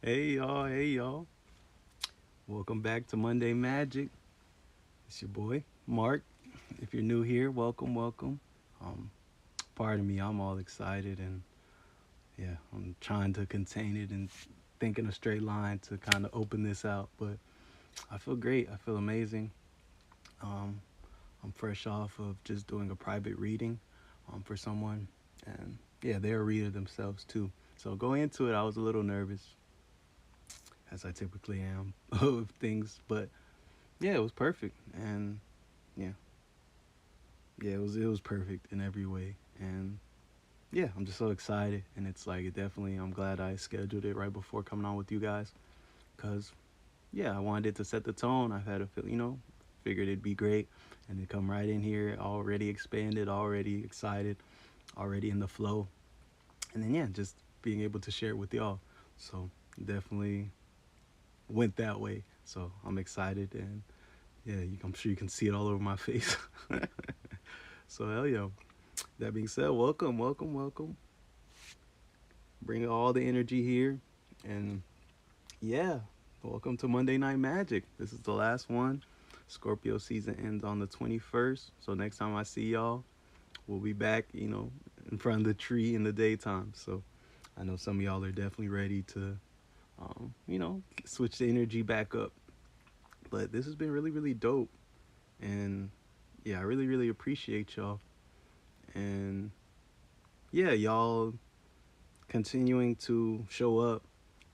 Hey y'all. Welcome back to Monday Magic. It's your boy, Mark. If you're new here, welcome. Um, Pardon me, I'm all excited and yeah, I'm trying to contain it and think in a straight line to kind of open this out. But I feel great. I feel amazing. Um, I'm fresh off of just doing a private reading for someone. And yeah, they're a reader themselves too. So going into it, I was a little nervous, as I typically am, of things. But yeah, it was perfect, and yeah, it was perfect in every way, and yeah, I'm just so excited, and it's like it definitely. I'm glad I scheduled it right before coming on with you guys, cause yeah, I wanted it to set the tone. I've had a feel, figured it'd be great, and to come right in here, already expanded, already excited, already in the flow, and then yeah, just being able to share it with y'all. So definitely went that way. So I'm excited, and yeah, I'm sure you can see it all over my face. So hell yeah. That being said, welcome. Bring all the energy here, and yeah, welcome to Monday Night Magic. This is the last one. Scorpio season ends on the 21st. So next time I see y'all, we'll be back, in front of the tree in the daytime. So I know some of y'all are definitely ready to, switch the energy back up. But this has been really, really dope. And yeah, I really, really appreciate y'all. And yeah, y'all continuing to show up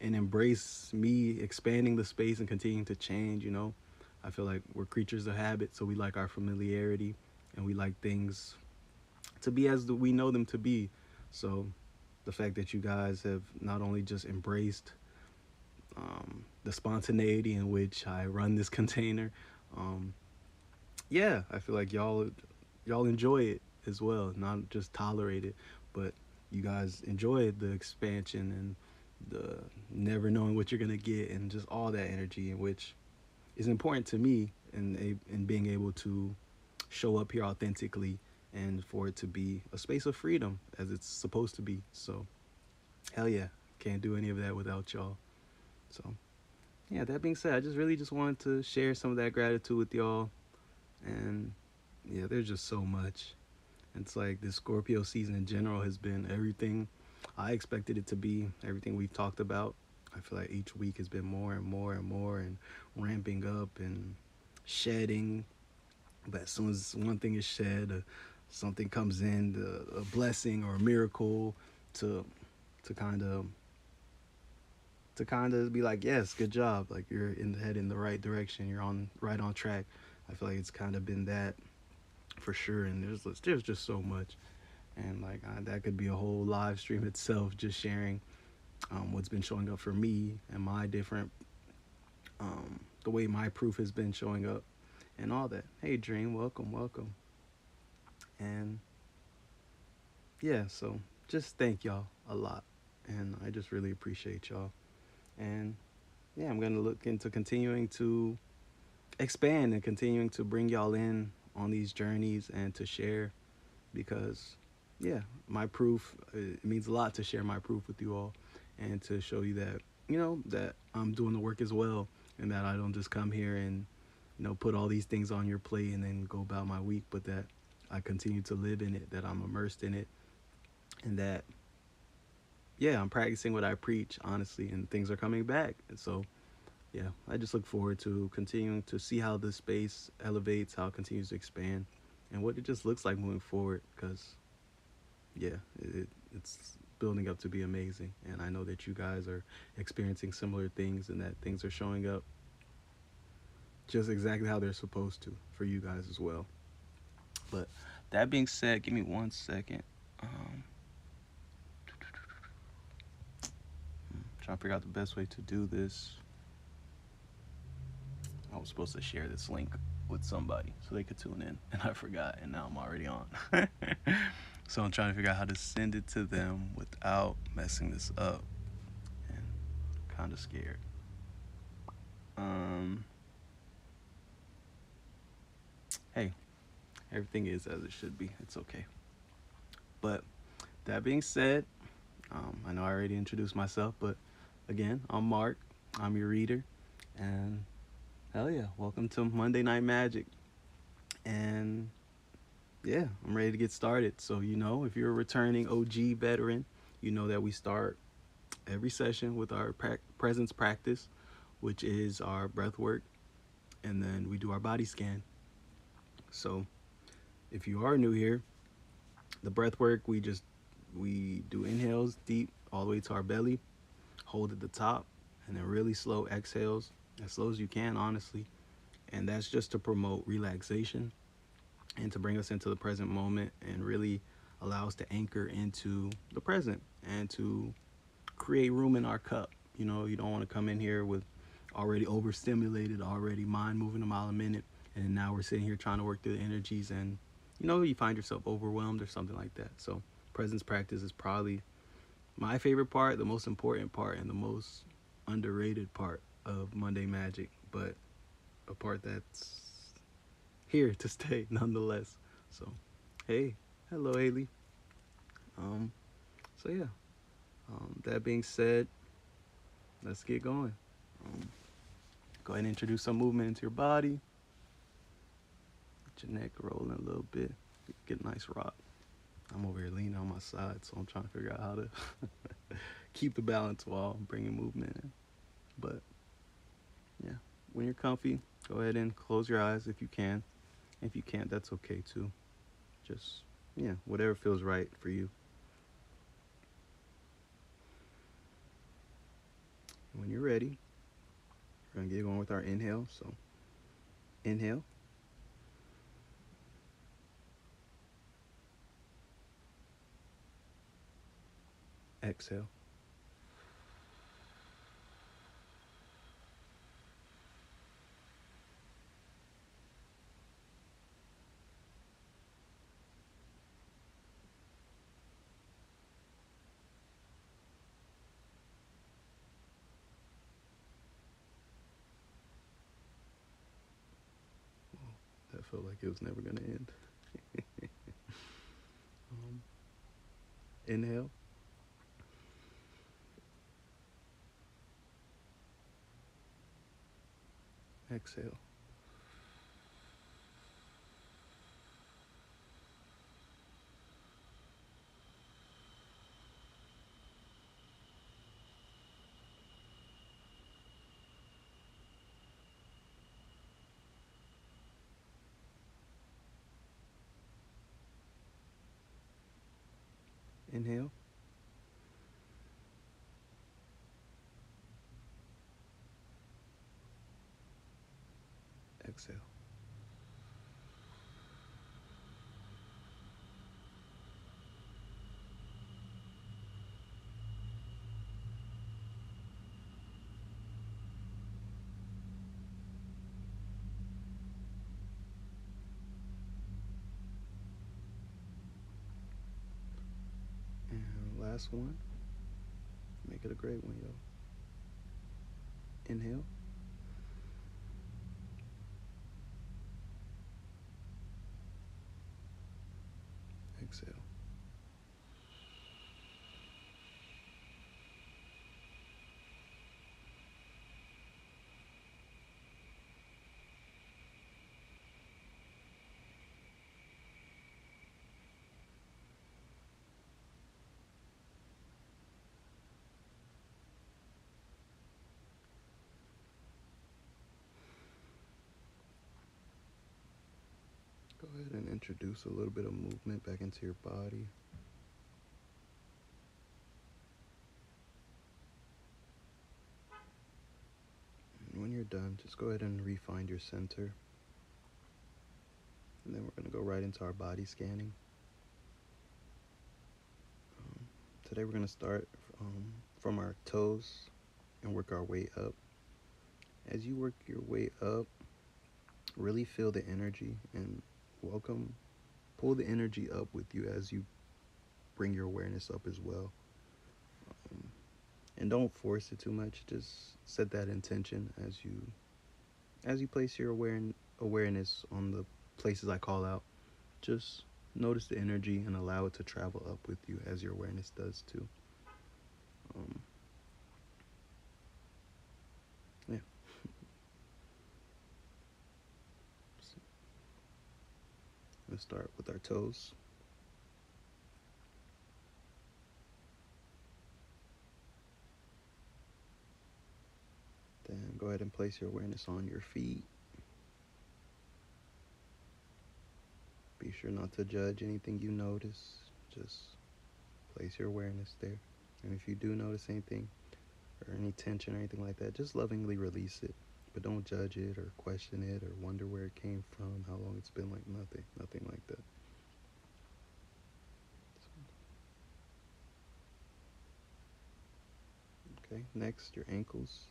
and embrace me expanding the space and continuing to change. I feel like we're creatures of habit, so we like our familiarity and we like things to be as we know them to be. So the fact that you guys have not only just embraced the spontaneity in which I run this container, um, yeah, I feel like y'all enjoy it as well, not just tolerate it, but you guys enjoy the expansion and the never knowing what you're gonna get and just all that energy, in which is important to me in being able to show up here authentically and for it to be a space of freedom as it's supposed to be. So hell yeah, can't do any of that without y'all. So yeah, that being said, I just really just wanted to share some of that gratitude with y'all, and yeah, there's just so much. It's like this Scorpio season in general has been everything I expected it to be, everything we've talked about. I feel like each week has been more and more and more and ramping up and shedding. But as soon as one thing is shed, something comes in, a blessing or a miracle to to kind of be like, yes, good job. Like you're in the head in the right direction. You're on right on track. I feel like it's kind of been that for sure. And there's just so much. And like that could be a whole live stream itself, just sharing what's been showing up for me and my different the way my proof has been showing up and all that. Hey Dream, welcome. And yeah, so just thank y'all a lot, and I just really appreciate y'all. And yeah, I'm gonna look into continuing to expand and continuing to bring y'all in on these journeys and to share, because yeah, my proof, it means a lot to share my proof with you all and to show you that that I'm doing the work as well, and that I don't just come here and put all these things on your plate and then go about my week, but that I continue to live in it, that I'm immersed in it, and that yeah, I'm practicing what I preach, honestly, and things are coming back. And so yeah, I just look forward to continuing to see how this space elevates, how it continues to expand, and what it just looks like moving forward. Because yeah, it's building up to be amazing, and I know that you guys are experiencing similar things, and that things are showing up just exactly how they're supposed to for you guys as well. But that being said, give me 1 second. Um, Trying to figure out the best way to do this. I was supposed to share this link with somebody so they could tune in, and I forgot, and now I'm already on. So I'm trying to figure out how to send it to them without messing this up, and kind of scared. Um, hey, everything is as it should be. It's okay. But that being said, I know I already introduced myself, but again, I'm Mark. I'm your reader, and hell yeah, welcome to Monday Night Magic. And yeah, I'm ready to get started. So, if you're a returning OG veteran, you know that we start every session with our presence practice, which is our breath work, and then we do our body scan. So, if you are new here, the breath work, we do inhales deep all the way to our belly, hold at the top, and then really slow exhales, as slow as you can, honestly. And that's just to promote relaxation and to bring us into the present moment and really allow us to anchor into the present and to create room in our cup. You don't want to come in here with already overstimulated, already mind moving a mile a minute, and now we're sitting here trying to work through the energies and you find yourself overwhelmed or something like that. So presence practice is probably my favorite part, the most important part, and the most underrated part of Monday Magic, but a part that's here to stay nonetheless. So, hey, hello, Haley. Um, so yeah. That being said, let's get going. Um, Go ahead and introduce some movement into your body. Get your neck rolling a little bit. Get a nice rock. I'm over here leaning on my side, so I'm trying to figure out how to keep the balance while bringing movement in. But yeah, when you're comfy, go ahead and close your eyes if you can. If you can't, that's okay too. Just, yeah, whatever feels right for you. When you're ready, we're going to get going with our inhale. So, inhale, exhale. That felt like it was never going to end. um, Inhale, exhale. Inhale, exhale. And last one. Make it a great one, yo. Inhale, exhale. Go ahead and introduce a little bit of movement back into your body. And when you're done, just go ahead and re-find your center. And then we're going to go right into our body scanning. Today we're going to start from our toes and work our way up. As you work your way up, really feel the energy and pull the energy up with you as you bring your awareness up as well. And don't force it too much. Just set that intention as you place your awareness on the places I call out. Just notice the energy and allow it to travel up with you as your awareness does too. gonna start with our toes. Then go ahead and place your awareness on your feet. Be sure not to judge anything you notice. Just place your awareness there. And if you do notice anything or any tension or anything like that, just lovingly release it. But don't judge it or question it or wonder where it came from, how long it's been, like nothing like that. Okay, next, your ankles.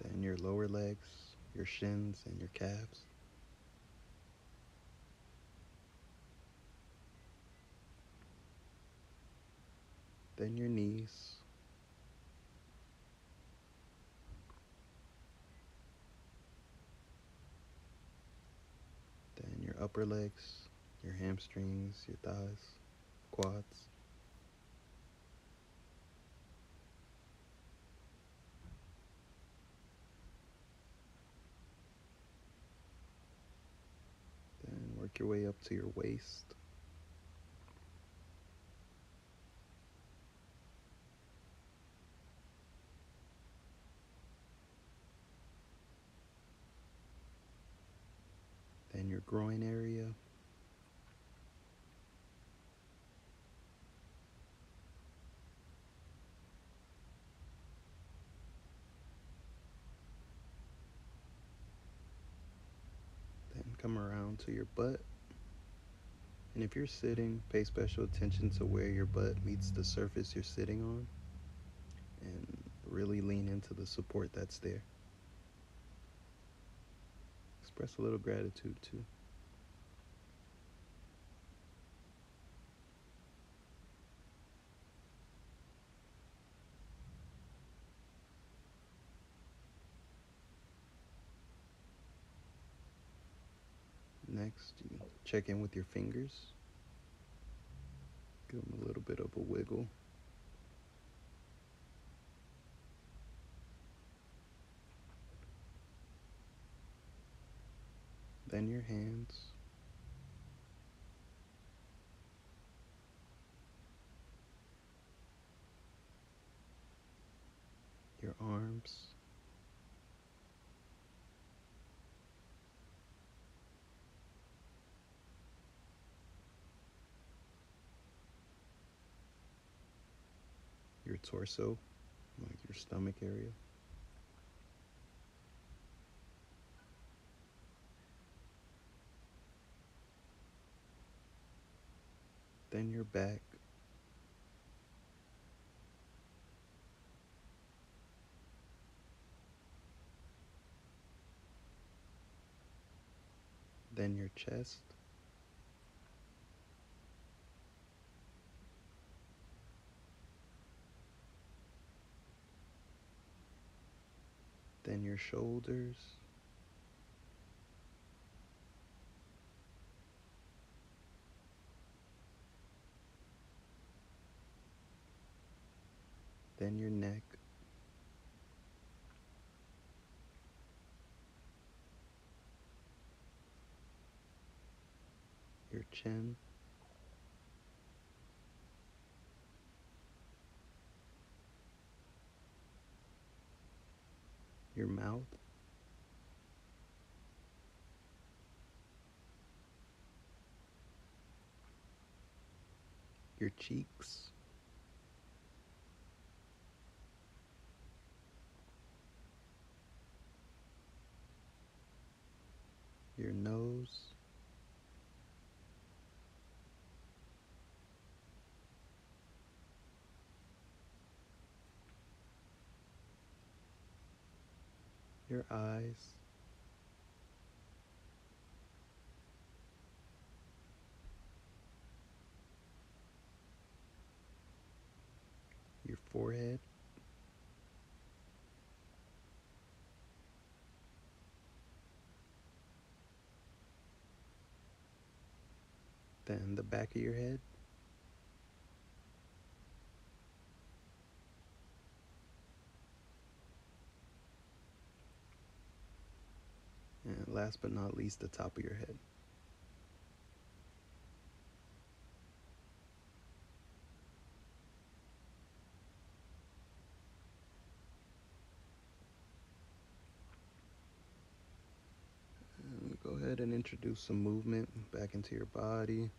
Then your lower legs, your shins, and your calves. Then your knees. Then your upper legs, your hamstrings, your thighs, quads. Then work your way up to your waist. Then your groin area. Then come around to your butt. And if you're sitting, pay special attention to where your butt meets the surface you're sitting on and really lean into the support that's there. Express a little gratitude too. Next, you check in with your fingers. Give them a little bit of a wiggle. Then your hands. Your arms. Your torso, like your stomach area. Then your back. Then your chest. Then your shoulders. Then your neck. Your chin. Your mouth. Your cheeks. Your nose. Your eyes. Your forehead. Then the back of your head. last but not least, the top of your head. And go ahead and introduce some movement back into your body.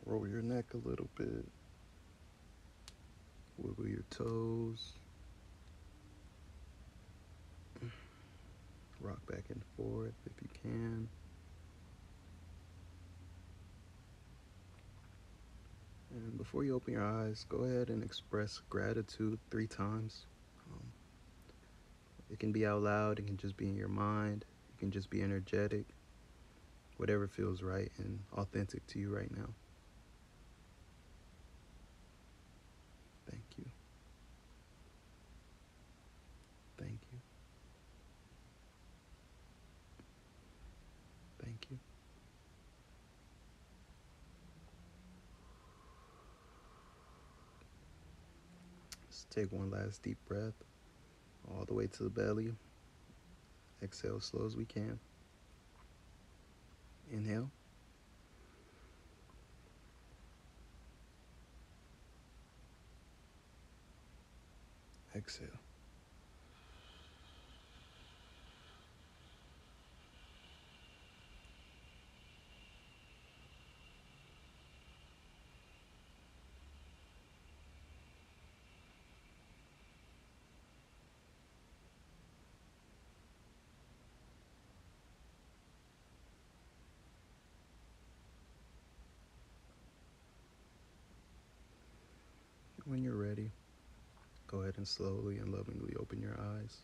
Roll your neck a little bit. Wiggle your toes. Rock back and forth if you can. And before you open your eyes, go ahead and express gratitude 3 times. It can be out loud, it can just be in your mind, it can just be energetic, whatever feels right and authentic to you right now. Thank you. Thank you. Thank you. Let's take one last deep breath all the way to the belly. Exhale as slow as we can. Inhale. Exhale. When you're ready, go ahead and slowly and lovingly open your eyes.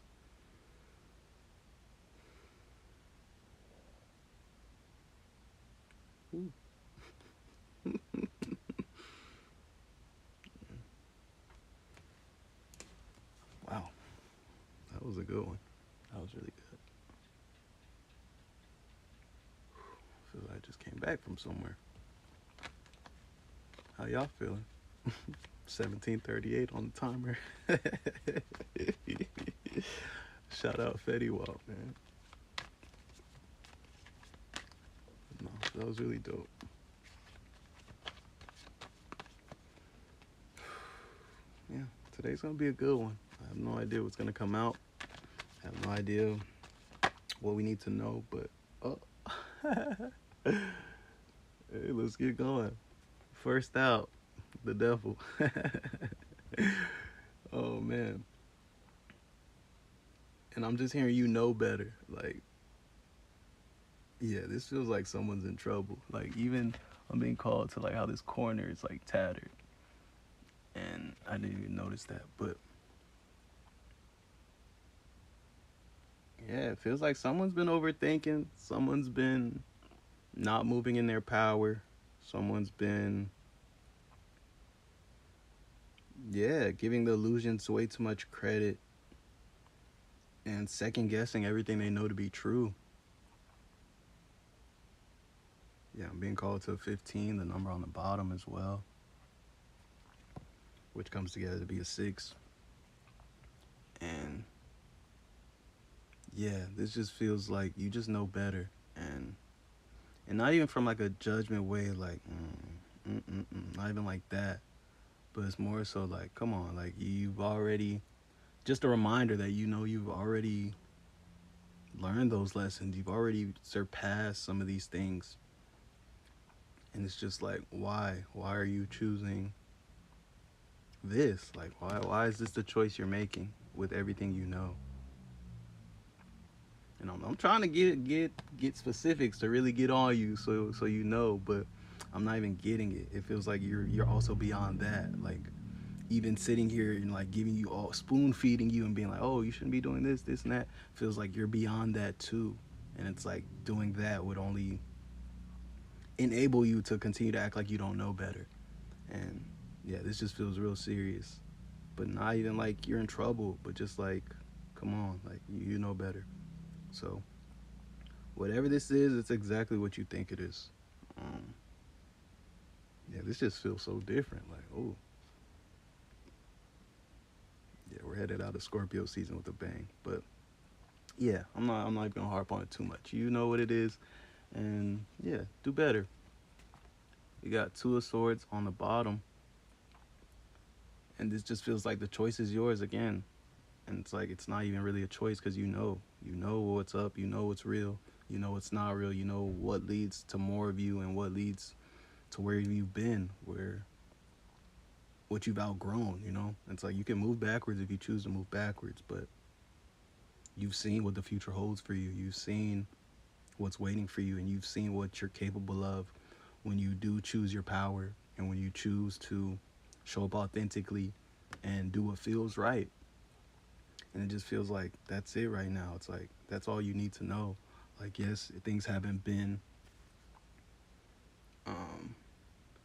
Ooh. Wow, that was a good one. That was really good. Feel like I just came back from somewhere. How y'all feeling? 17:38 on the timer. Shout out Fetty Wap, man. No, that was really dope. Yeah, today's gonna be a good one. I have no idea what's gonna come out. I have no idea what we need to know, but hey, let's get going. First out, the devil. Oh man. And I'm just hearing you know better. Like, yeah, this feels like someone's in trouble. Like, even I'm being called to like how this corner is like tattered. And I didn't even notice that. But yeah, it feels like someone's been overthinking. Someone's been not moving in their power. Someone's been, yeah, giving the illusions way too much credit and second guessing everything they know to be true. Yeah, I'm being called to 15, the number on the bottom as well, which comes together to be a 6. And yeah, this just feels like you just know better. And not even from like a judgment way, like, not even like that. But it's more so like, come on, like you've already, just a reminder that you know you've already learned those lessons. You've already surpassed some of these things. And it's just like, why? Why are you choosing this? Like, why is this the choice you're making with everything you know? And I'm trying to get specifics to really get on you, so you know, but I'm not even getting it. It feels like you're also beyond that. Like, even sitting here and like giving you all spoon feeding you and being like, oh, you shouldn't be doing this and that, feels like you're beyond that too. And it's like doing that would only enable you to continue to act like you don't know better. And yeah, this just feels real serious. But not even like you're in trouble, but just like, come on, like you know better. So whatever this is, it's exactly what you think it is. Yeah, this just feels so different. Like, oh, yeah, we're headed out of Scorpio season with a bang. But yeah, I'm not even gonna harp on it too much. You know what it is, and yeah, do better. You got two of swords on the bottom, and this just feels like the choice is yours again. And it's like it's not even really a choice because you know what's up, you know what's real, you know what's not real, you know what leads to more of you and what leads to where you've been, where what you've outgrown. It's like you can move backwards if you choose to move backwards, but you've seen what the future holds for you. You've seen what's waiting for you, and you've seen what you're capable of when you do choose your power and when you choose to show up authentically and do what feels right. And it just feels like that's it right now. It's like that's all you need to know. Like, yes, things haven't been, um,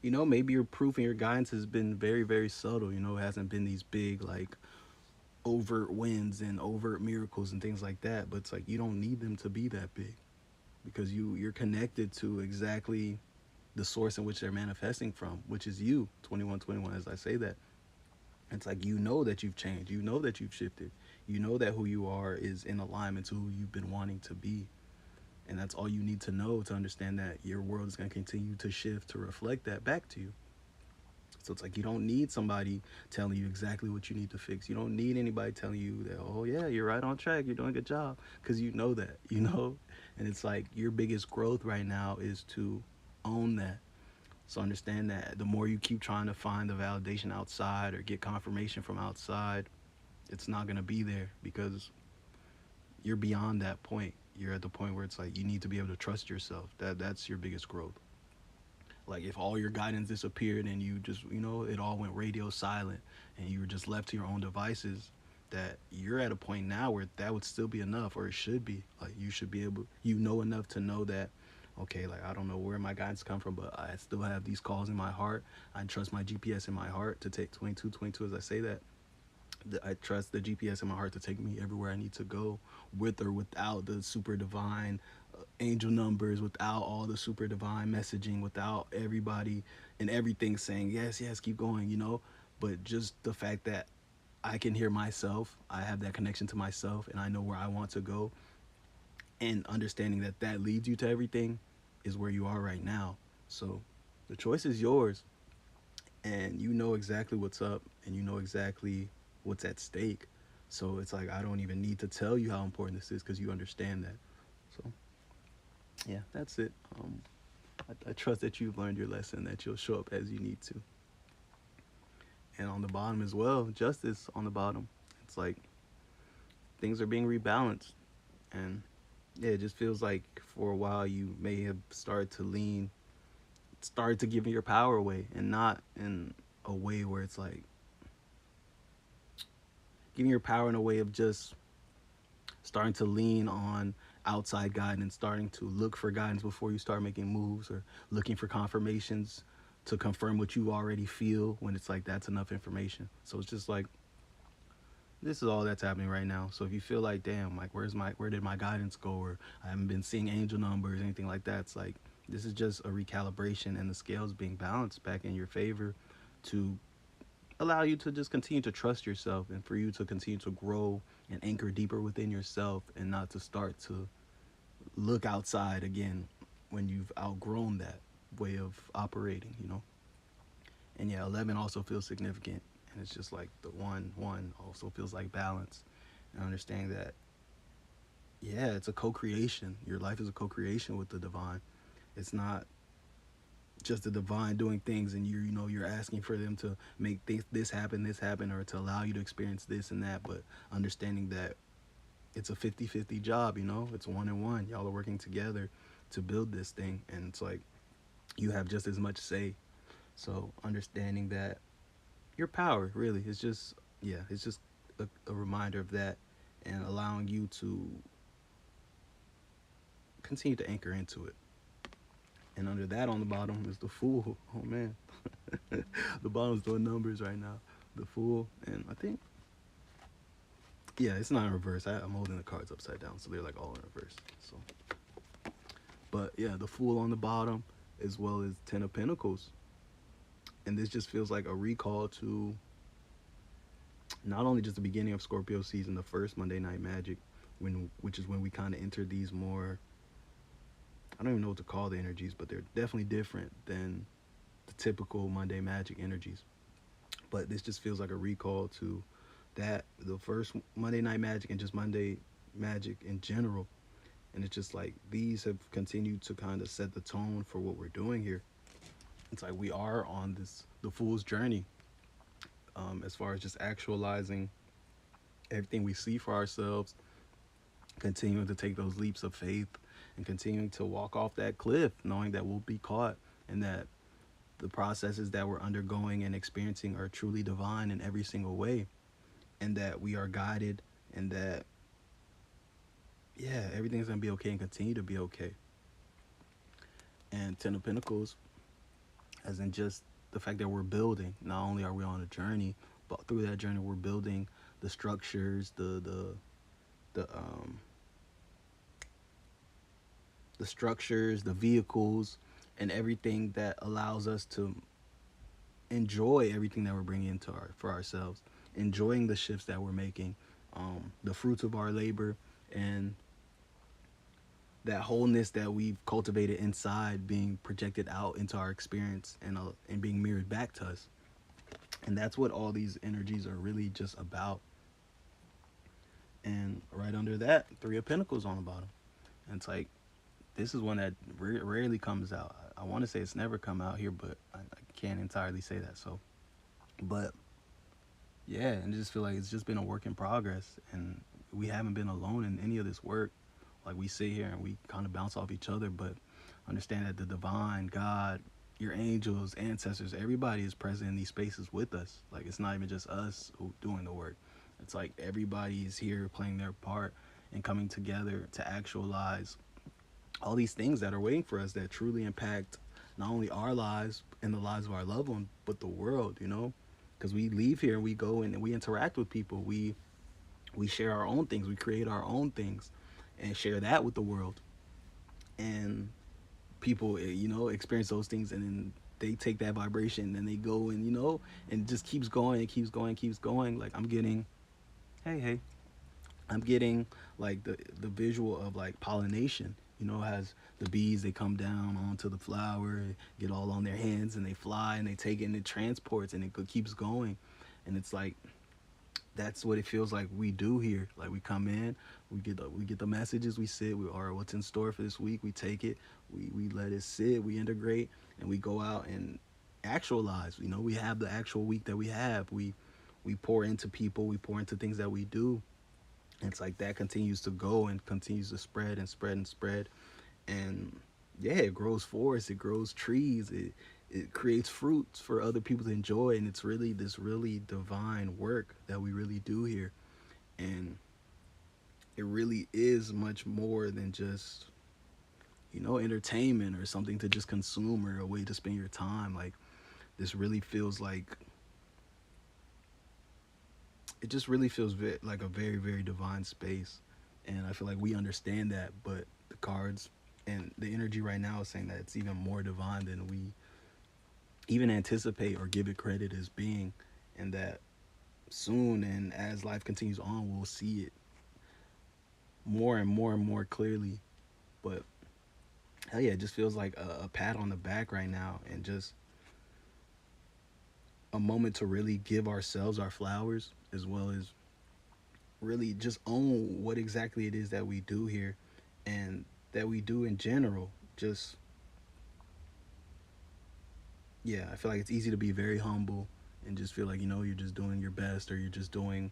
maybe your proof and your guidance has been very, very subtle. It hasn't been these big, like, overt wins and overt miracles and things like that. But it's like you don't need them to be that big because you're connected to exactly the source in which they're manifesting from, which is you, 2121. As I say that, it's like that you've changed, that you've shifted, that who you are is in alignment to who you've been wanting to be. And that's all you need to know to understand that your world is going to continue to shift to reflect that back to you. So it's like you don't need somebody telling you exactly what you need to fix. You don't need anybody telling you that, oh, yeah, you're right on track, you're doing a good job, because you know that. And it's like your biggest growth right now is to own that. So understand that the more you keep trying to find the validation outside or get confirmation from outside, it's not going to be there because you're beyond that point. You're at the point where it's like you need to be able to trust yourself. That's your biggest growth. Like if all your guidance disappeared and you just, it all went radio silent and you were just left to your own devices, that you're at a point now where that would still be enough, or it should be. Like you should be able, enough to know that, okay, like I don't know where my guidance come from, but I still have these calls in my heart. I trust my GPS in my heart to take 2222 as I say that. I trust the GPS in my heart to take me everywhere I need to go, with or without the super divine angel numbers, without all the super divine messaging, without everybody and everything saying yes, yes, keep going. But just the fact that I can hear myself, I have that connection to myself, and I know where I want to go, and understanding that that leads you to everything is where you are right now. So the choice is yours, and you know exactly what's up, and you know exactly what's at stake. So it's like I don't even need to tell you how important this is because you understand that. So yeah, that's it. I trust that you've learned your lesson, that you'll show up as you need to. And on the bottom as well, justice on the bottom. It's like things are being rebalanced. And yeah, it just feels like for a while you may have started to give your power away, and not in a way where it's like giving your power in a way of just starting to lean on outside guidance, starting to look for guidance before you start making moves, or looking for confirmations to confirm what you already feel, when it's like that's enough information. So it's just like this is all that's happening right now. So if you feel like, damn, like where did my guidance go, or I haven't been seeing angel numbers, anything like that, it's like this is just a recalibration, and the scales being balanced back in your favor to allow you to just continue to trust yourself, and for you to continue to grow and anchor deeper within yourself, and not to start to look outside again when you've outgrown that way of operating. And yeah, 11 also feels significant, and it's just like the one also feels like balance, and understanding that, yeah, it's a co-creation. Your life is a co-creation with the divine. It's not just the divine doing things, and you're asking for them to make this happen, or to allow you to experience this and that, but understanding that it's a 50-50 job. It's one and one. Y'all are working together to build this thing, and it's like you have just as much say. So understanding that your power really is just, yeah, it's just a reminder of that, and allowing you to continue to anchor into it. And under that on the bottom is the Fool. Oh man, the bottom's doing numbers right now. The Fool, and I think, yeah, it's not in reverse. I'm holding the cards upside down, so they're like all in reverse. So, but yeah, the Fool on the bottom, as well as Ten of Pentacles, and this just feels like a recall to not only just the beginning of Scorpio season, the first Monday Night Magic, which is when we kind of enter these more, I don't even know what to call the energies, but they're definitely different than the typical Monday Magic energies. But this just feels like a recall to that, the first Monday Night Magic and just Monday Magic in general. And it's just like these have continued to kind of set the tone for what we're doing here. It's like we are on this the fool's journey, as far as just actualizing everything we see for ourselves, continuing to take those leaps of faith, and continuing to walk off that cliff, knowing that we'll be caught, and that the processes that we're undergoing and experiencing are truly divine in every single way, and that we are guided, and that, yeah, everything's gonna be okay and continue to be okay. And Ten of Pentacles, as in just the fact that we're building. Not only are we on a journey, but through that journey we're building the structures, the the structures, the vehicles, and everything that allows us to enjoy everything that we're bringing into for ourselves, enjoying the shifts that we're making, the fruits of our labor, and that wholeness that we've cultivated inside being projected out into our experience, and being mirrored back to us. And that's what all these energies are really just about. And right under that, Three of Pentacles on the bottom. And it's like, this is one that rarely comes out. I want to say it's never come out here, but I can't entirely say that. So, but yeah, and I just feel like it's just been a work in progress, and we haven't been alone in any of this work. Like, we sit here and we kind of bounce off each other, but understand that the divine, God, your angels, ancestors, everybody is present in these spaces with us. Like, it's not even just us who doing the work. It's like everybody is here playing their part and coming together to actualize all these things that are waiting for us, that truly impact not only our lives and the lives of our loved ones, but the world, you know? Because we leave here and we go and we interact with people. We share our own things. We create our own things and share that with the world. And people, experience those things, and then they take that vibration and they go and, and it just keeps going, it keeps going, keeps going. Like, I'm getting, hey, I'm getting like the visual of like pollination. Has the bees, they come down onto the flower, get all on their hands, and they fly and they take it and it transports and it keeps going. And it's like, that's what it feels like we do here. Like, we come in, we get the messages, we sit, or what's in store for this week, we take it, we let it sit, we integrate, and we go out and actualize. We have the actual week that we have. We pour into people, we pour into things that we do. And it's like that continues to go and continues to spread and spread and spread. And yeah, it grows forests, it grows trees, it creates fruits for other people to enjoy. And it's really this really divine work that we really do here. And it really is much more than just, entertainment or something to just consume or a way to spend your time. Like, this really feels like, it just really feels like a very, very divine space. And I feel like we understand that, but the cards and the energy right now is saying that it's even more divine than we even anticipate or give it credit as being. And that soon, and as life continues on, we'll see it more and more and more clearly. But hell yeah, it just feels like a pat on the back right now, and just a moment to really give ourselves our flowers, as well as really just own what exactly it is that we do here, and that we do in general. Just, yeah, I feel like it's easy to be very humble and just feel like, you're just doing your best, or you're just doing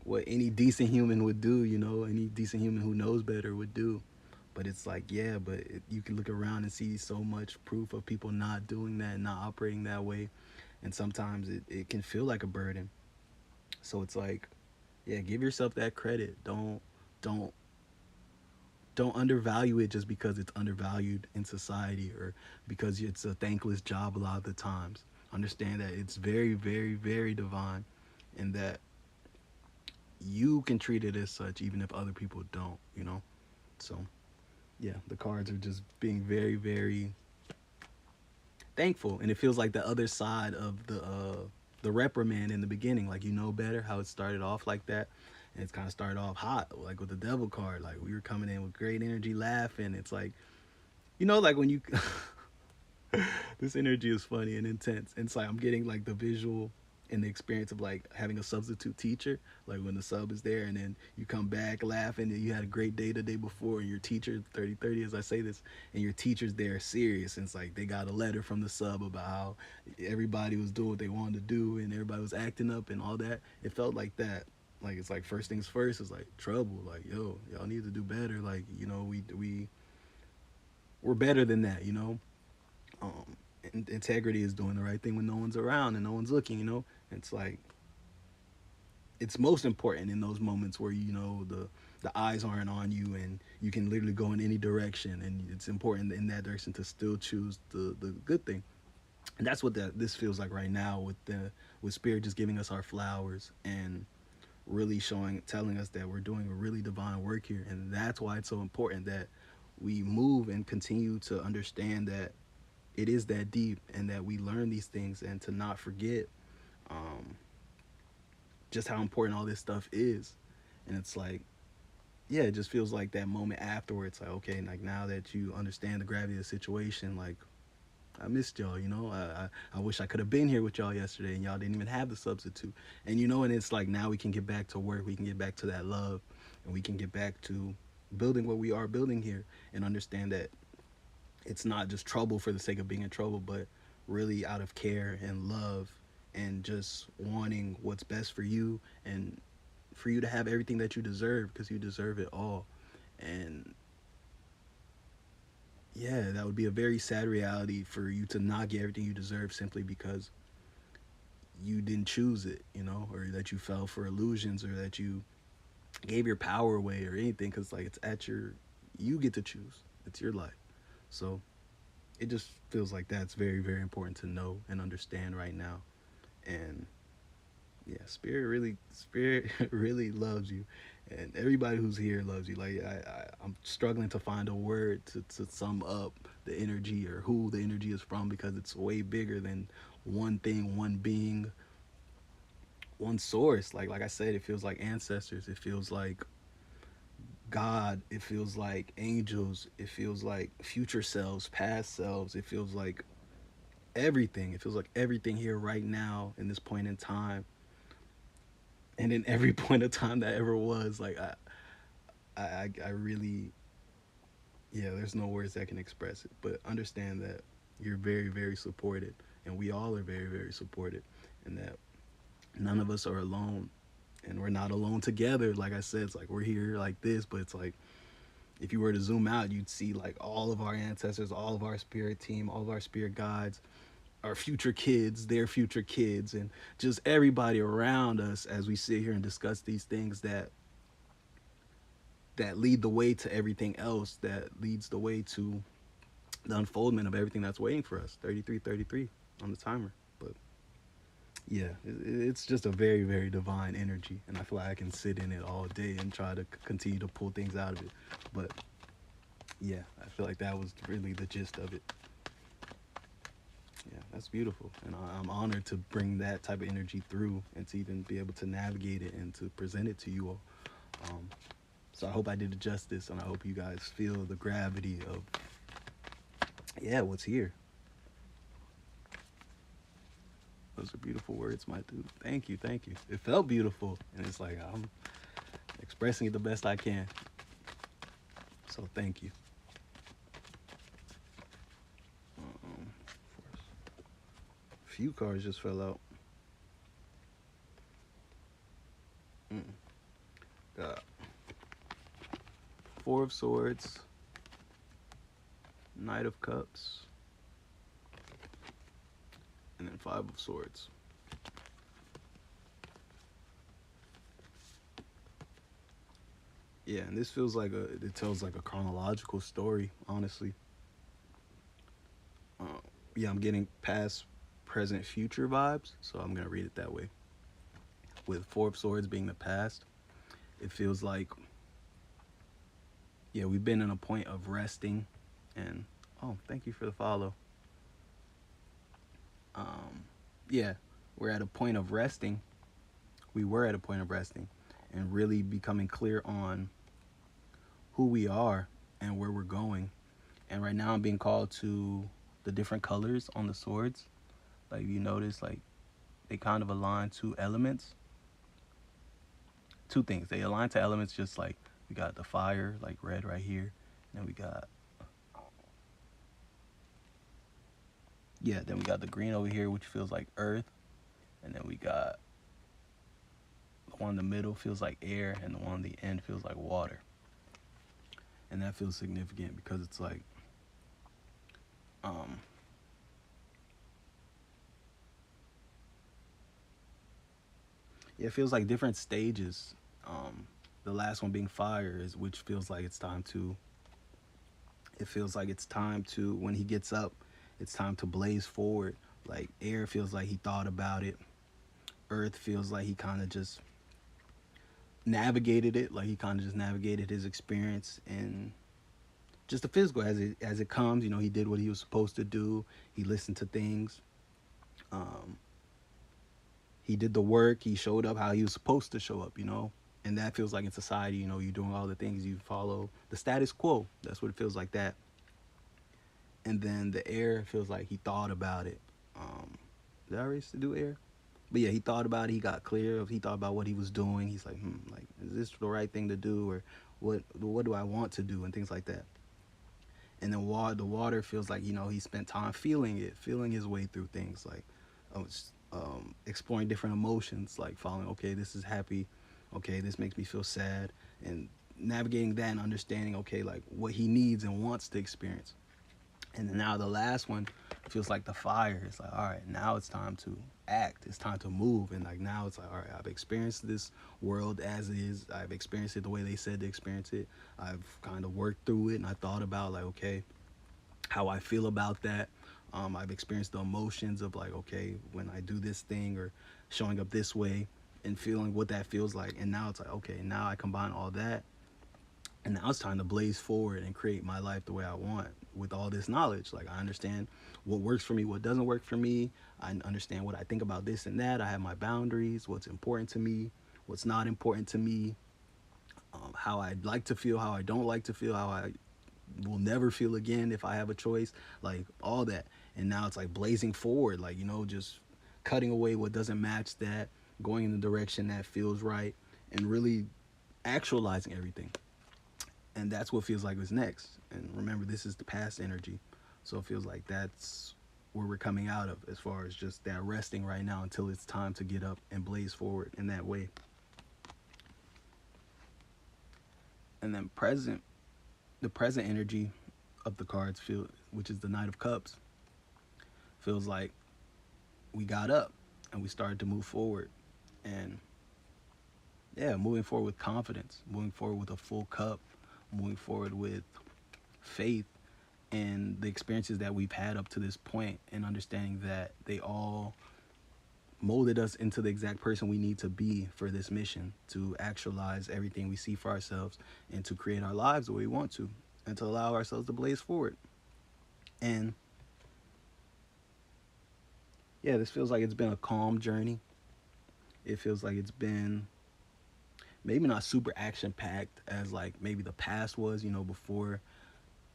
what any decent human would do, any decent human who knows better would do. But it's like, yeah, but you can look around and see so much proof of people not doing that, not operating that way. And sometimes it can feel like a burden. So it's like, yeah, give yourself that credit. Don't don't undervalue it just because it's undervalued in society, or because it's a thankless job a lot of the times. Understand that it's very, very, very divine, and that you can treat it as such even if other people don't. So yeah, the cards are just being very, very thankful, and it feels like the other side of the reprimand in the beginning. Like, better how it started off like that, and it's kind of started off hot, like with the devil card. Like we were coming in with great energy, laughing. It's like, like when you this energy is funny and intense. And it's like I'm getting like the visual and the experience of like having a substitute teacher, like when the sub is there and then you come back laughing and you had a great day the day before, and your teacher 30 as I say this, and your teacher's there serious, and it's like they got a letter from the sub about how everybody was doing what they wanted to do and everybody was acting up and all that. It felt like that. Like it's like first things first, it's like trouble, like yo, y'all need to do better. Like we're better than that, um, integrity is doing the right thing when no one's around and no one's looking. It's like it's most important in those moments where the eyes aren't on you and you can literally go in any direction, and it's important in that direction to still choose the good thing. And that's what this feels like right now with spirit just giving us our flowers and really telling us that we're doing a really divine work here. And that's why it's so important that we move and continue to understand that it is that deep, and that we learn these things, and to not forget um, just how important all this stuff is. And it's like, yeah, it just feels like that moment afterwards, like, okay, like now that you understand the gravity of the situation, like I missed y'all, I wish I could have been here with y'all yesterday, and y'all didn't even have the substitute. And and it's like now we can get back to work, we can get back to that love, and we can get back to building what we are building here, and understand that it's not just trouble for the sake of being in trouble, but really out of care and love, and just wanting what's best for you, and for you to have everything that you deserve, because you deserve it all. And yeah, that would be a very sad reality for you to not get everything you deserve simply because you didn't choose it, or that you fell for illusions, or that you gave your power away or anything, because like you get to choose. It's your life. So it just feels like that's very, very important to know and understand right now. And yeah, spirit really loves you, and everybody who's here loves you. Like I'm struggling to find a word to sum up the energy, or who the energy is from, because it's way bigger than one thing, one being, one source. Like I said, it feels like ancestors, it feels like God, it feels like angels, it feels like future selves, past selves, it feels like everything. It feels like everything here right now in this point in time, and in every point of time that ever was. Like I really, yeah. There's no words that can express it. But understand that you're very, very supported, and we all are very, very supported, and that none of us are alone, and we're not alone together. Like I said, it's like we're here like this, but it's like if you were to zoom out, you'd see like all of our ancestors, all of our spirit team, all of our spirit guides, our future kids, their future kids, and just everybody around us as we sit here and discuss these things that lead the way to everything else, that leads the way to the unfoldment of everything that's waiting for us. 3333 on the timer. But yeah, it's just a very, very divine energy, and I feel like I can sit in it all day and try to continue to pull things out of it. But yeah, I feel like that was really the gist of it. Yeah, that's beautiful, and I'm honored to bring that type of energy through, and to even be able to navigate it and to present it to you all. Um, so I hope I did it justice, and I hope you guys feel the gravity of what's here. Those are beautiful words, my dude. Thank you, thank you. It felt beautiful, and it's like I'm expressing it the best I can. So thank you. Um, a few cards just fell out. Got Four of Swords, Knight of Cups, and then Five of Swords. Yeah, and this feels like it tells like a chronological story, honestly. Uh, yeah, I'm getting past, present, future vibes, so I'm gonna read it that way. With Four of Swords being the past, it feels like, yeah, we've been in a point of resting, and oh, thank you for the follow. Um, yeah, we're at a point of resting. We were at a point of resting, and really becoming clear on who we are and where we're going. And right now I'm being called to the different colors on the swords. Like you notice, like they kind of align to elements. Two things. They align to elements just like we got the fire, like red right here. And then we got then we got the green over here, which feels like earth. And then we got the one in the middle feels like air, and the one on the end feels like water. And that feels significant because it's like um yeah, it feels like different stages. The last one being fire is which feels like it's time to it feels like it's time to when he gets up, it's time to blaze forward. Like air feels like he thought about it. Earth feels like he kind of just navigated it, like he kind of just navigated his experience and just the physical as it comes. You know, he did what he was supposed to do. He listened to things. Um, he did the work. He showed up how he was supposed to show up. You know, and that feels like in society. You know, you're doing all the things, you follow the status quo. That's what it feels like that. And then the air feels like he thought about it. Did I already do air? But yeah, he thought about it. He got clear. He thought about what he was doing. He's like, like, is this the right thing to do, or what do I want to do, and things like that. And then the water feels like he spent time feeling it, feeling his way through things, like exploring different emotions, like following. Okay, this is happy. Okay, this makes me feel sad, and navigating that and understanding. Okay, like what he needs and wants to experience. And then now the last one feels like the fire. It's like, all right, now it's time to act. It's time to move. And like now it's like, all right, I've experienced this world as it is. I've experienced it the way they said to experience it. I've kind of worked through it, and I thought about like, okay, how I feel about that. I've experienced the emotions of like, okay, when I do this thing or showing up this way and feeling what that feels like. And now it's like, okay, now I combine all that, and now it's time to blaze forward and create my life the way I want with all this knowledge. Like I understand what works for me, what doesn't work for me. I understand what I think about this and that. I have my boundaries, what's important to me, what's not important to me, how I'd like to feel, how I don't like to feel, how I will never feel again if I have a choice, like all that. And now it's like blazing forward, like, just cutting away what doesn't match that, going in the direction that feels right, and really actualizing everything. And that's what feels like is next. And remember, this is the past energy, so it feels like that's where we're coming out of, as far as just that resting right now until it's time to get up and blaze forward in that way. And then the present energy of the cards feel, which is the Knight of Cups, feels like we got up and we started to move forward. And yeah, moving forward with confidence, moving forward with a full cup, moving forward with faith and the experiences that we've had up to this point, and understanding that they all molded us into the exact person we need to be for this mission, to actualize everything we see for ourselves and to create our lives the way we want to, and to allow ourselves to blaze forward. And yeah, this feels like it's been a calm journey. It feels like it's been maybe not super action packed as like maybe the past was, before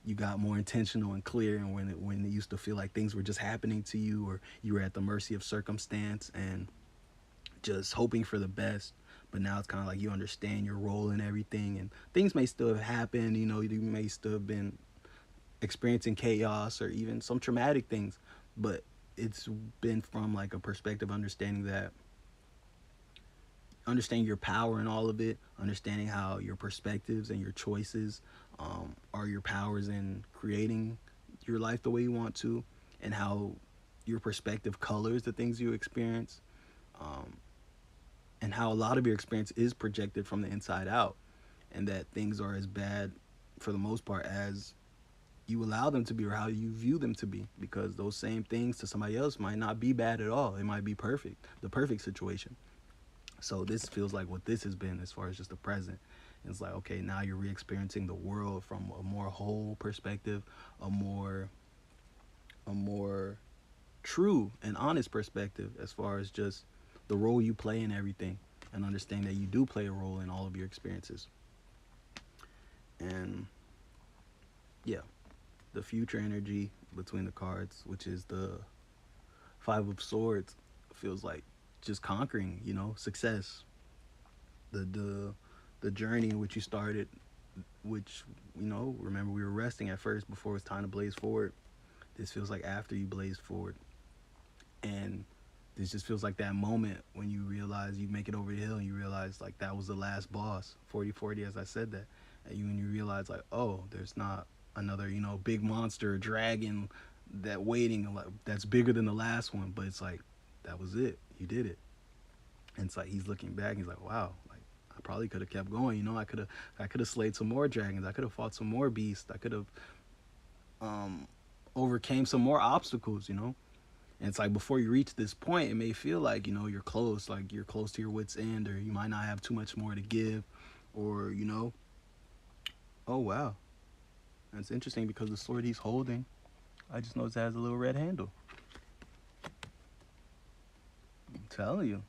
you got more intentional and clear, and when it used to feel like things were just happening to you, or you were at the mercy of circumstance and just hoping for the best. But now it's kind of like you understand your role in everything, and things may still have happened. You may still have been experiencing chaos or even some traumatic things, but it's been from like a perspective understanding that understanding your power in all of it, understanding how your perspectives and your choices are your powers in creating your life the way you want to, and how your perspective colors the things you experience, um, and how a lot of your experience is projected from the inside out, and that things are as bad for the most part as you allow them to be or how you view them to be, because those same things to somebody else might not be bad at all. It might be perfect, the perfect situation. So this feels like what this has been as far as just the present. It's like, okay, now you're re-experiencing the world from a more whole perspective, a more true and honest perspective, as far as just the role you play in everything. and understand that you do play a role in all of your experiences. And yeah, the future energy between the cards, which is the Five of Swords, feels like just conquering, success. The journey in which you started, which, remember we were resting at first before it was time to blaze forward. This feels like after you blazed forward. And this just feels like that moment when you realize you make it over the hill and you realize like that was the last boss, 40-40 as I said that. And you realize like, oh, there's not another, big monster, dragon that waiting that's bigger than the last one, but it's like that was it. You did it. And it's like he's looking back, he's like, wow, like I probably could have kept going, I could have slayed some more dragons, I could have fought some more beasts, I could have um overcame some more obstacles. And it's like before you reach this point, it may feel like, you're close to your wits' end, or you might not have too much more to give, or, oh wow. And it's interesting because the sword he's holding, I just noticed it has a little red handle. I'm telling you.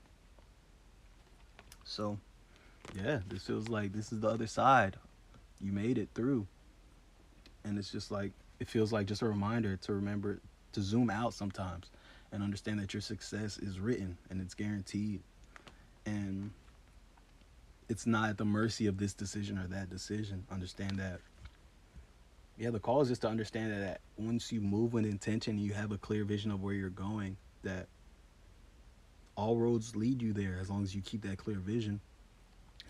So, yeah, this feels like this is the other side. You made it through. And it's just like, it feels like just a reminder to remember to zoom out sometimes and understand that your success is written and it's guaranteed. And it's not at the mercy of this decision or that decision. Understand that. Yeah, the call is just to understand that once you move with intention, you have a clear vision of where you're going, that all roads lead you there as long as you keep that clear vision.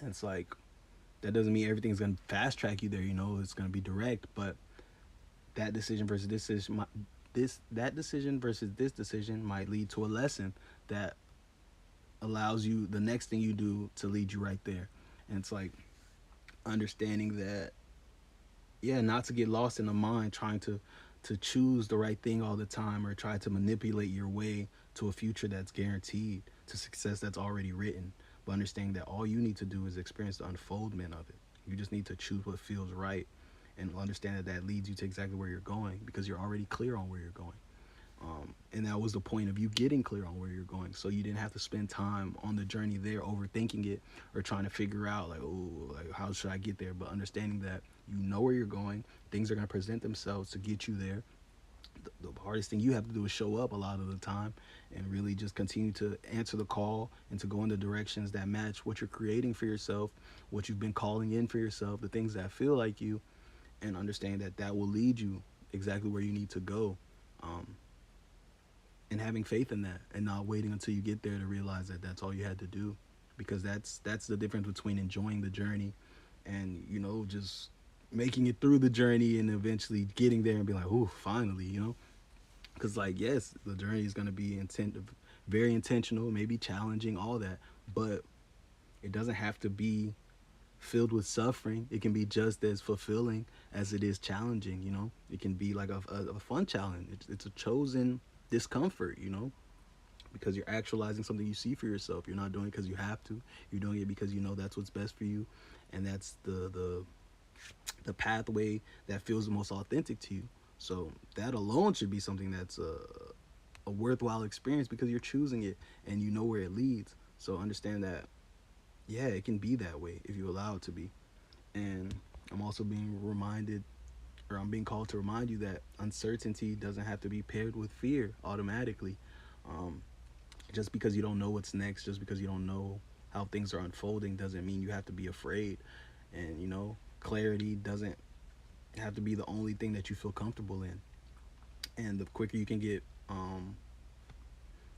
And it's like, that doesn't mean everything's going to fast track you there, it's going to be direct, but that decision versus this decision, that decision versus this decision might lead to a lesson that allows you the next thing you do to lead you right there. And it's like understanding that, yeah, not to get lost in the mind trying to choose the right thing all the time or try to manipulate your way to a future that's guaranteed, to success that's already written, but understanding that all you need to do is experience the unfoldment of it. You just need to choose what feels right and understand that that leads you to exactly where you're going because you're already clear on where you're going. And that was the point of you getting clear on where you're going, so you didn't have to spend time on the journey there overthinking it or trying to figure out like, oh, like how should I get there, but understanding that you know where you're going, things are going to present themselves to get you there. The hardest thing you have to do is show up a lot of the time and really just continue to answer the call and to go in the directions that match what you're creating for yourself, what you've been calling in for yourself, the things that feel like you, and understand that that will lead you exactly where you need to go. um, and having faith in that and not waiting until you get there to realize that that's all you had to do, because that's the difference between enjoying the journey and just making it through the journey and eventually getting there and be like, oh, finally, because like, yes, the journey is going to be very intentional, maybe challenging, all that, but it doesn't have to be filled with suffering. It can be just as fulfilling as it is challenging. It can be like a fun challenge. It's a chosen discomfort, because you're actualizing something you see for yourself. You're not doing it because you have to. You're doing it because you know that's what's best for you, and that's the pathway that feels the most authentic to you. So that alone should be something that's a worthwhile experience because you're choosing it and you know where it leads. So understand that, yeah, it can be that way if you allow it to be. And I'm also being reminded, or I'm being called to remind you that uncertainty doesn't have to be paired with fear automatically. Um, just because you don't know what's next, just because you don't know how things are unfolding, doesn't mean you have to be afraid. And clarity doesn't have to be the only thing that you feel comfortable in. And the quicker you can get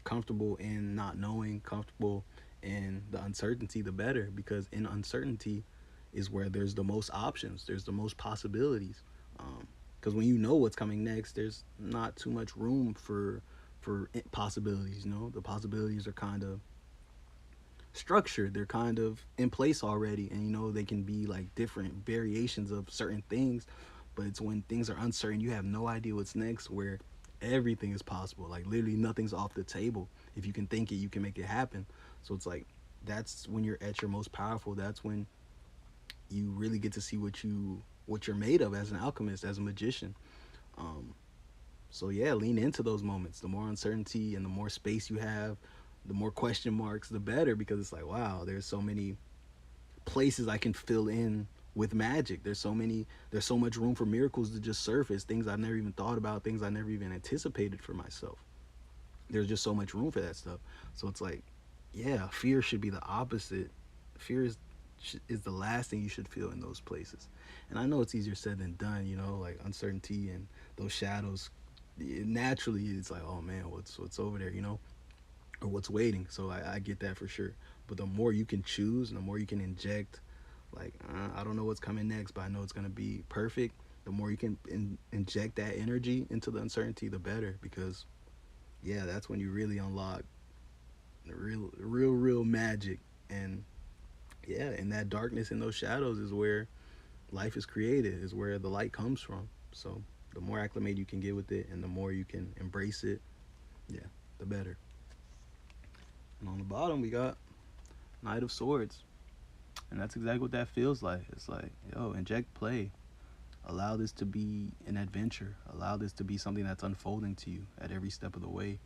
comfortable in not knowing, comfortable in the uncertainty, the better, because in uncertainty is where there's the most options, there's the most possibilities. Because when you know what's coming next, there's not too much room for possibilities. The possibilities are kind of structured, they're kind of in place already, and they can be like different variations of certain things. But it's when things are uncertain, you have no idea what's next, where everything is possible. Like literally nothing's off the table. If you can think it, you can make it happen. So it's like, that's when you're at your most powerful. That's when you really get to see what you're made of as an alchemist, as a magician. um so yeah, lean into those moments. The more uncertainty and the more space you have, the more question marks, the better, because it's like, wow, there's so many places I can fill in with magic. There's so much room for miracles to just surface, things I've never even thought about, things I never even anticipated for myself. There's just so much room for that stuff. So it's like, yeah, fear should be the opposite. Fear is the last thing you should feel in those places. And I know it's easier said than done, you know, like uncertainty and those shadows. Naturally, it's like, oh man, what's over there, you know, or what's waiting. So I get that for sure. But the more you can choose and the more you can inject, like, I don't know what's coming next, but I know it's gonna be perfect. The more you can inject that energy into the uncertainty, the better. Because yeah, that's when you really unlock the real magic. And yeah, in that darkness, in those shadows, is where life is created, is where the light comes from. So the more acclimated you can get with it and the more you can embrace it, yeah, the better. And on the bottom, we got Knight of Swords. And that's exactly what that feels like. It's like, yo, inject play. Allow this to be an adventure. Allow this to be something that's unfolding to you at every step of the way.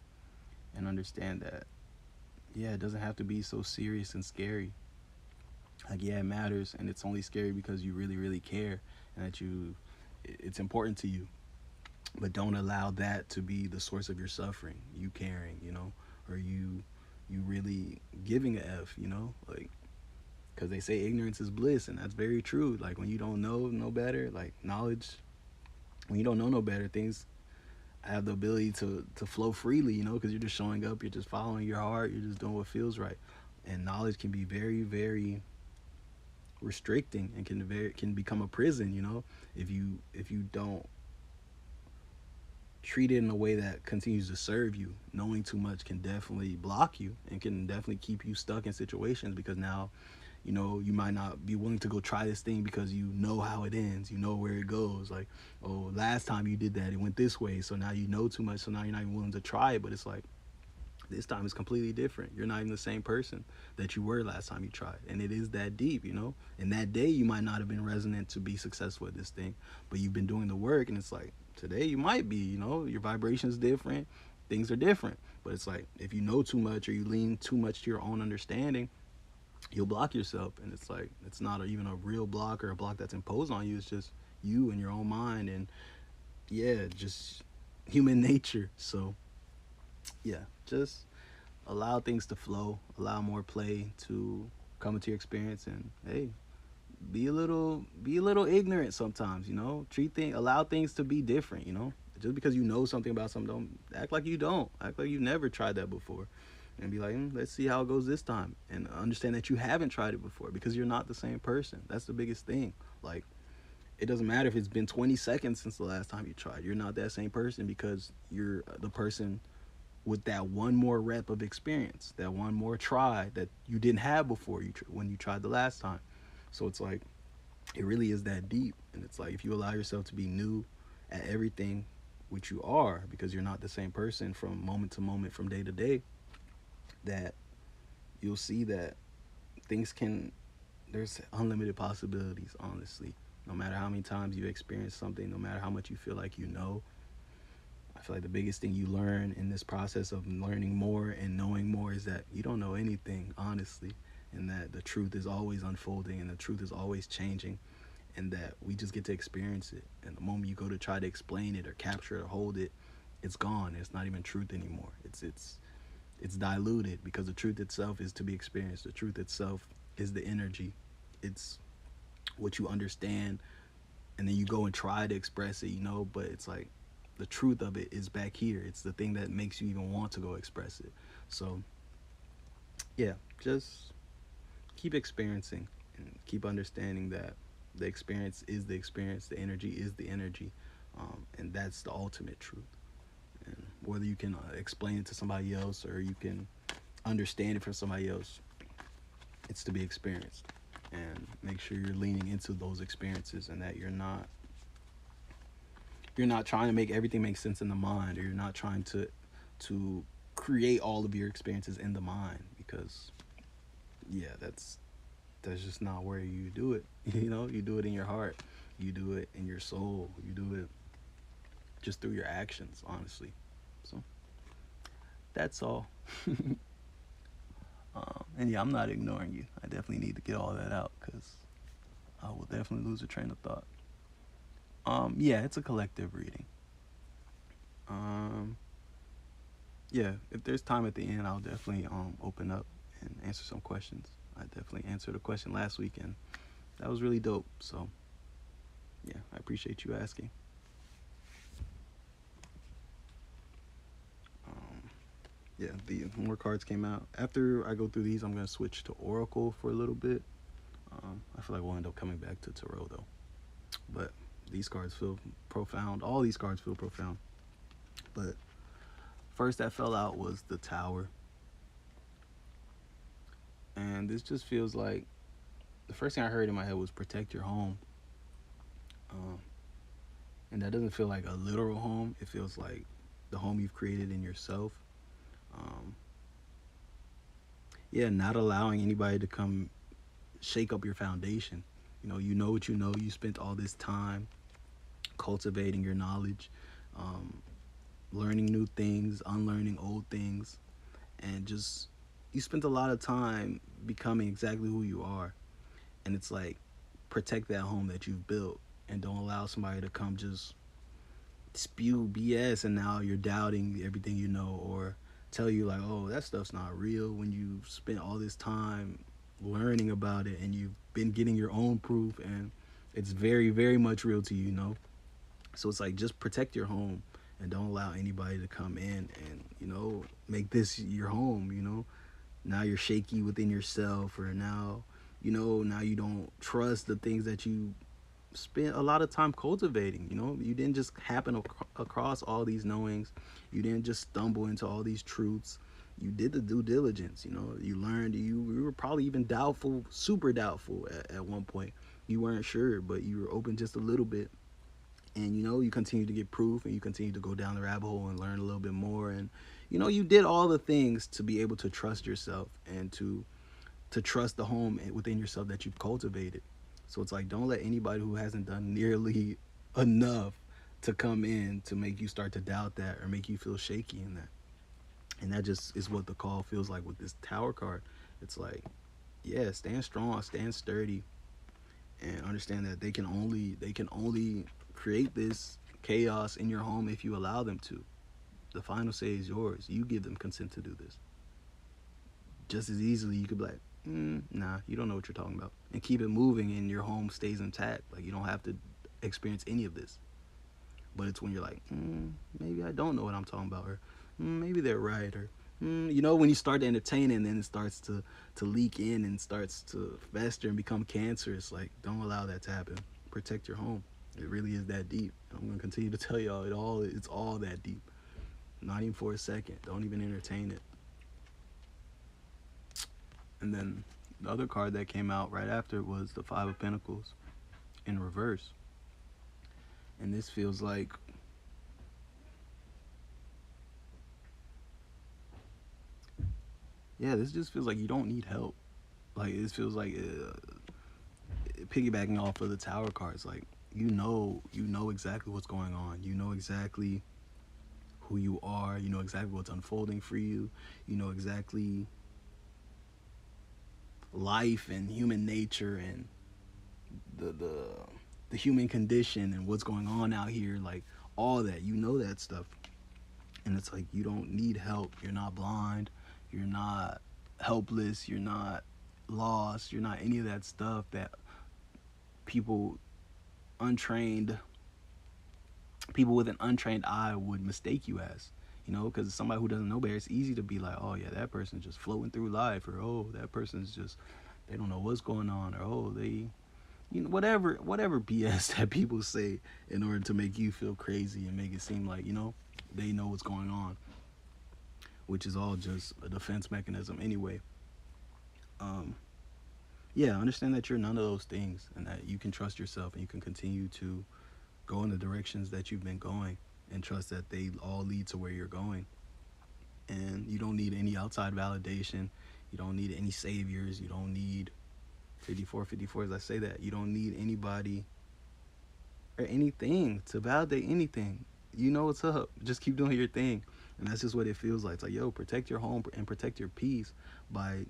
And understand that, yeah, it doesn't have to be so serious and scary. Like, yeah, it matters, and it's only scary because you really, really care, and that it's important to you. But don't allow that to be the source of your suffering. You caring, you know, or you really giving a f, you know, like, because they say ignorance is bliss, and that's very true. Like, when you don't know no better, like knowledge, when you don't know no better, things have the ability to flow freely, you know, because you're just showing up, you're just following your heart, you're just doing what feels right. And knowledge can be very, very restricting and can become a prison, you know, if you don't treat it in a way that continues to serve you. Knowing too much can definitely block you and can definitely keep you stuck in situations, because now, you know, you might not be willing to go try this thing because you know how it ends, you know where it goes. Like, oh, last time you did that, it went this way, so now you know too much, so now you're not even willing to try it. But it's like, this time is completely different. You're not even the same person that you were last time you tried. And it is that deep, you know? And that day you might not have been resonant to be successful at this thing, but you've been doing the work, and it's like, today you might be, you know, your vibration's different, things are different. But it's like, if you know too much or you lean too much to your own understanding, you'll block yourself. And it's like, it's not even a real block or a block that's imposed on you. It's just you and your own mind, and yeah, just human nature. So yeah, just allow things to flow, allow more play to come into your experience, and hey, be a little ignorant sometimes, you know. Allow things to be different, you know. Just because you know something about something, don't act like you don't. Act like you've never tried that before. And be like, let's see how it goes this time. And understand that you haven't tried it before, because you're not the same person. That's the biggest thing. Like, it doesn't matter if it's been 20 seconds since the last time you tried. You're not that same person, because you're the person with that one more rep of experience, that one more try that you didn't have before when you tried the last time. So it's like, it really is that deep. And it's like, if you allow yourself to be new at everything, which you are, because you're not the same person from moment to moment, from day to day, that you'll see that things can there's unlimited possibilities, honestly. No matter how many times you experience something, no matter how much you feel like you know, I feel like the biggest thing you learn in this process of learning more and knowing more is that you don't know anything, honestly, and that the truth is always unfolding and the truth is always changing, and that we just get to experience it. And the moment you go to try to explain it or capture it or hold it, it's gone. It's not even truth anymore. It's diluted, because the truth itself is to be experienced. The truth itself is the energy. It's what you understand, and then you go and try to express it, you know, but it's like, the truth of it is back here. It's the thing that makes you even want to go express it. So yeah, just keep experiencing and keep understanding that the experience is the experience, the energy is the energy, and that's the ultimate truth. And whether you can explain it to somebody else or you can understand it from somebody else, it's to be experienced. And make sure you're leaning into those experiences, and that you're not trying to make everything make sense in the mind, or you're not trying to create all of your experiences in the mind, because yeah, that's just not where you do it. You know, you do it in your heart, you do it in your soul, you do it just through your actions, honestly. So that's all. And yeah, I'm not ignoring you. I definitely need to get all that out because I will definitely lose a train of thought. Yeah, it's a collective reading. Um, yeah, if there's time at the end, I'll definitely open up and answer some questions. I definitely answered a question last week, and that was really dope. So yeah, I appreciate you asking. Um, yeah, the more cards came out. After I go through these, I'm gonna switch to Oracle for a little bit. I feel like we'll end up coming back to Tarot though. But these cards feel profound. All these cards feel profound. But first that fell out was the Tower, and this just feels like the first thing I heard in my head was protect your home. Um, and that doesn't feel like a literal home. It feels like the home you've created in yourself. Um, yeah, not allowing anybody to come shake up your foundation. You know what you know. You spent all this time cultivating your knowledge, um, learning new things, unlearning old things, and just you spent a lot of time becoming exactly who you are. And it's like protect that home that you've built and don't allow somebody to come just spew BS and now you're doubting everything you know or tell you like, oh, that stuff's not real when you spent all this time learning about it and you've been getting your own proof and it's very, very much real to you. So it's like just protect your home and don't allow anybody to come in and, make this your home. Now you're shaky within yourself or now you don't trust the things that you spent a lot of time cultivating. You didn't just happen across all these knowings. You didn't just stumble into all these truths. You did the due diligence. You learned. You were probably even doubtful, super doubtful at one point. You weren't sure, but you were open just a little bit. And you continue to get proof and you continue to go down the rabbit hole and learn a little bit more. And you did all the things to be able to trust yourself and to trust the home within yourself that you've cultivated. So it's like don't let anybody who hasn't done nearly enough to come in to make you start to doubt that or make you feel shaky in that. And that just is what the call feels like with this Tower card. It's like, yeah, stand strong, stand sturdy, and understand that they can only create this chaos in your home if you allow them to. The final say is yours. You give them consent to do this. Just as easily you could be like, nah, you don't know what you're talking about, and keep it moving, and your home stays intact. Like you don't have to experience any of this. But it's when you're like, maybe I don't know what I'm talking about, or maybe they're right, or when you start to entertain it, and then it starts to leak in and starts to fester and become cancerous. Like don't allow that to happen. Protect your home. It really is that deep. I'm gonna continue to tell y'all it's all that deep. Not even for a second. Don't even entertain it. And then the other card that came out right after was the Five of Pentacles in reverse. And this feels like this just feels like you don't need help. Like this feels like piggybacking off of the Tower cards. Like you know exactly what's going on. You know exactly who you are. You know exactly what's unfolding for you. You know exactly life and human nature and the human condition and what's going on out here. Like all that, that stuff. And it's like you don't need help. You're not blind. You're not helpless. You're not lost. You're not any of that stuff that people untrained people with an untrained eye would mistake you as. Because somebody who doesn't know better, it's easy to be like, oh yeah, that person's just floating through life, or oh, that person's just, they don't know what's going on, or oh, they, whatever BS that people say in order to make you feel crazy and make it seem like they know what's going on, which is all just a defense mechanism anyway. Um, yeah, understand that you're none of those things, and that you can trust yourself and you can continue to go in the directions that you've been going, and trust that they all lead to where you're going. And you don't need any outside validation. You don't need any saviors. You don't need 54 as I say that. You don't need anybody or anything to validate anything. You know what's up. Just keep doing your thing. And that's just what it feels like. It's like, yo, protect your home and protect your peace by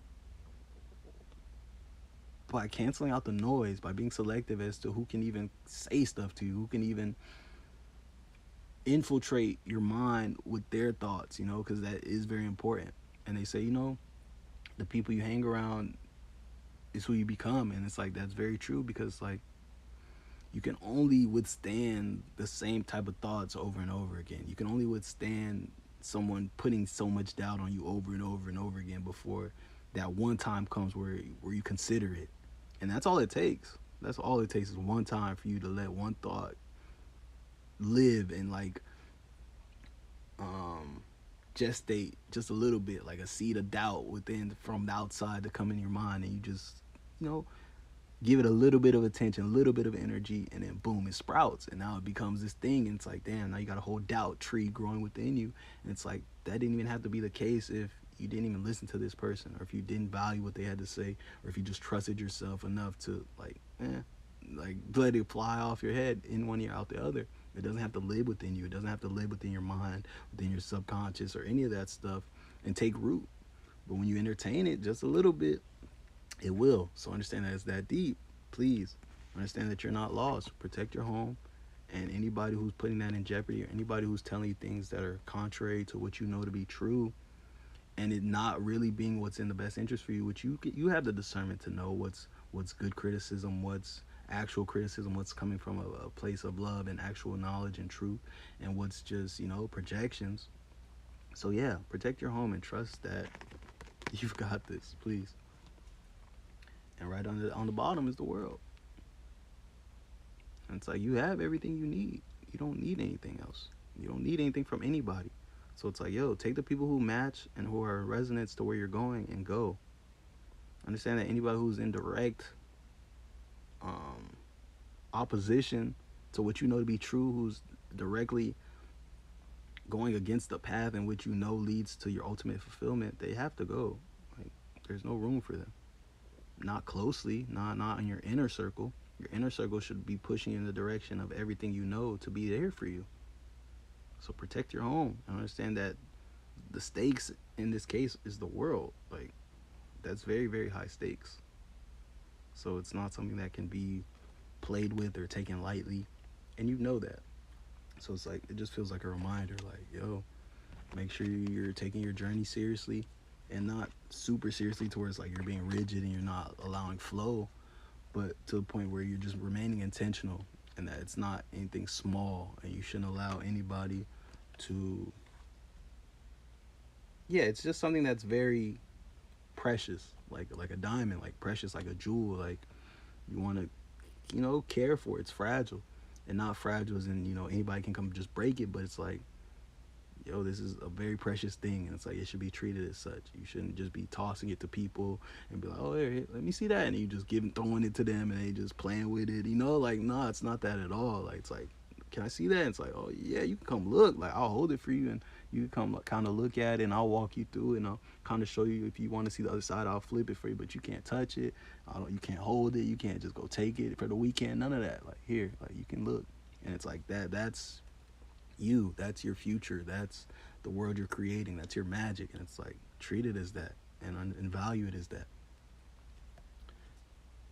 by canceling out the noise, by being selective as to who can even say stuff to you, who can even infiltrate your mind with their thoughts, because that is very important. And they say, the people you hang around is who you become. And it's like, that's very true, because like, you can only withstand the same type of thoughts over and over again. You can only withstand someone putting so much doubt on you over and over and over again before that one time comes where you consider it. And that's all it takes. That's all it takes is one time for you to let one thought live and like um gestate just a little bit, like a seed of doubt within from the outside to come in your mind, and you just you know give it a little bit of attention, a little bit of energy, and then boom, it sprouts, and now it becomes this thing. And it's like, damn, now you got a whole doubt tree growing within you. And it's like, that didn't even have to be the case if you didn't even listen to this person, or if you didn't value what they had to say, or if you just trusted yourself enough to like let it fly off your head in one ear out the other. It doesn't have to live within you. It doesn't have to live within your mind, within your subconscious, or any of that stuff, and take root. But when you entertain it just a little bit, it will. So understand that it's that deep. Please understand that you're not lost. Protect your home. And anybody who's putting that in jeopardy, or anybody who's telling you things that are contrary to what you know to be true, and it not really being what's in the best interest for you, which you have the discernment to know what's good criticism, what's actual criticism, what's coming from a place of love and actual knowledge and truth, and what's just projections. So yeah, protect your home and trust that you've got this, please. And right on the bottom is the world. And it's like, you have everything you need. You don't need anything else. You don't need anything from anybody. So it's like, yo, take the people who match and who are resonance to where you're going and go. Understand that anybody who's in direct um, opposition to what you know to be true, who's directly going against the path in which you know leads to your ultimate fulfillment, they have to go. Like, there's no room for them. Not closely, not in your inner circle. Your inner circle should be pushing you in the direction of everything you know to be there for you. So protect your home and understand that the stakes in this case is the world. Like, that's very, very high stakes. So it's not something that can be played with or taken lightly. And you know that. So it's like, it just feels like a reminder, like, yo, make sure you're taking your journey seriously, and not super seriously towards like you're being rigid and you're not allowing flow, but to the point where you're just remaining intentional, and that it's not anything small, and you shouldn't allow anybody to, yeah, it's just something that's very precious, like a diamond, like precious, like a jewel. Like, you want to care for it. It's fragile, and not fragile as in anybody can come just break it, but it's like, yo, this is a very precious thing, and it's like, it should be treated as such. You shouldn't just be tossing it to people and be like, oh, here, let me see that, and you just throwing it to them, and they just playing with it. Like, nah, it's not that at all. Like, it's like, can I see that? And it's like, oh yeah, you can come look. Like, I'll hold it for you, and you can come kind of look at it, and I'll walk you through it, and I'll kind of show you. If you want to see the other side, I'll flip it for you, but you can't touch it. You can't hold it. You can't just go take it for the weekend. None of that. Like, here, like, you can look, and it's like that. That's your future. That's the world you're creating. That's your magic. And it's like, treat it as that, and value it as that.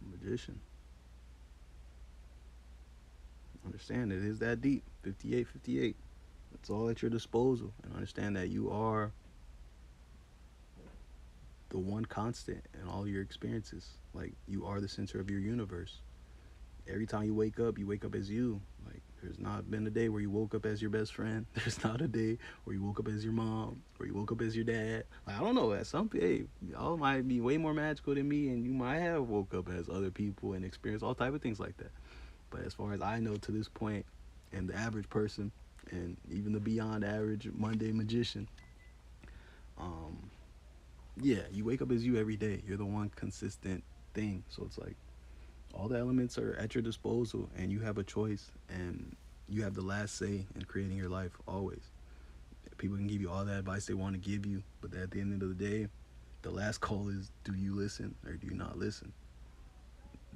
Magician. Understand it is that deep. 58, 58. It's all at your disposal. And understand that you are the one constant in all your experiences. Like, you are the center of your universe. Every time you wake up as you. Like, there's not been a day where you woke up as your best friend. There's not a day where you woke up as your mom, or you woke up as your dad. Like, I don't know, at some hey, y'all might be way more magical than me, and you might have woke up as other people and experienced all type of things like that. But as far as I know to this point, and the average person, and even the beyond average Monday magician, um, yeah, you wake up as you every day. You're the one consistent thing. So it's like, all the elements are at your disposal, and you have a choice, and you have the last say in creating your life always. People can give you all the advice they want to give you, but at the end of the day, the last call is, do you listen or do you not listen?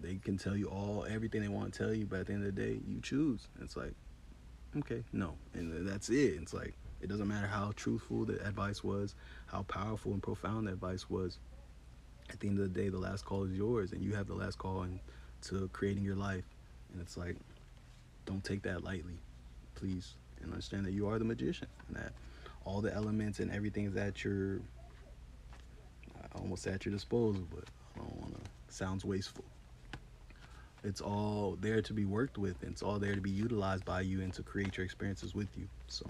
They can tell you everything they want to tell you, but at the end of the day, you choose. It's like, okay, no, and that's it. It's like, it doesn't matter how truthful the advice was, how powerful and profound the advice was. At the end of the day, the last call is yours, and you have the last call into creating your life. And it's like, don't take that lightly, please, and understand that you are the magician, and that all the elements and everything is at your, almost at your disposal, but I don't want to, sounds wasteful. It's all there to be worked with, and it's all there to be utilized by you and to create your experiences with you. So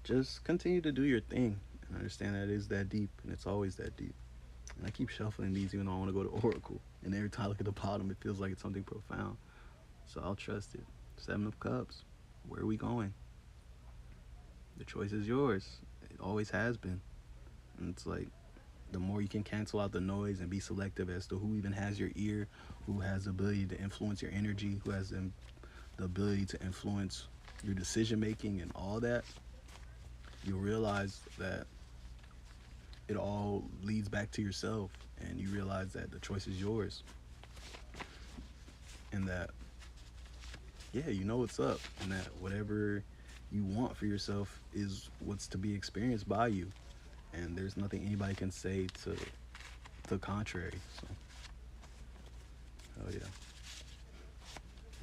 just continue to do your thing and understand that it is that deep, and it's always that deep. And I keep shuffling these even though I want to go to Oracle. And every time I look at the bottom, it feels like it's something profound. So I'll trust it. Seven of Cups. Where are we going? The choice is yours. It always has been. And it's like, the more you can cancel out the noise and be selective as to who even has your ear, who has the ability to influence your energy, who has the ability to influence your decision making and all that, you'll realize that it all leads back to yourself, and you realize that the choice is yours, and that, yeah, you know what's up, and that whatever you want for yourself is what's to be experienced by you, and there's nothing anybody can say to contrary. So, oh yeah,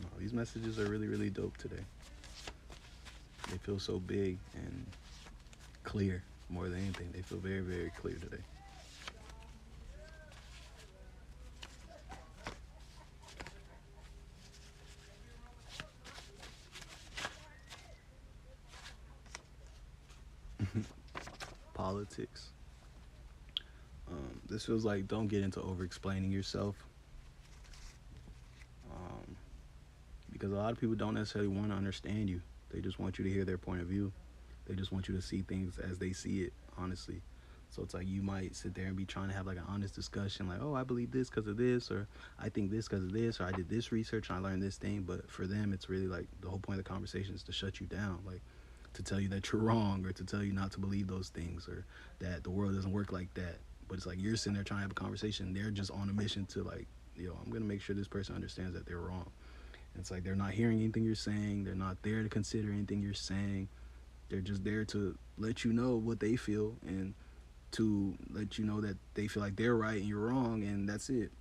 no, these messages are really, really dope today. They feel so big and clear. More than anything, they feel very, very clear today. Politics. This feels like, don't get into over explaining yourself, um, because a lot of people don't necessarily want to understand you. They just want you to hear their point of view. They just want you to see things as they see it, honestly. So it's like, you might sit there and be trying to have like an honest discussion, like, oh, I believe this because of this, or I think this because of this, or I did this research and I learned this thing. But for them, it's really like the whole point of the conversation is to shut you down, like to tell you that you're wrong, or to tell you not to believe those things, or that the world doesn't work like that. But it's like, you're sitting there trying to have a conversation. They're just on a mission to like, I'm gonna make sure this person understands that they're wrong. And it's like, they're not hearing anything you're saying. They're not there to consider anything you're saying. They're just there to let you know what they feel, and to let you know that they feel like they're right and you're wrong, and that's it.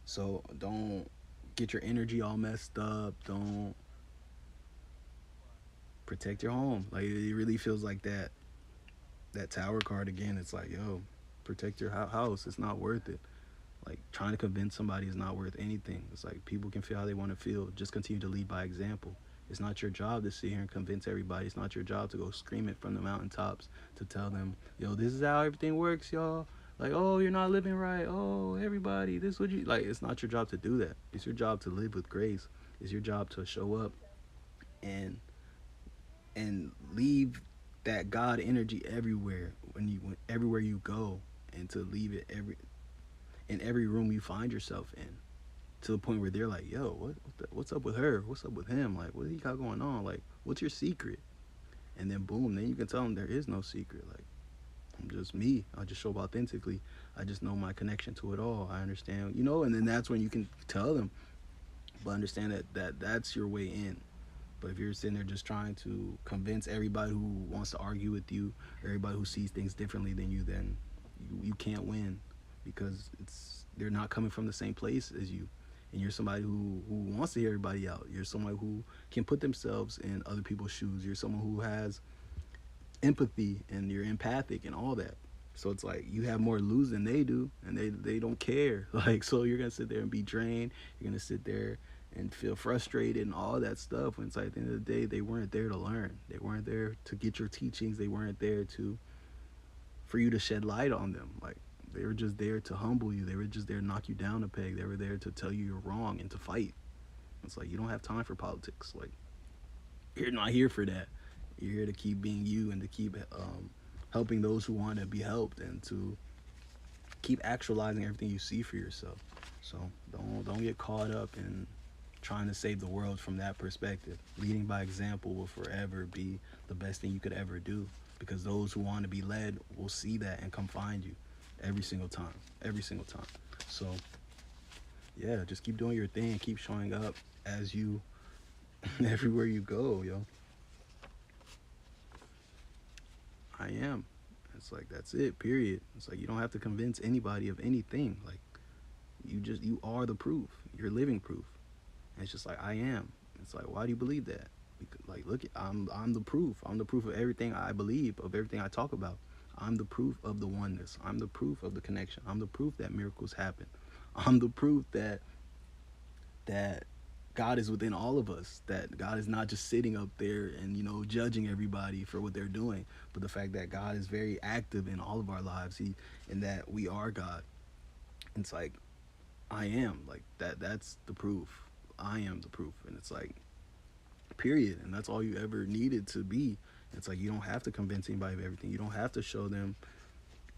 So don't get your energy all messed up. Don't, protect your home. Like, it really feels like that Tower card again. It's like, yo, protect your house. It's not worth it. Like, trying to convince somebody is not worth anything. It's like, people can feel how they want to feel. Just continue to lead by example. It's not your job to sit here and convince everybody. It's not your job to go scream it from the mountaintops to tell them, yo, this is how everything works, y'all. Like, oh, you're not living right. Oh, everybody, this would you like. It's not your job to do that. It's your job to live with grace. It's your job to show up and leave that God energy everywhere everywhere you go, and to leave it in every room you find yourself in, to the point where they're like, yo, what's up with her? What's up with him? Like, what do you got going on? Like, what's your secret? And then boom, then you can tell them there is no secret. Like, I'm just me. I just show up authentically. I just know my connection to it all. I understand, and then that's when you can tell them, but understand that's your way in. But if you're sitting there just trying to convince everybody who wants to argue with you, or everybody who sees things differently than you, then you can't win, because they're not coming from the same place as you. And you're somebody who wants to hear everybody out. You're somebody who can put themselves in other people's shoes. You're someone who has empathy, and you're empathic and all that. So it's like, you have more to lose than they do, and they don't care. Like, so you're gonna sit there and be drained. You're gonna sit there and feel frustrated and all that stuff, when it's like, at the end of the day, they weren't there to learn. They weren't there to get your teachings. They weren't there for you to shed light on them. Like, they were just there to humble you. They were just there to knock you down a peg. They were there to tell you you're wrong and to fight. It's like, you don't have time for politics. Like, you're not here for that. You're here to keep being you, and to keep helping those who want to be helped, and to keep actualizing everything you see for yourself. So don't get caught up in trying to save the world from that perspective. Leading by example will forever be the best thing you could ever do, because those who want to be led will see that and come find you every single time. So yeah, just keep doing your thing and keep showing up as you everywhere you go, yo. I am. It's like that's it, period. It's like you don't have to convince anybody of anything. Like you are the proof. You're living proof. And it's just like I am. It's like, why do you believe that? Because, like, look, I'm the proof. I'm the proof of everything I believe, of everything I talk about. I'm the proof of the oneness. I'm the proof of the connection. I'm the proof that miracles happen. I'm the proof that God is within all of us. That God is not just sitting up there and judging everybody for what they're doing, but the fact that God is very active in all of our lives. And that we are God. It's like I am like that. That's the proof. I am the proof, and it's like period. And that's all you ever needed to be. It's like you don't have to convince anybody of everything. You don't have to show them.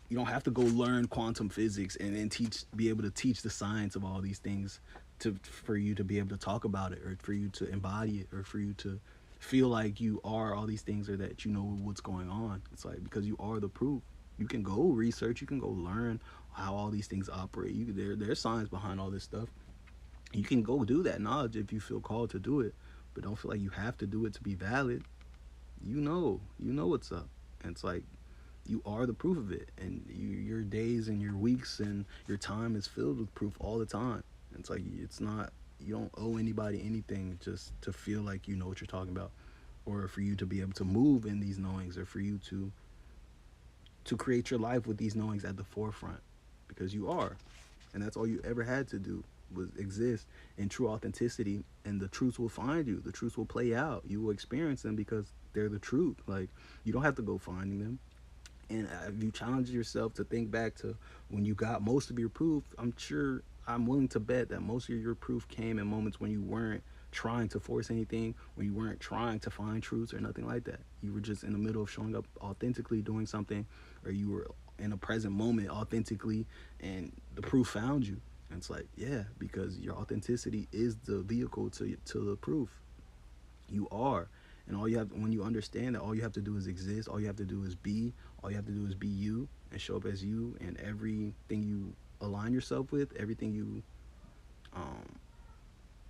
You don't have to go learn quantum physics and then be able to teach the science of all these things for you to be able to talk about it, or for you to embody it, or for you to feel like you are all these things, or that you know what's going on. It's like, because you are the proof. You can go research. You can go learn how all these things operate. There's science behind all this stuff. You can go do that knowledge if you feel called to do it, but don't feel like you have to do it to be valid. You know what's up. And it's like you are the proof of it, and your days and your weeks and your time is filled with proof all the time. And it's like it's not, you don't owe anybody anything just to feel like you know what you're talking about, or for you to be able to move in these knowings, or for you to create your life with these knowings at the forefront, because you are. And that's all you ever had to do, was exist in true authenticity, and the truths will find you. The truths will play out. You will experience them because they're the truth. Like, you don't have to go finding them. And if you challenge yourself to think back to when you got most of your proof, I'm willing to bet that most of your proof came in moments when you weren't trying to force anything, when you weren't trying to find truths or nothing like that. You were just in the middle of showing up authentically, doing something, or you were in a present moment authentically, and the proof found you. And it's like, yeah, because your authenticity is the vehicle to the proof. You are. And all you have, when you understand that all you have to do is exist, all you have to do is be, all you have to do is be you and show up as you, and everything you align yourself with, um,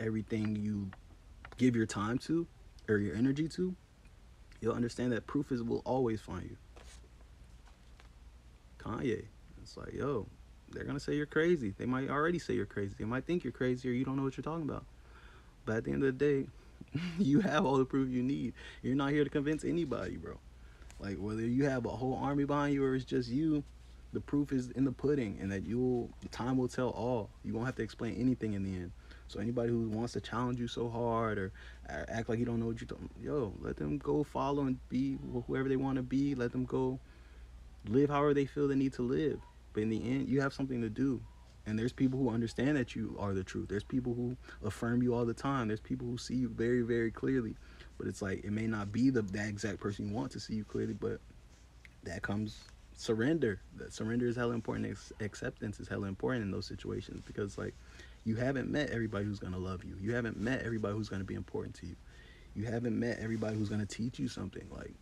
everything you give your time to, or your energy to, you'll understand that proof will always find you. Kanye. It's like, yo, they're gonna say you're crazy. They might already say you're crazy. They might think you're crazy, or you don't know what you're talking about. But at the end of the day, you have all the proof you need. You're not here to convince anybody, bro. Like, whether you have a whole army behind you or it's just you, the proof is in the pudding, and that time will tell all. You won't have to explain anything in the end. So anybody who wants to challenge you so hard, or act like you don't know what you're talking, yo, let them go follow and be whoever they want to be. Let them go live however they feel they need to live. But in the end, you have something to do. And there's people who understand that you are the truth. There's people who affirm you all the time. There's people who see you very, very clearly. But it's like, it may not be that exact person you want to see you clearly, but that comes surrender. That surrender is hella important. Acceptance is hella important in those situations, because like, you haven't met everybody who's gonna love you. You haven't met everybody who's gonna be important to you. You haven't met everybody who's gonna teach you something. Like,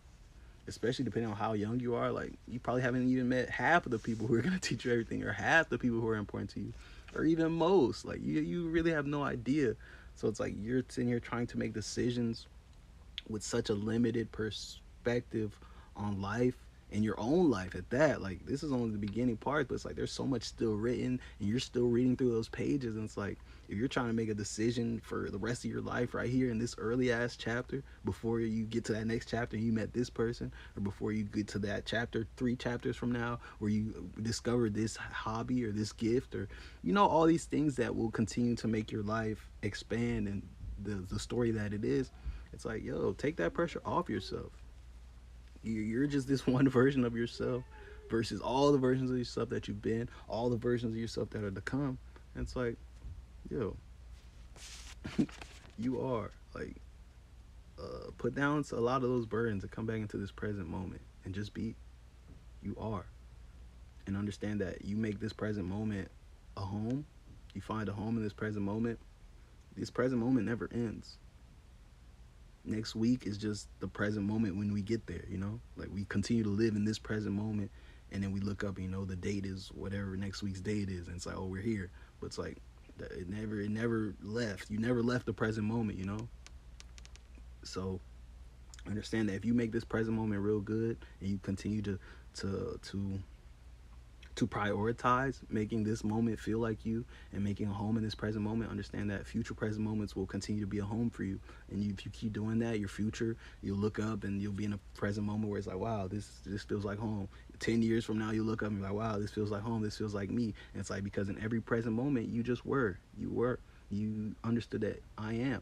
especially depending on how young you are, like, you probably haven't even met half of the people who are going to teach you everything, or half the people who are important to you, or even most. Like, you really have no idea. So it's like you're sitting here trying to make decisions with such a limited perspective on life, and your own life at that. Like, this is only the beginning part, but it's like there's so much still written, and you're still reading through those pages. And it's like, if you're trying to make a decision for the rest of your life right here in this early ass chapter, before you get to that next chapter and you met this person, or before you get to that chapter 3 chapters from now where you discover this hobby or this gift, or all these things that will continue to make your life expand, and the story that it is. It's like, yo, take that pressure off yourself. You're just this one version of yourself versus all the versions of yourself that you've been, all the versions of yourself that are to come. And it's like, yo, you are like, put down a lot of those burdens and come back into this present moment and just be. You are. And understand that you make this present moment a home. You find a home in this present moment. This present moment never ends. Next week is just the present moment when we get there, like, we continue to live in this present moment, and then we look up and the date is whatever next week's date is, and it's like, oh, we're here. But it's like, it never left. You never left the present moment. So Understand that if you make this present moment real good and you continue to to to prioritize making this moment feel like you and making a home in this present moment, understand that future present moments will continue to be a home for you. And if you keep doing that, your future, you'll look up and you'll be in a present moment where it's like, wow, this feels like home. 10 years from now, you look up and be like, wow, this feels like home. This feels like me. And it's like, because in every present moment, you understood that I am.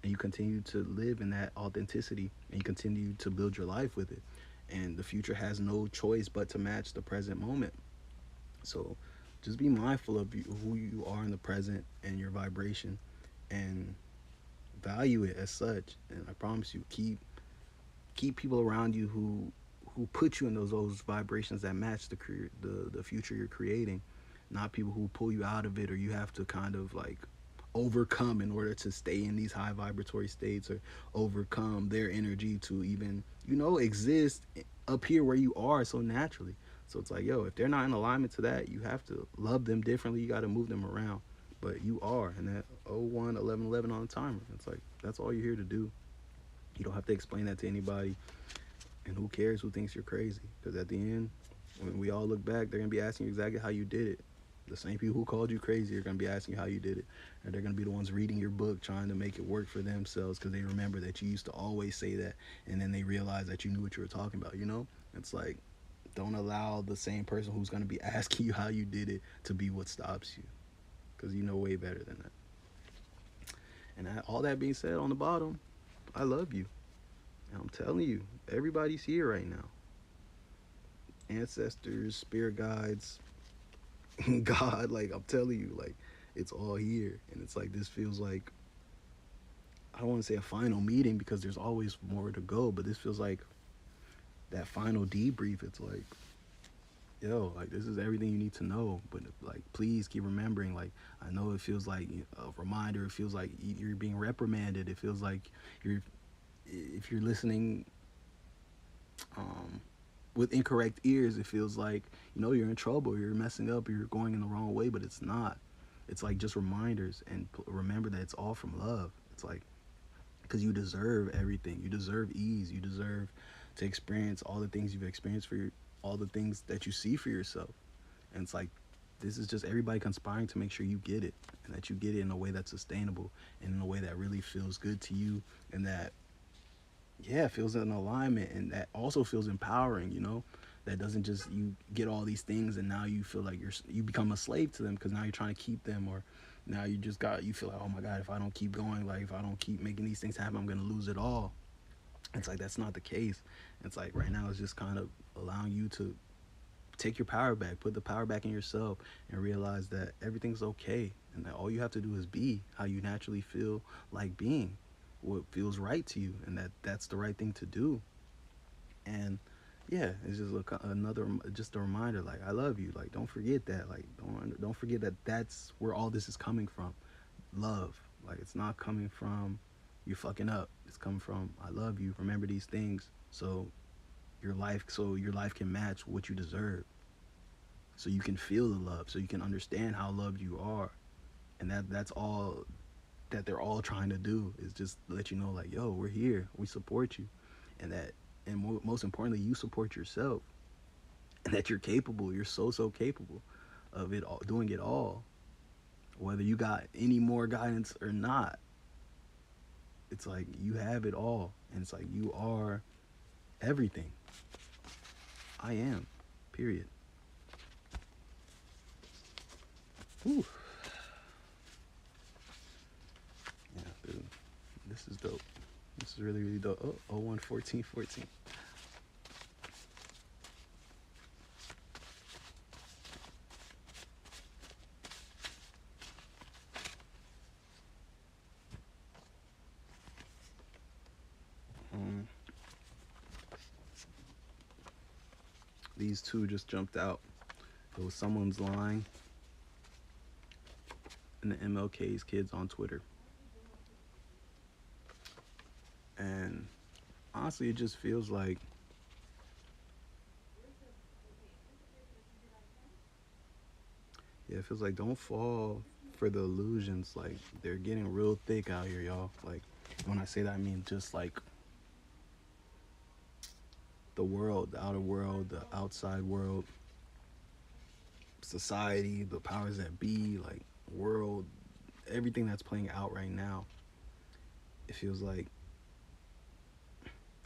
And you continue to live in that authenticity and you continue to build your life with it. And the future has no choice but to match the present moment. So just be mindful of who you are in the present and your vibration, and value it as such. And I promise you, keep people around you who put you in those vibrations that match the future you're creating, not people who pull you out of it, or you have to kind of like overcome in order to stay in these high vibratory states, or overcome their energy to even exist up here where you are so naturally. So it's like, yo, if they're not in alignment to that, you have to love them differently. You got to move them around. But you are, and that 01 11 11 on the timer, it's like that's all you're here to do. You don't have to explain that to anybody. And who cares who thinks you're crazy? Because at the end, when we all look back, they're gonna be asking you exactly how you did it. The same people who called you crazy are gonna be asking you how you did it, and they're gonna be the ones reading your book, trying to make it work for themselves because they remember that you used to always say that, and then they realize that you knew what you were talking about. It's like, don't allow the same person who's gonna be asking you how you did it to be what stops you, because you know way better than that. And all that being said, on the bottom, I love you. And I'm telling you, everybody's here right now. Ancestors, spirit guides, God, like I'm telling you, like it's all here. And it's like this feels like, I don't want to say a final meeting because there's always more to go, but this feels like that final debrief. It's like, yo, like this is everything you need to know, but like please keep remembering. Like, I know it feels like a reminder, it feels like you're being reprimanded, it feels like you're if you're listening um with incorrect ears, it feels like you're in trouble, you're messing up, you're going in the wrong way, but it's not. It's like just reminders, and remember that it's all from love. It's like, because you deserve everything. You deserve ease. You deserve to experience all the things you've experienced all the things that you see for yourself. And it's like, this is just everybody conspiring to make sure you get it, and that you get it in a way that's sustainable, and in a way that really feels good to you, and that, yeah, feels in alignment, and that also feels empowering. That doesn't just, you get all these things and now you feel like you become a slave to them because now you're trying to keep them, or now you feel like, oh my god, if I don't keep going, like if I don't keep making these things happen, I'm gonna lose it all. It's like that's not the case. It's like right now it's just kind of allowing you to take your power back, put the power back in yourself, and realize that everything's okay, and that all you have to do is be how you naturally feel like being, what feels right to you, and that's the right thing to do. And yeah, it's just another, just a reminder, like I love you, like don't forget that, like don't forget that that's where all this is coming from. Love. Like it's not coming from you fucking up, it's coming from I love you, remember these things, so your life can match what you deserve, so you can feel the love, so you can understand how loved you are. And that's all that they're all trying to do, is just let you know, like, yo, we're here, we support you, and that, and most importantly, you support yourself, and that you're capable, you're so capable of it all, doing it all, whether you got any more guidance or not. It's like you have it all, and it's like you are everything. I am, period. Whew. Yeah, dude, this is dope. This is really dope. Oh, 01 14 14. These two just jumped out. It was someone's line in the MLK's kids on Twitter. And honestly, it just feels like, yeah, it feels like don't fall for the illusions. Like they're getting real thick out here, y'all. Like when I say that, I mean just like the world, the outer world, the outside world, society, the powers that be, like world, everything that's playing out right now, it feels like,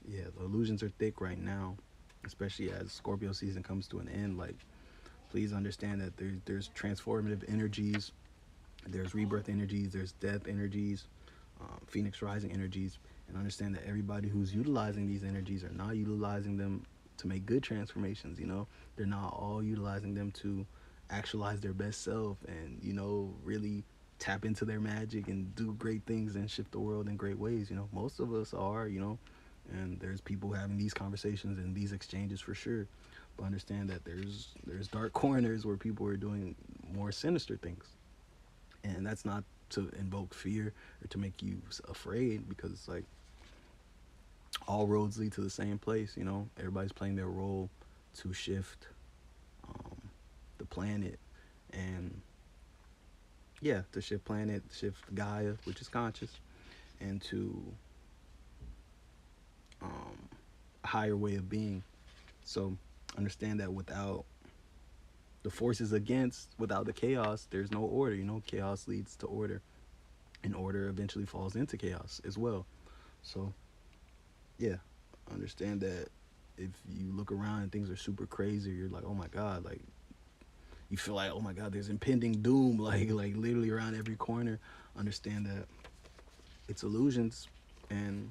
yeah, the illusions are thick right now, especially as Scorpio season comes to an end. Like, please understand that there's transformative energies, there's rebirth energies, there's death energies, Phoenix rising energies, and understand that everybody who's utilizing these energies are not utilizing them to make good transformations. They're not all utilizing them to actualize their best self and really tap into their magic and do great things and shift the world in great ways. Most of us are, and there's people having these conversations and these exchanges for sure. But understand that there's dark corners where people are doing more sinister things, and that's not to invoke fear or to make you afraid, because it's like all roads lead to the same place. Everybody's playing their role to shift um, the planet, and yeah, to shift planet, shift Gaia, which is conscious, into a higher way of being. So understand that without the forces against, without the chaos, there's no order. Chaos leads to order, and order eventually falls into chaos as well. So yeah, understand that if you look around and things are super crazy, you're like, oh my god, like you feel like, oh my god, there's impending doom, like literally around every corner. Understand that it's illusions, and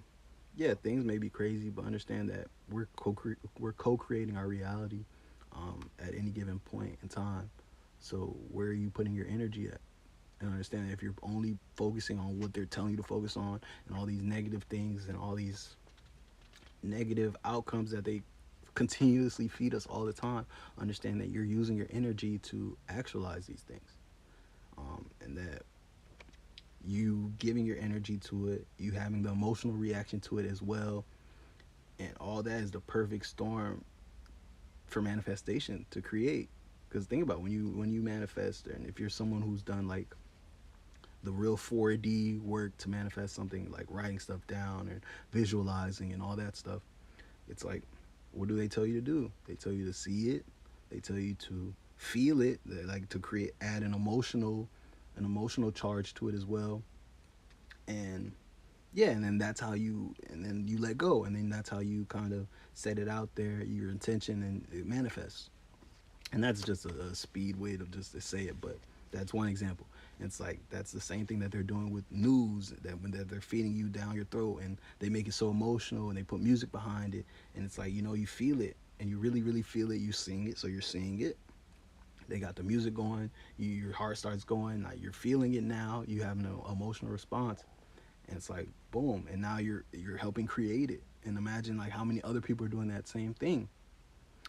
yeah, things may be crazy, but understand that we're co-creating our reality at any given point in time. So where are you putting your energy at? And understand that if you're only focusing on what they're telling you to focus on and all these negative things and all these negative outcomes that they continuously feed us all the time, understand that you're using your energy to actualize these things, and that you giving your energy to it, you having the emotional reaction to it as well, and all that is the perfect storm for manifestation to create. Because think about when you manifest, and if you're someone who's done like the real 4D work to manifest something, like writing stuff down and visualizing and all that stuff, it's like, what do they tell you to do? They tell you to see it. They tell you to feel it. They like to add an emotional charge to it as well. And yeah, and then you let go, and then that's how you kind of set it out there, your intention, and it manifests. And that's just a speed way to just to say it, but that's one example. And it's like that's the same thing that they're doing with news, that when they're feeding you down your throat, and they make it so emotional and they put music behind it, and it's like, you feel it, and you really really feel it, you sing it, so you're seeing it. They got the music going, your heart starts going, like you're feeling it now, you have no emotional response, and it's like boom, and now you're helping create it. And imagine like how many other people are doing that same thing.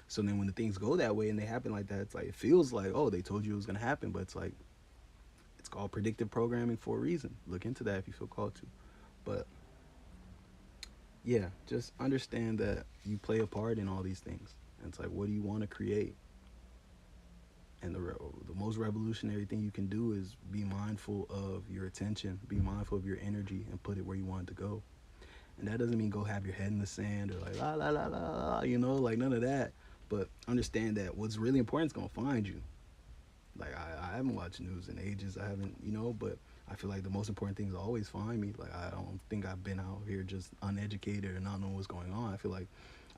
So then when the things go that way and they happen like that, it's like it feels like, oh, they told you it was gonna happen, but it's like it's called predictive programming for a reason. Look into that if you feel called to. But yeah, just understand that you play a part in all these things. And it's like, what do you want to create? And the most revolutionary thing you can do is be mindful of your attention, be mindful of your energy, and put it where you want it to go. And that doesn't mean go have your head in the sand or like la la la la la, like none of that. But understand that what's really important is gonna find you. Like I haven't watched news in ages. I haven't, but I feel like the most important thing is always find me. Like I don't think I've been out here just uneducated or not knowing what's going on. I feel like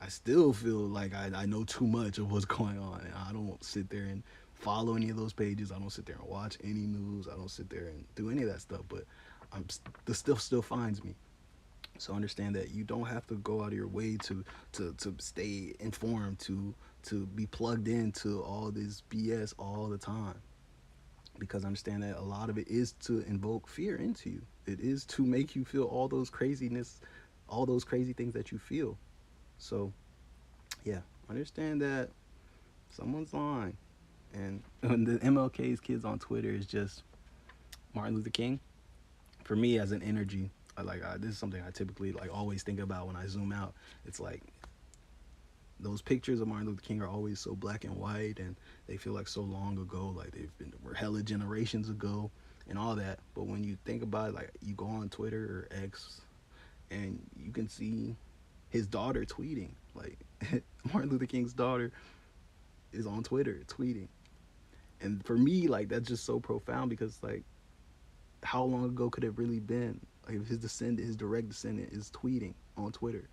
I still feel like I know too much of what's going on, and I don't sit there and follow any of those pages. I don't sit there and watch any news. I don't sit there and do any of that stuff. But the stuff still finds me. So understand that you don't have to go out of your way to stay informed, to be plugged into all this BS all the time. Because understand that a lot of it is to invoke fear into you. It is to make you feel all those craziness, all those crazy things that you feel. So yeah, understand that someone's lying. And when the MLK's kids on Twitter is just Martin Luther King, for me as an energy, this is something I typically like always think about when I zoom out. It's like those pictures of Martin Luther King are always so black and white, and they feel like so long ago, like were hella generations ago, and all that. But when you think about it, like you go on Twitter or X, and you can see his daughter tweeting, like Martin Luther King's daughter is on Twitter tweeting. And for me, like, that's just so profound because, like, how long ago could it really been? Like, if his descendant, his direct descendant, is tweeting on Twitter,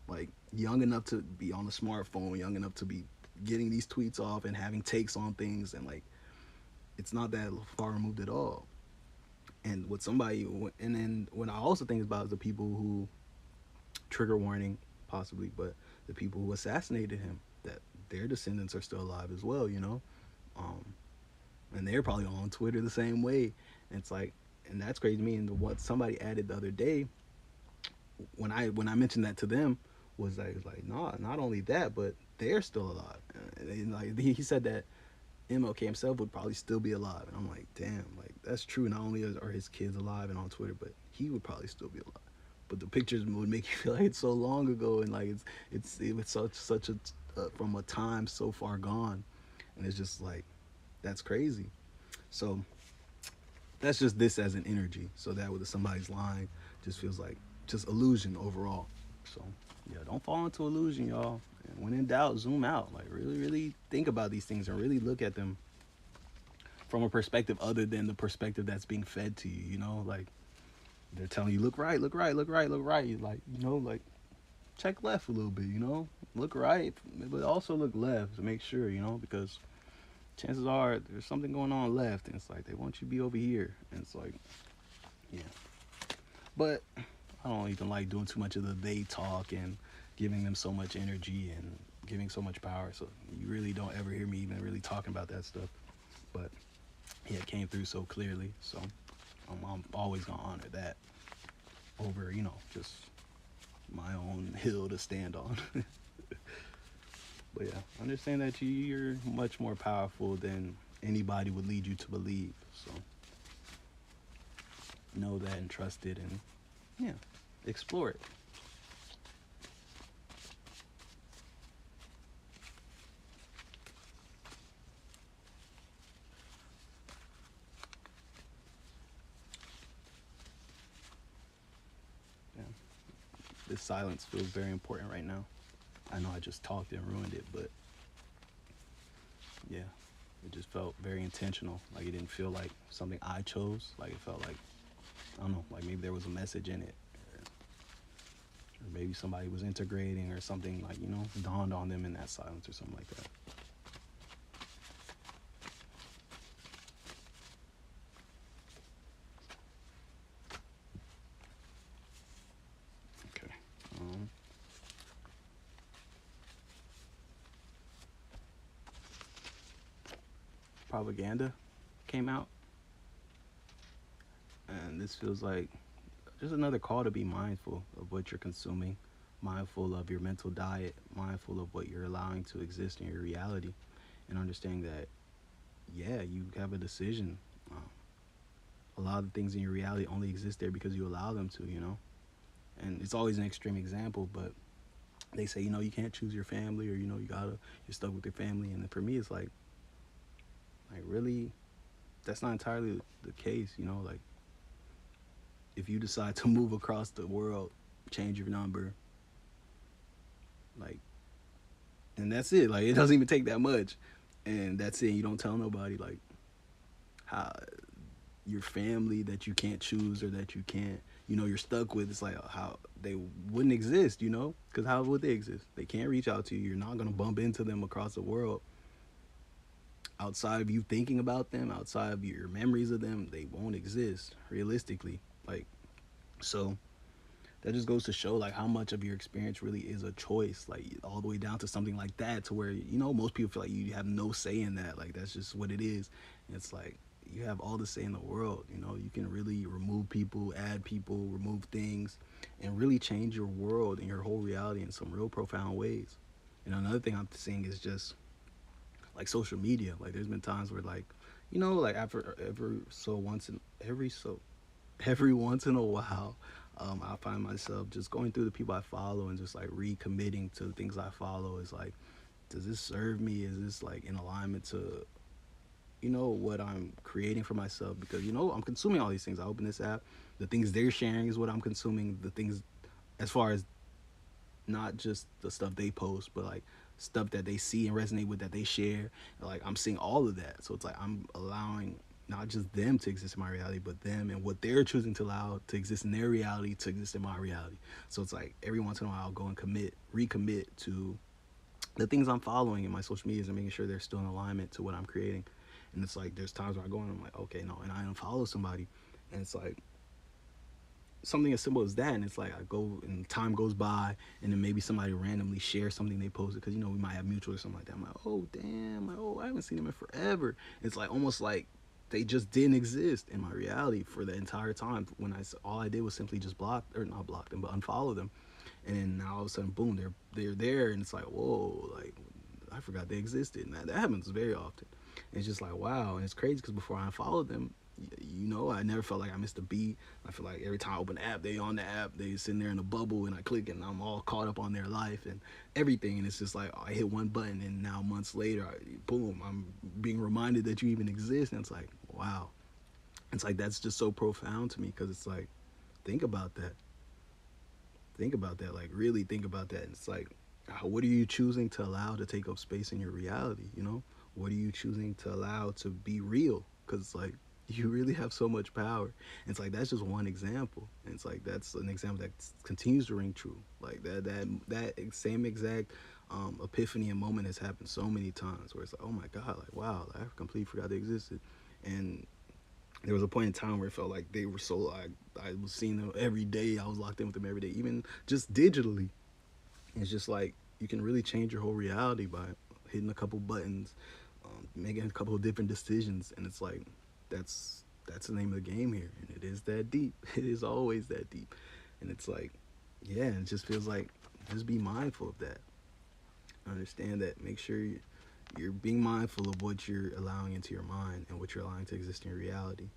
like, young enough to be on a smartphone, young enough to be getting these tweets off and having takes on things, and like, it's not that far removed at all. And with somebody, and then what I also think about is the people who, trigger warning, possibly, but the people who assassinated him, that their descendants are still alive as well, you know? Um, and they're probably on Twitter the same way. And it's like, and that's crazy to me. And what somebody added the other day, when I mentioned that to them, was like, nah, not only that, but they're still alive. And like he said that MLK himself would probably still be alive, and I'm like, damn, like that's true. Not only are his kids alive and on Twitter, but he would probably still be alive. But the pictures would make you feel like it's so long ago, and like it was such a from a time so far gone, and it's just like that's crazy. So that's just this as an energy. So that with somebody's lying just feels like just illusion overall. So yeah, don't fall into illusion, y'all. And when in doubt, zoom out. Like really, really think about these things and really look at them from a perspective other than the perspective that's being fed to you. You know, like they're telling you, look right, look right, look right, look right. You like, you know, like check left a little bit. You know, look right, but also look left to make sure. You know, because chances are there's something going on left, and it's like they want you to be over here, and it's like, yeah. But I don't even like doing too much of the they talk and giving them so much energy and giving so much power. So you really don't ever hear me even really talking about that stuff. But yeah, it came through so clearly. So I'm always gonna honor that over, you know, just my own hill to stand on. But yeah, understand that you're much more powerful than anybody would lead you to believe. So know that and trust it, and yeah, explore it. Yeah, this silence feels very important right now. I know I just talked and ruined it, but yeah, it just felt very intentional. Like it didn't feel like something I chose. Like it felt like, I don't know, like maybe there was a message in it, or maybe somebody was integrating or something, like, you know, dawned on them in that silence or something like that. Okay. Um, Propaganda came out, and this feels like just another call to be mindful of what you're consuming, mindful of your mental diet, mindful of what you're allowing to exist in your reality, and understanding that, yeah, you have a decision. Um, a lot of the things in your reality only exist there because you allow them to, you know? And it's always an extreme example, but they say, you know, you can't choose your family, or, you know, you're stuck with your family. And for me, it's like really, that's not entirely the case, you know? Like, if you decide to move across the world, change your number, like, and that's it. Like, it doesn't even take that much. And that's it. You don't tell nobody, like, how your family that you can't choose or that you can't, you know, you're stuck with. It's like how they wouldn't exist, you know, because how would they exist? They can't reach out to you. You're not going to bump into them across the world. Outside of you thinking about them, outside of your memories of them, they won't exist realistically. Like, so that just goes to show like how much of your experience really is a choice, like all the way down to something like that, to where, you know, most people feel like you have no say in that, like that's just what it is. And it's like you have all the say in the world. You know, you can really remove people, add people, remove things, and really change your world and your whole reality in some real profound ways. And another thing I'm seeing is just like social media. Like there's been times where, like, you know, like after every once in a while, I find myself just going through the people I follow and just like recommitting to the things I follow. Is like, does this serve me? Is this like in alignment to, you know, what I'm creating for myself? Because, you know, I'm consuming all these things. I open this app, the things they're sharing is what I'm consuming. The things, as far as not just the stuff they post, but like stuff that they see and resonate with that they share. And, like I'm seeing all of that, so it's like I'm allowing not just them to exist in my reality, but them and what they're choosing to allow to exist in their reality to exist in my reality. So it's like every once in a while I'll go and recommit to the things I'm following in my social medias and making sure they're still in alignment to what I'm creating. And it's like there's times where I go and I'm like, okay, no, and I unfollow somebody, and it's like something as simple as that, and it's like I go and time goes by, and then maybe somebody randomly shares something they posted because we might have mutual or something like that. I'm like, oh damn, like, oh, I haven't seen them in forever. It's like almost like they just didn't exist in my reality for the entire time when all I did was simply just block, or not block them, but unfollow them. And then now all of a sudden, boom, they're there, and it's like, whoa, like I forgot they existed. And that happens very often. And it's just like, wow. And it's crazy because before I unfollowed them, I never felt like I missed a beat. I feel like every time I open the app, they on the app, they sitting there in a bubble, and I click, and I'm all caught up on their life and everything. And it's just like I hit one button, and now months later, boom, I'm being reminded that you even exist. And it's like, wow. It's like that's just so profound to me because it's like, think about that. Think about that. Like really think about that. And it's like, what are you choosing to allow to take up space in your reality? What are you choosing to allow to be real? Because it's like you really have so much power. And it's like that's just one example. And it's like that's an example that continues to ring true. Like that same exact epiphany and moment has happened so many times where it's like, oh my god, like wow, like, I completely forgot they existed. And there was a point in time where it felt like they were so I was seeing them every day. I was locked in with them every day, even just digitally. It's just like you can really change your whole reality by hitting a couple buttons, making a couple of different decisions, and it's like that's the name of the game here, and it is that deep. It is always that deep, and it's like, yeah, it just feels like just be mindful of that. Understand that. Make sure you're being mindful of what you're allowing into your mind and what you're allowing to exist in your reality,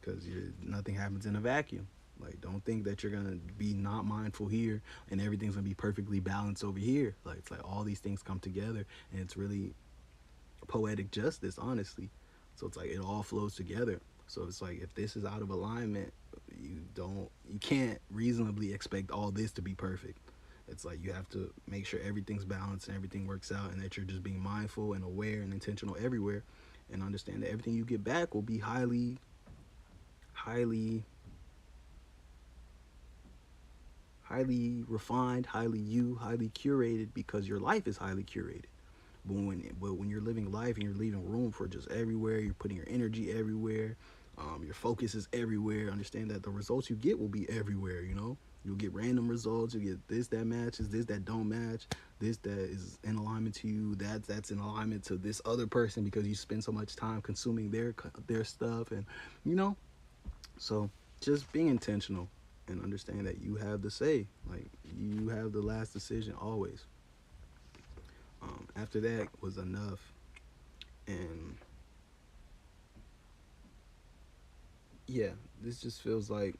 because nothing happens in a vacuum. Like, don't think that you're gonna be not mindful here and everything's gonna be perfectly balanced over here. Like, it's like all these things come together, and it's really poetic justice, honestly. So it's like it all flows together. So it's like if this is out of alignment, you can't reasonably expect all this to be perfect. It's like you have to make sure everything's balanced and everything works out, and that you're just being mindful and aware and intentional everywhere, and understand that everything you get back will be highly highly refined, highly curated, because your life is highly curated. But when you're living life and you're leaving room for just everywhere, you're putting your energy everywhere, your focus is everywhere. Understand that the results you get will be everywhere. You'll get random results. You get this that matches, this that don't match, this that is in alignment to you, that's in alignment to this other person because you spend so much time consuming their stuff, and you know. So just being intentional and understand that you have the say. Like you have the last decision always. After that was enough, and yeah, this just feels like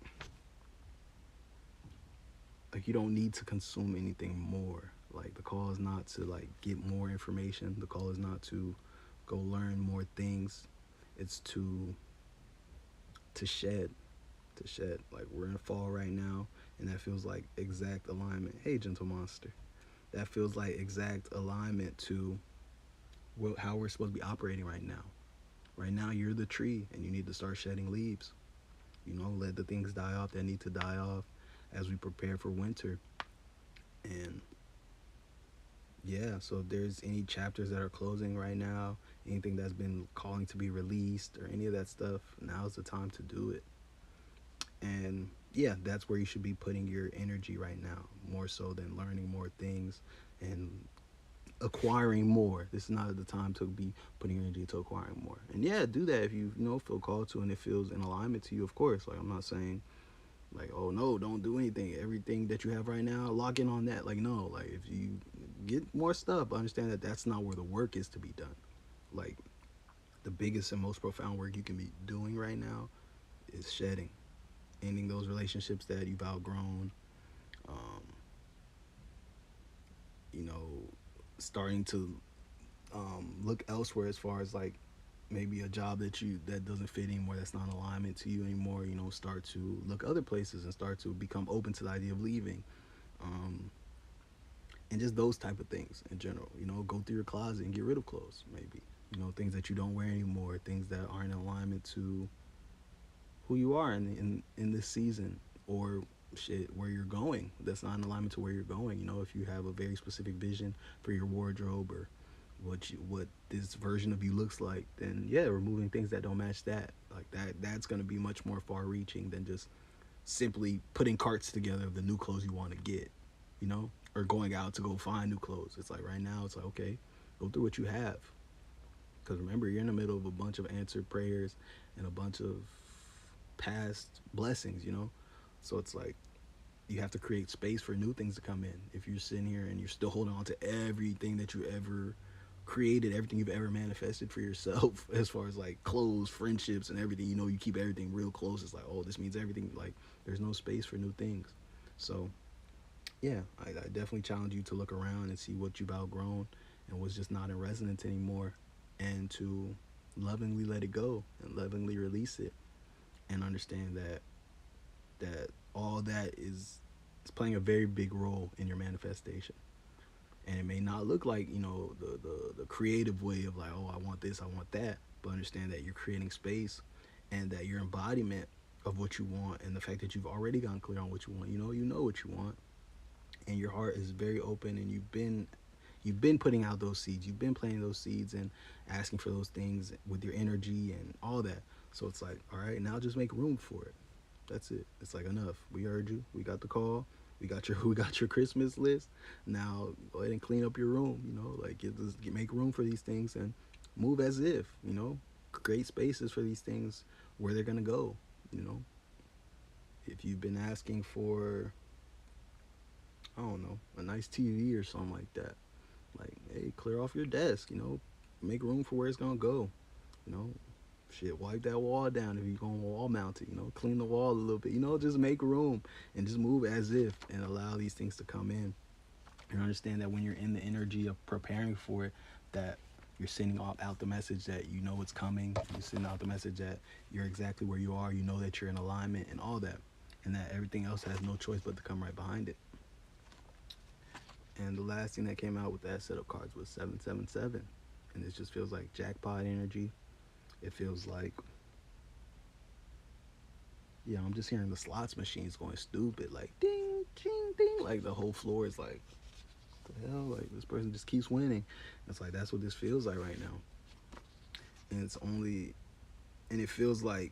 you don't need to consume anything more. Like the call is not to like get more information. The call is not to go learn more things. It's to shed, to shed. Like we're in fall right now, and that feels like exact alignment. Hey, gentle monster. That feels like exact alignment to how we're supposed to be operating right now. Right now, you're the tree, and you need to start shedding leaves. Let the things die off that need to die off as we prepare for winter. And yeah, so if there's any chapters that are closing right now, anything that's been calling to be released or any of that stuff, now's the time to do it. And yeah, that's where you should be putting your energy right now, more so than learning more things and acquiring more. This is not the time to be putting your energy to acquiring more. And yeah, do that if you feel called to and it feels in alignment to you, of course. Like I'm not saying like, oh no, don't do anything. Everything that you have right now, lock in on that. Like no, like if you get more stuff, understand that that's not where the work is to be done. Like the biggest and most profound work you can be doing right now is shedding, ending those relationships that you've outgrown. Um, you know, starting to look elsewhere as far as like maybe a job that doesn't fit anymore, that's not in alignment to you anymore. Start to look other places and start to become open to the idea of leaving. um, and just those type of things in general. You know, go through your closet and get rid of clothes, maybe. You know, things that you don't wear anymore, things that aren't in alignment to who you are in this season, or shit where you're going. That's not in alignment to where you're going. You know, if you have a very specific vision for your wardrobe or what this version of you looks like, then yeah, removing things that don't match that, like that's going to be much more far reaching than just simply putting carts together of the new clothes you want to get, you know, or going out to go find new clothes. It's like right now, it's like, okay, go through what you have. Because remember, you're in the middle of a bunch of answered prayers and a bunch of past blessings, you know? So it's like you have to create space for new things to come in. If you're sitting here and you're still holding on to everything that you ever created, everything you've ever manifested for yourself, as far as like clothes, friendships, and everything, you know, you keep everything real close. It's like, oh, this means everything. Like, there's no space for new things. So, yeah, I definitely challenge you to look around and see what you've outgrown and what's just not in resonance anymore, and to lovingly let it go and lovingly release it, and understand that all that is playing a very big role in your manifestation. And it may not look like, you know, the creative way of like, oh, I want this, I want that, but understand that you're creating space, and that your embodiment of what you want, and the fact that you've already gotten clear on what you want, you know what you want, and your heart is very open, and you've been putting out those seeds, you've been planting those seeds and asking for those things with your energy and all that. So it's like, all right, now just make room for it. That's it. It's like, enough. We heard you. We got the call. We got your Christmas list. Now go ahead and clean up your room. You know, like make room for these things, and move as if, you know, create spaces for these things where they're gonna go. You know, if you've been asking for, I don't know, a nice TV or something like that, like, hey, clear off your desk. You know, make room for where it's gonna go. You know, shit, wipe that wall down if you're going wall mounted, you know, clean the wall a little bit, you know, just make room and just move as if, and allow these things to come in. And understand that when you're in the energy of preparing for it, that you're sending out the message that you know it's coming. You're sending out the message that you're exactly where you are. You know that you're in alignment and all that, and that everything else has no choice but to come right behind it. And the last thing that came out with that set of cards was 777, and it just feels like jackpot energy. It feels like, yeah, I'm just hearing the slots machines going stupid, like ding, ding, ding. Like the whole floor is like, what the hell? Like this person just keeps winning. It's like that's what this feels like right now. And it feels like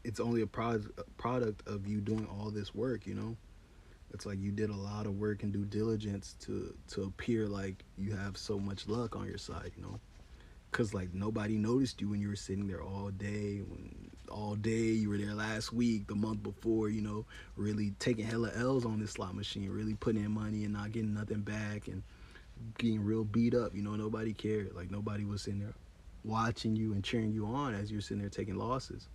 it's only a product of you doing all this work. You know, it's like you did a lot of work and due diligence to appear like you have so much luck on your side. You know, because like nobody noticed you when you were sitting there all day, you were there last week, the month before, you know, really taking hella L's on this slot machine, really putting in money and not getting nothing back, and getting real beat up. You know, nobody cared. Like nobody was sitting there watching you and cheering you on as you're sitting there taking losses.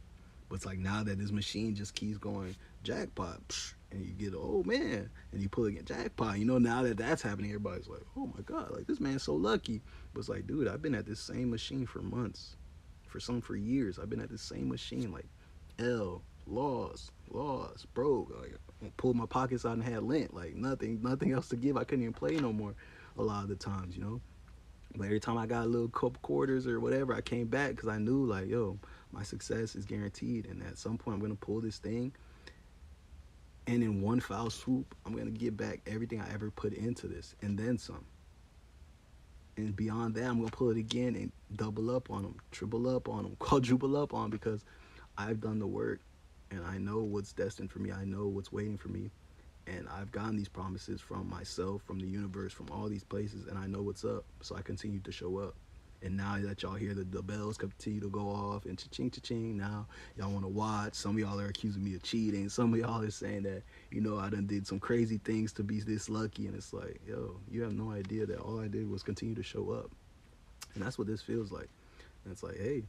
But it's like now that this machine just keeps going jackpot, and you get, oh man, and you pull again jackpot. You know, now that that's happening, everybody's like, oh my god, like this man's so lucky. But it's like, dude, I've been at this same machine for months, for years. I've been at this same machine, like L, lost, broke. Like I pulled my pockets out and had lint, like nothing else to give. I couldn't even play no more a lot of the times, you know. But every time I got a little couple quarters or whatever, I came back because I knew, like, yo, my success is guaranteed, and at some point I'm gonna pull this thing, and in one foul swoop, I'm gonna get back everything I ever put into this, and then some. And beyond that, I'm gonna pull it again and double up on them, triple up on them, quadruple up on them, because I've done the work, and I know what's destined for me. I know what's waiting for me, and I've gotten these promises from myself, from the universe, from all these places, and I know what's up. So I continue to show up. And now that y'all hear the bells continue to go off and cha-ching, cha-ching, now y'all want to watch. Some of y'all are accusing me of cheating. Some of y'all are saying that, you know, I done did some crazy things to be this lucky. And it's like, yo, you have no idea that all I did was continue to show up. And that's what this feels like. And it's like, hey,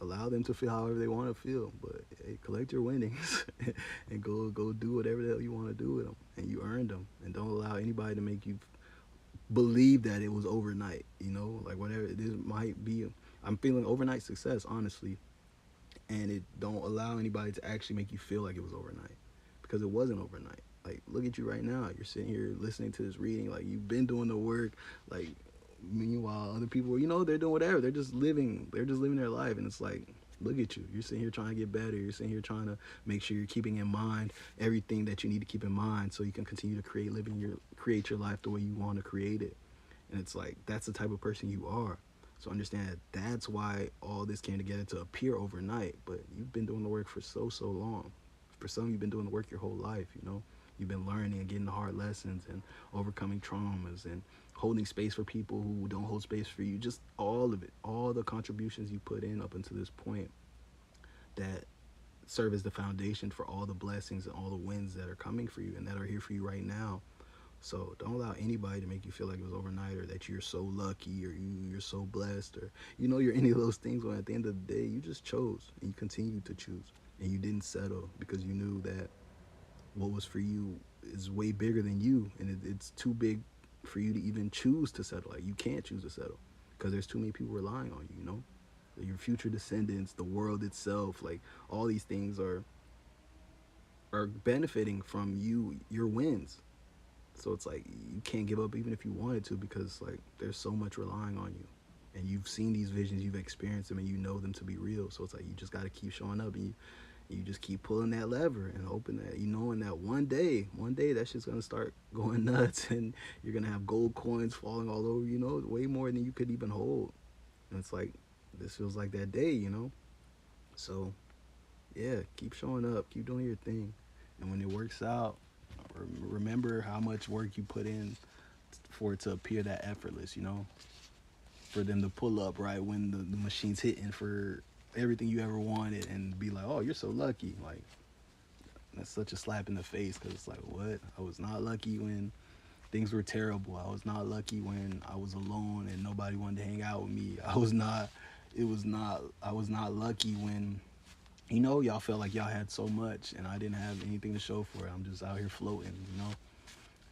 allow them to feel however they want to feel, but hey, collect your winnings and go do whatever the hell you want to do with them, and you earned them. And don't allow anybody to make you believe that it was overnight. You know, like whatever this might be, I'm feeling overnight success, honestly, and it don't allow anybody to actually make you feel like it was overnight, because it wasn't overnight. Like, look at you right now. You're sitting here listening to this reading. Like, you've been doing the work. Like, meanwhile, other people, they're doing whatever. They're just living. They're just living their life. And it's like, look at you. You're sitting here trying to get better. You're sitting here trying to make sure you're keeping in mind everything that you need to keep in mind so you can continue to create your life the way you want to create it. And it's like, that's the type of person you are. So understand that that's why all this came together to appear overnight. But you've been doing the work for so long. For some, you've been doing the work your whole life. You've been learning and getting the hard lessons and overcoming traumas and holding space for people who don't hold space for you. Just all of it, all the contributions you put in up until this point that serve as the foundation for all the blessings and all the wins that are coming for you and that are here for you right now. So don't allow anybody to make you feel like it was overnight or that you're so lucky or you're so blessed or you're any of those things, when at the end of the day you just chose and you continue to choose and you didn't settle because you knew that what was for you is way bigger than you, and it's too big for you to even choose to settle. Like, you can't choose to settle because there's too many people relying on you. Your future descendants, the world itself, like all these things are benefiting from your wins. So it's like you can't give up even if you wanted to, because like there's so much relying on you, and you've seen these visions, you've experienced them, and you know them to be real. So it's like you just got to keep showing up, and you just keep pulling that lever and hoping that knowing that one day that shit's gonna start going nuts, and you're gonna have gold coins falling all over, way more than you could even hold. And it's like, this feels like that day. So yeah, keep showing up, keep doing your thing, and when it works out, remember how much work you put in for it to appear that effortless. For them to pull up right when the machine's hitting for everything you ever wanted and be like, oh, you're so lucky. Like, that's such a slap in the face, because it's like, what? I was not lucky when things were terrible. I was not lucky when I was alone and nobody wanted to hang out with me. I was not lucky when y'all felt like y'all had so much and I didn't have anything to show for it. I'm just out here floating.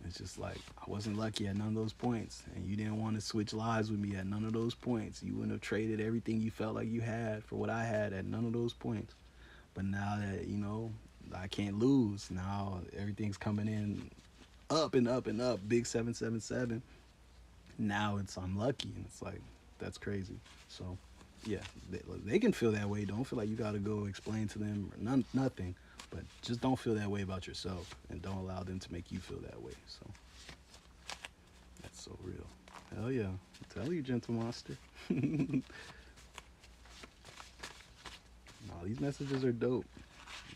It's just like, I wasn't lucky at none of those points, and you didn't want to switch lives with me at none of those points. You wouldn't have traded everything you felt like you had for what I had at none of those points. But now that I can't lose, now everything's coming in up and up and up, big 777. Now I'm lucky, and it's like, that's crazy. So yeah, they can feel that way. Don't feel like you got to go explain to them nothing, but just don't feel that way about yourself, and don't allow them to make you feel that way. So that's so real. Hell yeah. I tell you, gentle monster. No, these messages are dope.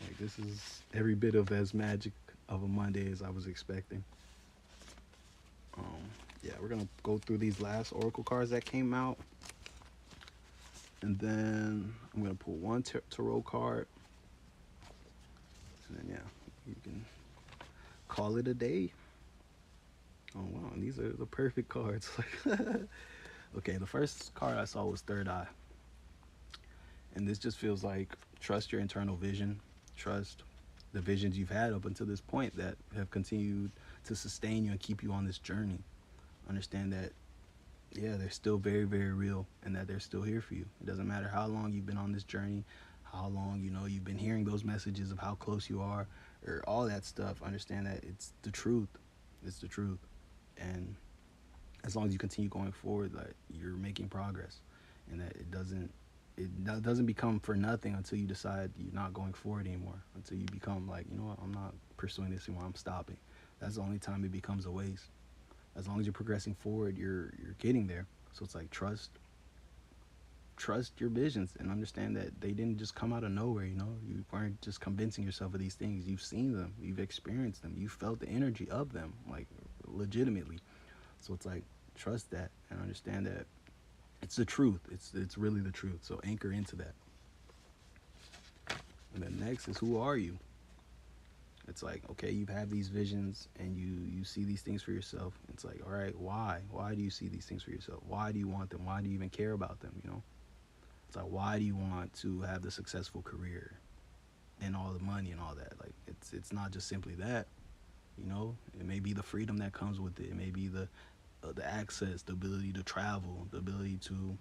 Like, this is every bit of as magic of a Monday as I was expecting. Yeah, we're gonna go through these last oracle cards that came out, and then I'm gonna pull one tarot card, and then yeah, you can call it a day. Oh wow, and these are the perfect cards. Okay, the first card I saw was Third Eye, and this just feels like, trust your internal vision, trust the visions you've had up until this point that have continued to sustain you and keep you on this journey. Understand that, yeah, they're still very, very real, and that they're still here for you. It doesn't matter how long you've been on this journey, how long you've been hearing those messages of how close you are, or all that stuff. Understand that it's the truth. It's the truth. And as long as you continue going forward, like, you're making progress, and that it doesn't become for nothing until you decide you're not going forward anymore, until you become like, what, I'm not pursuing this anymore, I'm stopping. That's the only time it becomes a waste. As long as you're progressing forward, you're getting there. So it's like, trust your visions, and understand that they didn't just come out of nowhere. You weren't just convincing yourself of these things. You've seen them, you've experienced them, you felt the energy of them, like, legitimately. So it's like, trust that and understand that it's the truth. It's really the truth. So anchor into that. And then next is, who are you? It's like, okay, you've had these visions and you see these things for yourself. It's like, all right, why do you see these things for yourself? Why do you want them? Why do you even care about them? It's like, why do you want to have the successful career and all the money and all that? Like, it's not just simply that. It may be the freedom that comes with it. It may be the access, the ability to travel, the ability to,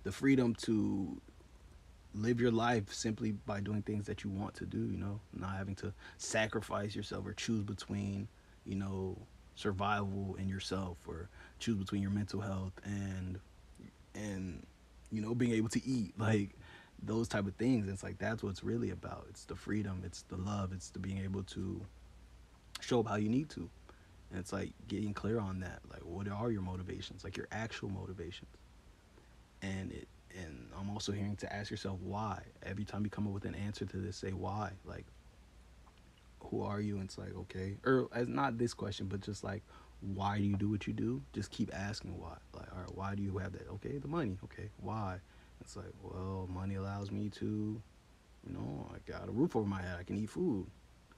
the freedom to live your life simply by doing things that you want to do, you know, not having to sacrifice yourself or choose between, you know, survival and yourself, or choose between your mental health and you know, being able to eat, like those type of things. It's like that's what it's really about. It's the freedom, it's the love, it's the being able to show up how you need to. And it's like getting clear on that. Like, what are your motivations? Like your actual motivations. And I'm also hearing to ask yourself why. Every time you come up with an answer to this, say why. Like, who are you? And it's like, okay, or as not this question, but just like, why do you do what you do? Just keep asking why. Like, all right, why do you have that? Okay, the money. Okay, why? It's like, well, money allows me to, you know, I got a roof over my head. I can eat food.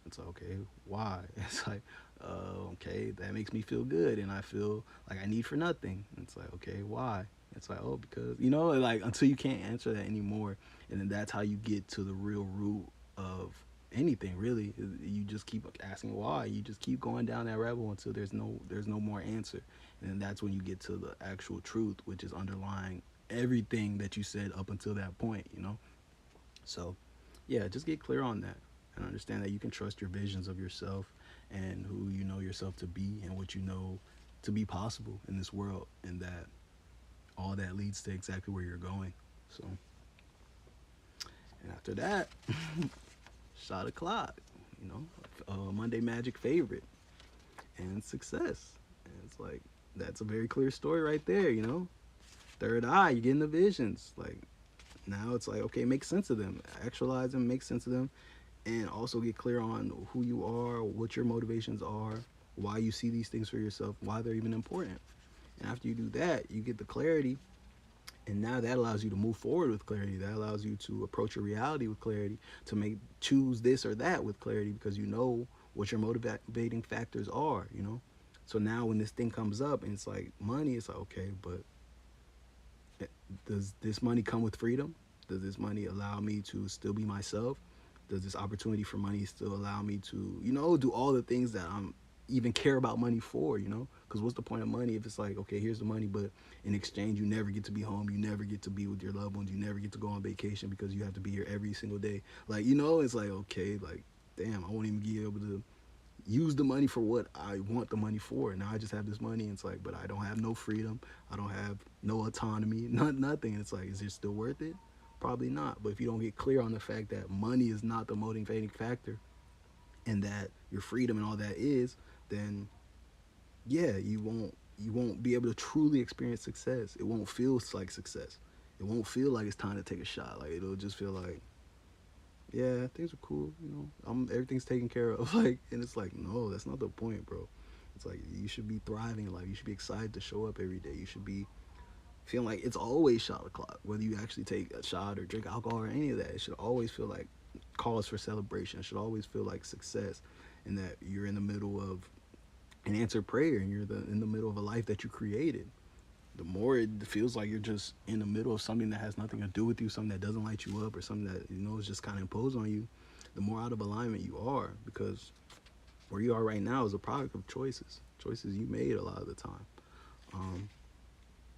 It's like, okay, why? It's like, okay, that makes me feel good, and I feel like I need for nothing. It's like, okay, why? It's like, oh, because, you know, like until you can't answer that anymore, and then that's how you get to the real root of anything. Really, you just keep asking why. You just keep going down that rabbit hole until there's no more answer, and then that's when you get to the actual truth, which is underlying everything that you said up until that point. You know, so yeah, just get clear on that and understand that you can trust your visions of yourself and who you know yourself to be and what you know to be possible in this world, and that all that leads to exactly where you're going. So, and after that, shot o'clock, you know, Monday Magic favorite and success. And it's like, that's a very clear story right there, you know. Third eye, you're getting the visions. Like, now it's like, okay, make sense of them, actualize them, make sense of them, and also get clear on who you are, what your motivations are, why you see these things for yourself, why they're even important. And after you do that, you get the clarity, and now that allows you to move forward with clarity. That allows you to approach your reality with clarity, to make choose this or that with clarity, because you know what your motivating factors are, you know. So now when this thing comes up and it's like money, it's like, okay, but does this money come with freedom? Does this money allow me to still be myself? Does this opportunity for money still allow me to, you know, do all the things that I'm even care about money for, you know? Because what's the point of money if it's like, okay, here's the money, but in exchange, you never get to be home, you never get to be with your loved ones, you never get to go on vacation because you have to be here every single day. Like, you know, it's like, okay, like, damn, I won't even be able to use the money for what I want the money for. Now I just have this money, and it's like, but I don't have no freedom. I don't have no autonomy, nothing. And it's like, is it still worth it? Probably not. But if you don't get clear on the fact that money is not the motivating factor, and that your freedom and all that is, then yeah, you won't be able to truly experience success. It won't feel like success. It won't feel like it's time to take a shot. Like, it'll just feel like, yeah, things are cool, you know. Everything's taken care of. Like, and it's like, no, that's not the point, bro. It's like, you should be thriving in life. You should be excited to show up every day. You should be feeling like it's always shot o'clock. Whether you actually take a shot or drink alcohol or any of that, it should always feel like cause for celebration. It should always feel like success, and that you're in the middle of an answered prayer, and you're in the middle of a life that you created. The more it feels like you're just in the middle of something that has nothing to do with you, something that doesn't light you up, or something that, you know, is just kind of imposed on you, the more out of alignment you are, because where you are right now is a product of choices you made a lot of the time. um,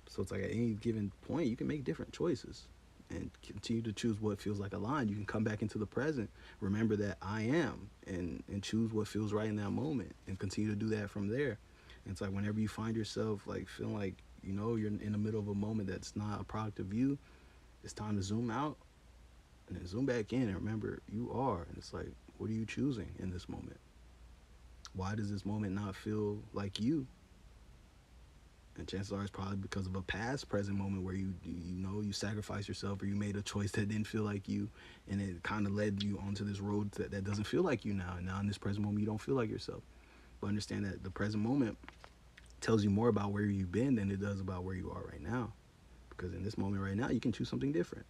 so it's like at any given point you can make different choices and continue to choose what feels like aligned. You can come back into the present, remember that I am, and choose what feels right in that moment, and continue to do that from there. And it's like whenever you find yourself like feeling like, you know, you're in the middle of a moment that's not a product of you, it's time to zoom out and then zoom back in and remember you are. And it's like, what are you choosing in this moment? Why does this moment not feel like you? And chances are it's probably because of a past present moment where you know, you sacrificed yourself, or you made a choice that didn't feel like you, and it kind of led you onto this road that doesn't feel like you now. And now in this present moment you don't feel like yourself. But understand that the present moment tells you more about where you've been than it does about where you are right now. Because in this moment right now you can choose something different,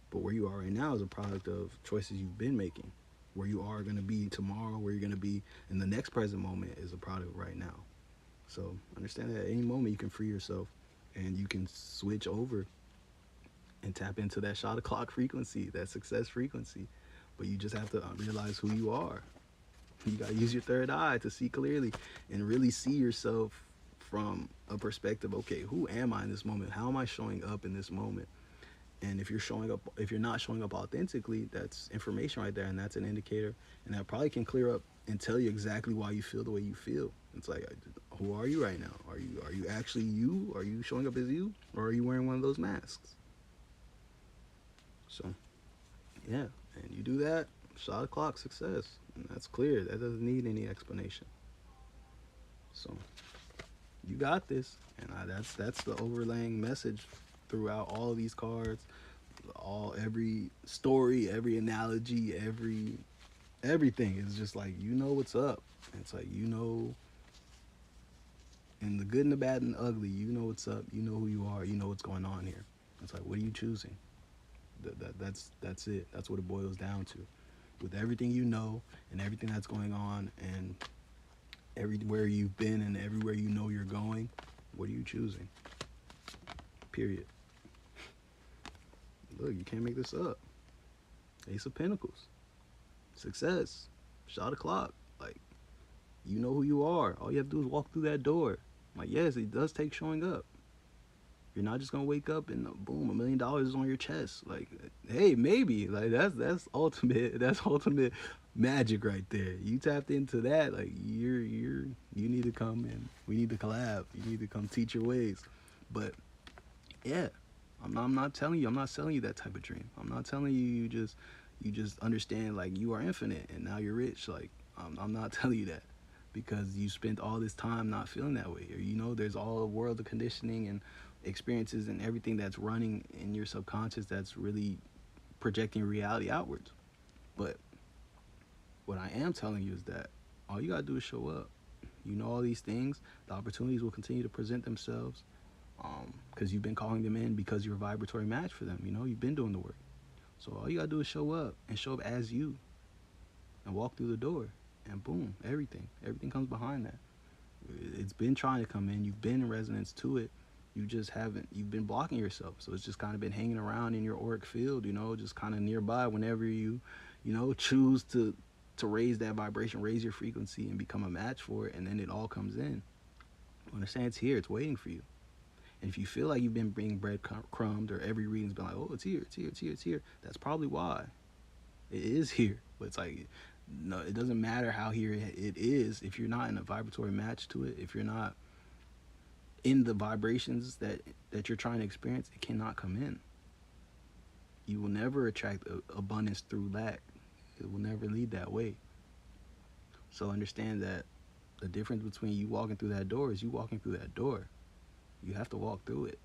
but where you are right now is a product of choices you've been making. Where you are going to be tomorrow, where you're going to be in the next present moment, is a product of right now. So understand that at any moment you can free yourself, and you can switch over and tap into that shot o'clock frequency, that success frequency. But you just have to realize who you are. You got to use your third eye to see clearly and really see yourself from a perspective, okay, who am I in this moment? How am I showing up in this moment? And if you're not showing up authentically, that's information right there, and that's an indicator, and that probably can clear up and tell you exactly why you feel the way you feel. It's like, who are you right now? Are you actually you? Are you showing up as you, or are you wearing one of those masks? So yeah, and you do that, shot o'clock, success, and that's clear. That doesn't need any explanation. So you got this, and that's the overlaying message throughout all of these cards, every story, every analogy, everything is just like, you know what's up. It's like, you know, in the good and the bad and the ugly, you know what's up. You know who you are. You know what's going on here. It's like, what are you choosing? That's it. That's what it boils down to. With everything you know and everything that's going on and everywhere you've been and everywhere you know you're going, what are you choosing? Period. Look, you can't make this up. Ace of Pentacles. Success. Shot o'clock. Like, you know who you are. All you have to do is walk through that door. Like, yes, it does take showing up. You're not just gonna wake up and boom, $1 million is on your chest. Like, hey, maybe. Like, that's ultimate. That's ultimate magic right there. You tapped into that. Like, you need to come and we need to collab. You need to come teach your ways. But yeah, I'm not telling you. I'm not selling you that type of dream. I'm not telling you you just understand like you are infinite and now you're rich. Like, I'm not telling you that because you spent all this time not feeling that way. Or, you know, there's all a world of conditioning and experiences and everything that's running in your subconscious that's really projecting reality outwards. But what I am telling you is that all you gotta do is show up. You know all these things. The opportunities will continue to present themselves because you've been calling them in because you're a vibratory match for them. You know, you've been doing the work. So all you gotta do is show up and show up as you and walk through the door and boom, everything comes behind that. It's been trying to come in. You've been in resonance to it. You just haven't. You've been blocking yourself. So it's just kind of been hanging around in your auric field, you know, just kind of nearby whenever you know, choose to raise that vibration, raise your frequency and become a match for it. And then it all comes in. Understand it's here. It's waiting for you. And if you feel like you've been being breadcrumbed or every reading's been like, oh, it's here, it's here, it's here, it's here, that's probably why. It is here. But it's like, no, it doesn't matter how here it is. If you're not in a vibratory match to it, if you're not in the vibrations that you're trying to experience, it cannot come in. You will never attract abundance through lack. It will never lead that way. So understand that the difference between you walking through that door is you walking through that door. You have to walk through it.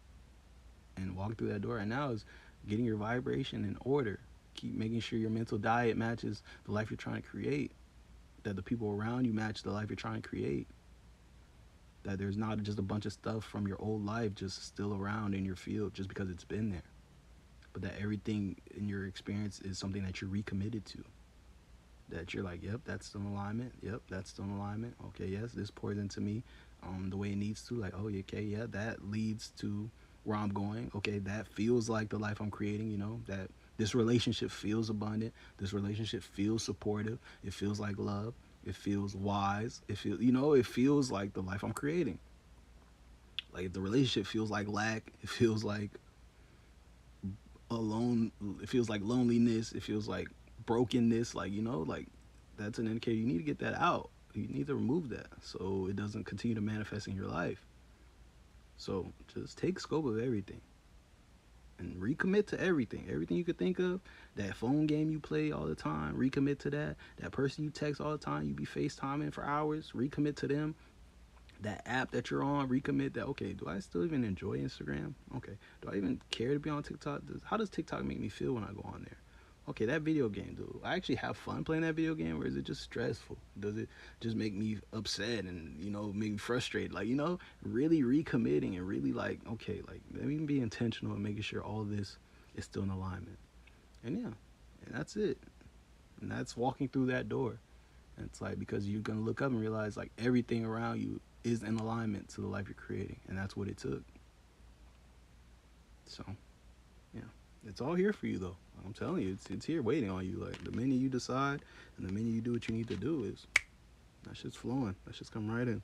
And walking through that door right now is getting your vibration in order. Keep making sure your mental diet matches the life you're trying to create. That the people around you match the life you're trying to create. That there's not just a bunch of stuff from your old life just still around in your field just because it's been there. But that everything in your experience is something that you're recommitted to. That you're like, yep, that's still in alignment. Yep, that's still in alignment. Okay, yes, this pours into me the way it needs to. Like, oh, okay, yeah, that leads to where I'm going. Okay, that feels like the life I'm creating, you know, that this relationship feels abundant. This relationship feels supportive. It feels like love. It feels wise. It feels, you know, it feels like the life I'm creating. Like if the relationship feels like lack, it feels like alone, it feels like loneliness, it feels like brokenness, like, you know, like that's an indicator you need to get that out. You need to remove that so it doesn't continue to manifest in your life. So just take scope of everything and recommit to everything. Everything you could think of, that phone game you play all the time, recommit to that. That person you text all the time, you be FaceTiming for hours, recommit to them. That app that you're on, recommit that, okay, do I still even enjoy Instagram? Okay, do I even care to be on TikTok? How does TikTok make me feel when I go on there? Okay, that video game, do I actually have fun playing that video game, or is it just stressful? Does it just make me upset and, you know, make me frustrated? Like, you know, really recommitting and really like, okay, like, let me be intentional and making sure all this is still in alignment. And yeah, and that's it. And that's walking through that door. And it's like, because you're going to look up and realize like everything around you is in alignment to the life you're creating. And that's what it took. So, yeah. It's all here for you, though. I'm telling you, it's here waiting on you. Like, the minute you decide and the minute you do what you need to do is, that shit's flowing. That shit's come right in.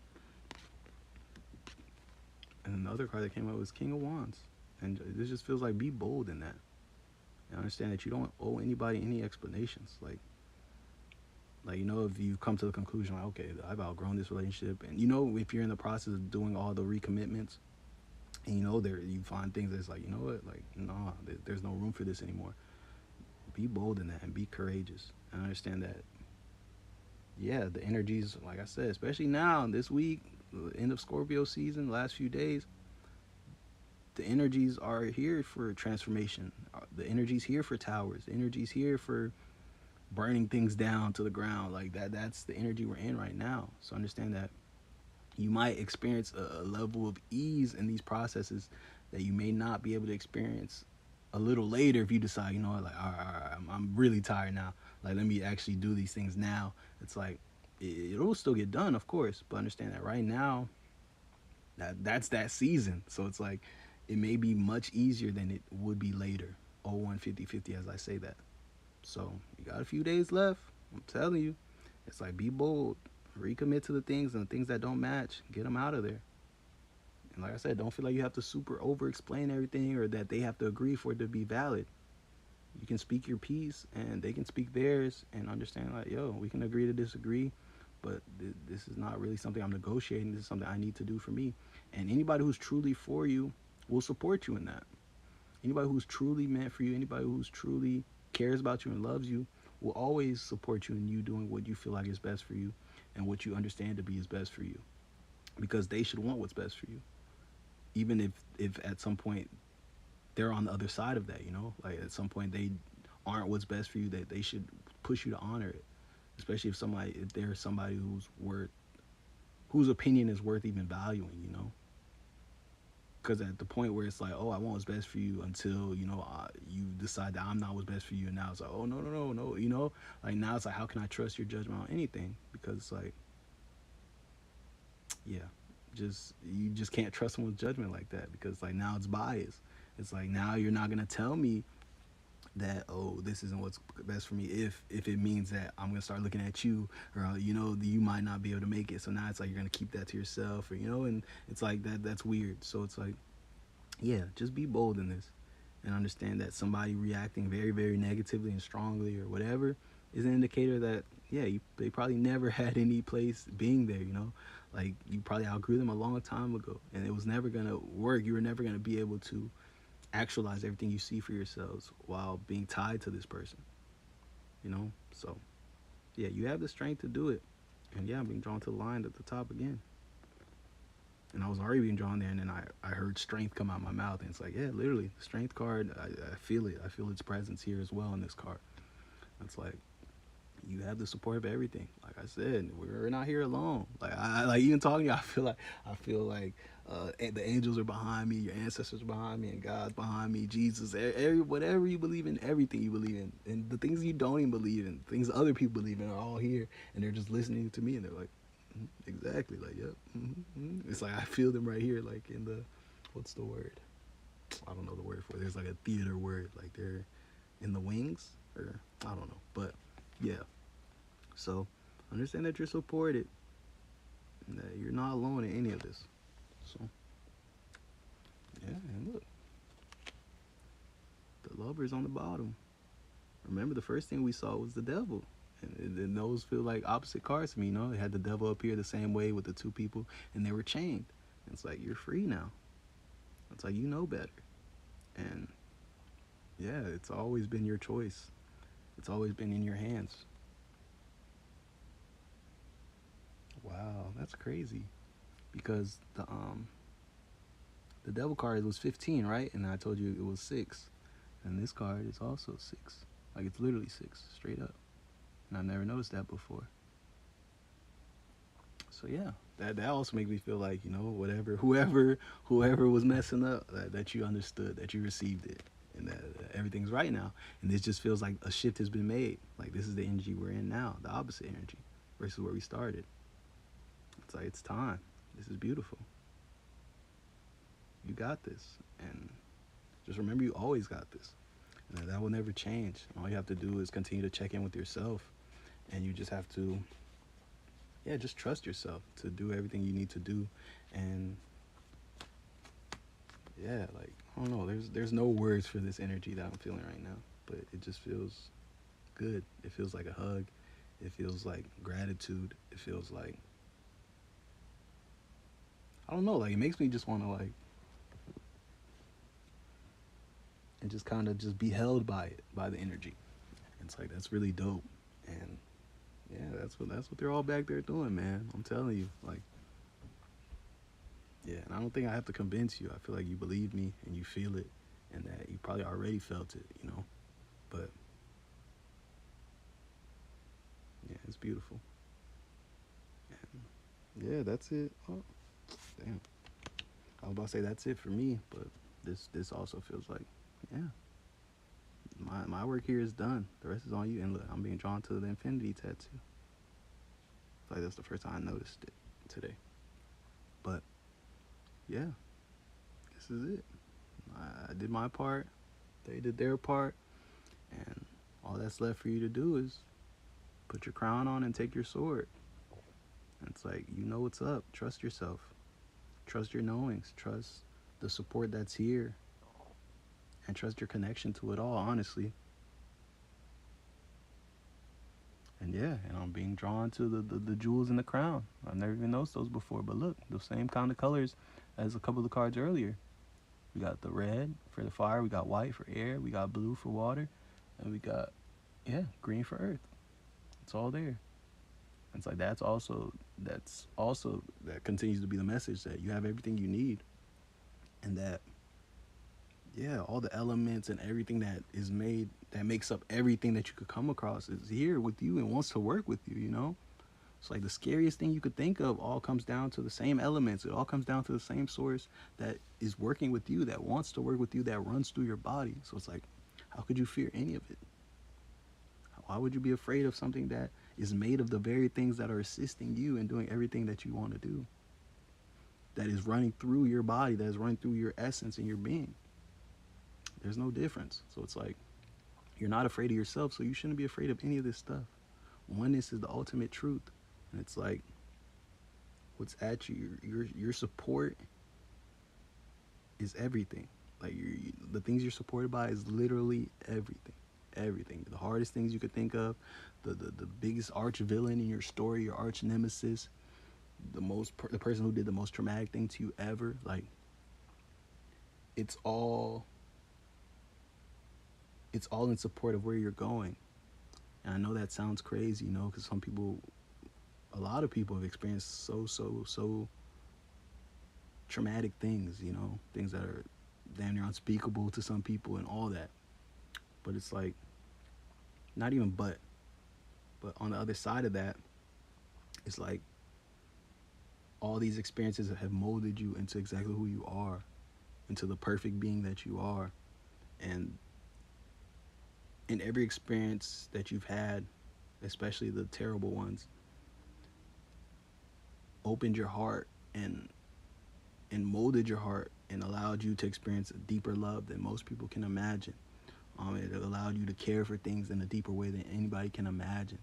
And another card that came out was King of Wands. And this just feels like be bold in that. and understand that you don't owe anybody any explanations. Like, you know, if you come to the conclusion like, okay, I've outgrown this relationship, and you know, if you're in the process of doing all the recommitments, and you know, there you find things that's like, you know what, like, nah, there's no room for this anymore. Be bold in that and be courageous and understand that, yeah, the energies, like I said, especially now this week, end of Scorpio season, last few days, the energies are here for transformation. The energies here for towers. The energies here for burning things down to the ground. Like that's the energy we're in right now. So understand that you might experience a level of ease in these processes that you may not be able to experience a little later if you decide, you know, like, all right, I'm really tired now. Like, let me actually do these things now. It's like, it'll still get done, of course, but understand that right now, that's that season. So it's like, it may be much easier than it would be later. 015050 as I say that. So you got a few days left. I'm telling you, it's like, be bold, recommit to the things, and the things that don't match, get them out of there. And like I said, don't feel like you have to super over explain everything or that they have to agree for it to be valid. You can speak your piece and they can speak theirs and understand, like, yo, we can agree to disagree, but this is not really something I'm negotiating. This is something I need to do for me. And anybody who's truly for you will support you in that. Anybody who's truly meant for you, anybody who's truly cares about you and loves you, will always support you in you doing what you feel like is best for you and what you understand to be is best for you, because they should want what's best for you, even if at some point they're on the other side of that, you know, like at some point they aren't what's best for you, that they should push you to honor it, especially if there's somebody whose opinion is worth even valuing, you know. Because at the point where it's like, oh, I want what's best for you, until, you know, you decide that I'm not what's best for you, and now it's like, oh, no, no, no, no, you know, like now it's like, how can I trust your judgment on anything? Because it's like, yeah, you just can't trust someone's judgment like that, because like now it's biased. It's like, now you're not gonna tell me that, oh, this isn't what's best for me, if it means that I'm gonna start looking at you, or you know, you might not be able to make it, so now it's like you're gonna keep that to yourself, or you know, and it's like that's weird. So it's like, yeah, just be bold in this and understand that somebody reacting very, very negatively and strongly or whatever is an indicator that, yeah, they probably never had any place being there, you know, like you probably outgrew them a long time ago and it was never gonna work. You were never gonna be able to actualize everything you see for yourselves while being tied to this person, you know. So yeah, you have the strength to do it. And yeah, I'm being drawn to the line at the top again, and I was already being drawn there, and then I heard strength come out of my mouth, and it's like, yeah, literally, the strength card, I feel it. I feel its presence here as well in this card. It's like, you have the support of everything. Like I said, we're not here alone. Like I like even talking to you, I feel like the angels are behind me, your ancestors are behind me, and God's behind me, Jesus, whatever you believe in, everything you believe in, and the things you don't even believe in, things other people believe in, are all here, and they're just listening to me, and they're like, exactly, like, yep. It's like I feel them right here, like in the, what's the word? I don't know the word for it. There's like a theater word, like they're in the wings, or I don't know, but yeah. So understand that you're supported, and that you're not alone in any of this. So yeah, and look, the lover's on the bottom. Remember, the first thing we saw was the devil. And those feel like opposite cards to me, you know? They had the devil up here the same way with the two people, and they were chained. And it's like, you're free now. It's like, you know better. And yeah, it's always been your choice. It's always been in your hands. Wow, that's crazy. Because the devil card was 15, right? And I told you it was 6. And this card is also 6. Like, it's literally 6, straight up. And I've never noticed that before. So yeah, that also makes me feel like, you know, whoever was messing up, that you understood, that you received it, and that everything's right now. And this just feels like a shift has been made. Like, this is the energy we're in now, the opposite energy versus where we started. It's like, it's time. This is beautiful. You got this. And just remember, you always got this. And that will never change. All you have to do is continue to check in with yourself. And you just have to, yeah, just trust yourself to do everything you need to do. And yeah, like, I don't know, there's no words for this energy that I'm feeling right now. but it just feels good. It feels like a hug. It feels like gratitude. It feels like, I don't know, like it makes me just want to like and just kind of just be held by it, by the energy. It's like that's really dope. And yeah, that's what they're all back there doing, man. I'm telling you, like, yeah. And I don't think I have to convince you. I feel like you believe me and you feel it, and that you probably already felt it, you know. But yeah, it's beautiful. And yeah, that's it. Oh, damn. I was about to say that's it for me, but this also feels like, yeah, my work here is done. The rest is on you. And look, I'm being drawn to the infinity tattoo. Like that's the first time I noticed it today. But yeah, this is it. I did my part. They did their part, and all that's left for you to do is put your crown on and take your sword. And it's like you know what's up. Trust yourself. Trust your knowings. Trust the support that's here, and trust your connection to it all. Honestly, and yeah, and I'm being drawn to the jewels in the crown. I've never even noticed those before, but look, the same kind of colors as a couple of the cards earlier. We got the red for the fire, we got white for air, we got blue for water, and we got, yeah, green for earth. It's all there. It's like that's also that continues to be the message that you have everything you need, and that yeah, all the elements and everything that is made that makes up everything that you could come across is here with you and wants to work with you, you know? It's like the scariest thing you could think of all comes down to the same elements. It all comes down to the same source that is working with you, that wants to work with you, that runs through your body. So it's like, how could you fear any of it? Why would you be afraid of something that is made of the very things that are assisting you in doing everything that you want to do? That is running through your body, that is running through your essence and your being. There's no difference. So it's like, you're not afraid of yourself, so you shouldn't be afraid of any of this stuff. Oneness is the ultimate truth. And it's like, what's at you, your support is everything. Like the things you're supported by is literally everything. Everything. The hardest things you could think of, the biggest arch villain in your story, your arch nemesis, the person who did the most traumatic thing to you ever. Like it's all in support of where you're going. And I know that sounds crazy, you know, because a lot of people have experienced so traumatic things, you know, things that are damn near unspeakable to some people and all that. But it's like, not even but on the other side of that, it's like all these experiences have molded you into exactly who you are, into the perfect being that you are. And in every experience that you've had, especially the terrible ones, opened your heart and molded your heart and allowed you to experience a deeper love than most people can imagine. It allowed you to care for things in a deeper way than anybody can imagine.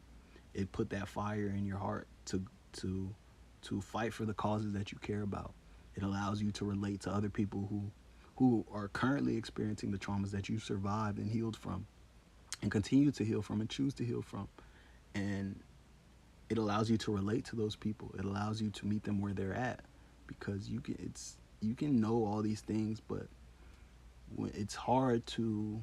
It put that fire in your heart to fight for the causes that you care about. It allows you to relate to other people who are currently experiencing the traumas that you survived and healed from and continue to heal from and choose to heal from. And it allows you to relate to those people. It allows you to meet them where they're at, because you can know all these things, but when it's hard to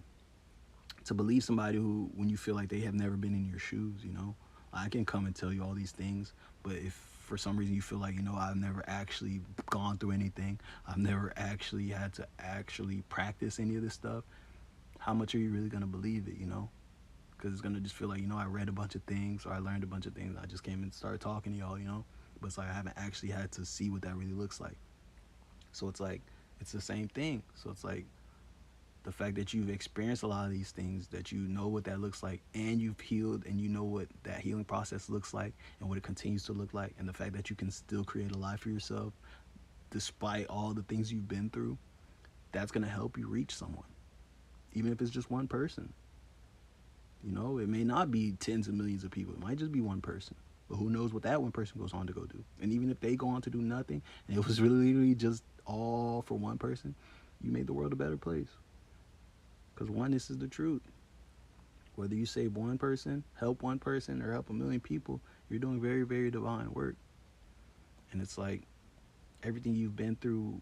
believe somebody who, when you feel like they have never been in your shoes, you know. I can come and tell you all these things, but if for some reason you feel like, you know, I've never actually gone through anything, I've never actually had to actually practice any of this stuff, how much are you really going to believe it, you know? Because it's going to just feel like, you know, I read a bunch of things or I learned a bunch of things, I just came and started talking to y'all, you know. But it's like I haven't actually had to see what that really looks like. So it's like, it's the same thing. So it's like, the fact that you've experienced a lot of these things, that you know what that looks like, and you've healed, and you know what that healing process looks like and what it continues to look like, and the fact that you can still create a life for yourself despite all the things you've been through, that's going to help you reach someone, even if it's just one person. You know, it may not be tens of millions of people, it might just be one person, but who knows what that one person goes on to go do. And even if they go on to do nothing and it was really just all for one person, you made the world a better place. Because oneness is the truth. Whether you save one person, or help a million people, you're doing very, very divine work. And it's like everything you've been through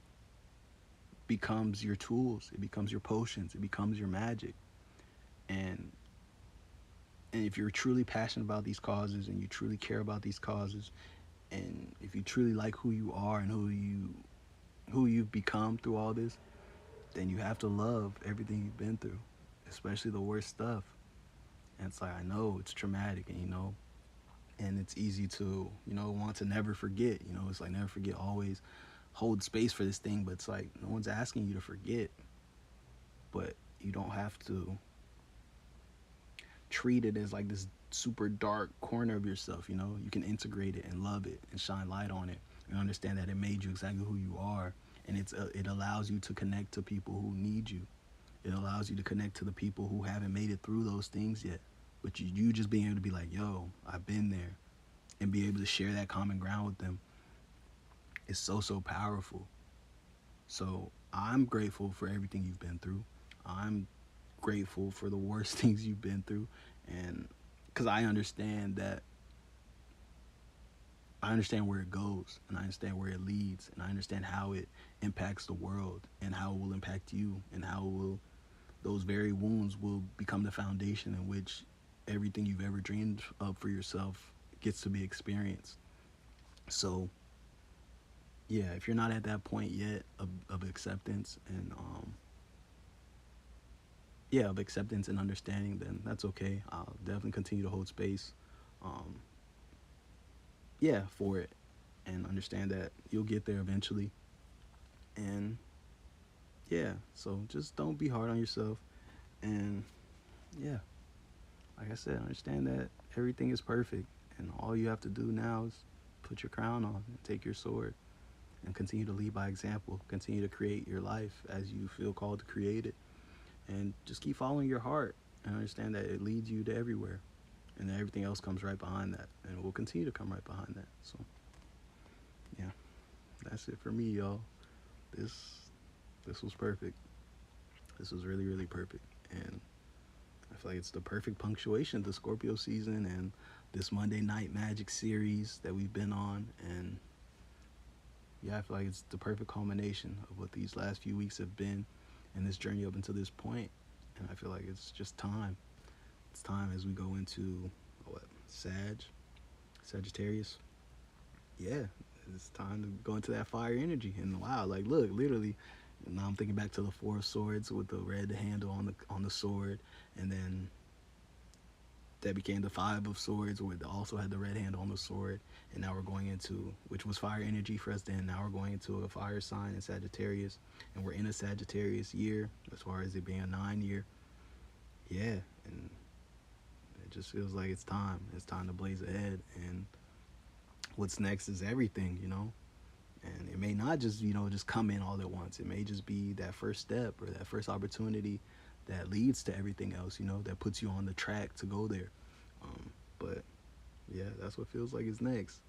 becomes your tools, it becomes your potions, it becomes your magic. And if you're truly passionate about these causes and you truly care about these causes, and if you truly like who you are and who you've become through all this, then you have to love everything you've been through, especially the worst stuff. And it's like, I know it's traumatic, and and it's easy to, want to never forget. It's like never forget, always hold space for this thing, but it's like no one's asking you to forget. But you don't have to treat it as like this super dark corner of yourself. You can integrate it and love it and shine light on it and understand that it made you exactly who you are. And it allows you to connect to people who need you. It allows you to connect to the people who haven't made it through those things yet. But you just being able to be like, yo, I've been there, and be able to share that common ground with them is so, so powerful. So I'm grateful for everything you've been through. I'm grateful for the worst things you've been through. And because I understand where it goes, and I understand where it leads, and I understand how it impacts the world, and how it will impact you, and how those very wounds will become the foundation in which everything you've ever dreamed of for yourself gets to be experienced. So yeah, if you're not at that point yet of acceptance and of acceptance and understanding, then that's okay. I'll definitely continue to hold space, um, for it, and understand that you'll get there eventually. And yeah, so just don't be hard on yourself. And yeah, like I said, understand that everything is perfect, and all you have to do now is put your crown on and take your sword and continue to lead by example. Continue to create your life as you feel called to create it, and just keep following your heart and understand that it leads you to everywhere, and that everything else comes right behind that, and will continue to come right behind that. So yeah, that's it for me, y'all. This this was perfect. This was really, really perfect, and I feel like it's the perfect punctuation to Scorpio season and this Monday Night Magic series that we've been on. And yeah, I feel like it's the perfect culmination of what these last few weeks have been and this journey up until this point. And I feel like it's just time. It's time as we go into what, Sagittarius. Yeah, it's time to go into that fire energy. And wow, like look, literally, now I'm thinking back to the Four of Swords with the red handle on the sword, and then that became the Five of Swords, where it also had the red handle on the sword. And now we're going into, which was fire energy for us then. Now we're going into a fire sign in Sagittarius, and we're in a Sagittarius year as far as it being a 9 year. Yeah, and it just feels like it's time. It's time to blaze ahead, and what's next is everything, And it may not just, just come in all at once. It may just be that first step or that first opportunity that leads to everything else, that puts you on the track to go there. But yeah, that's what feels like is next.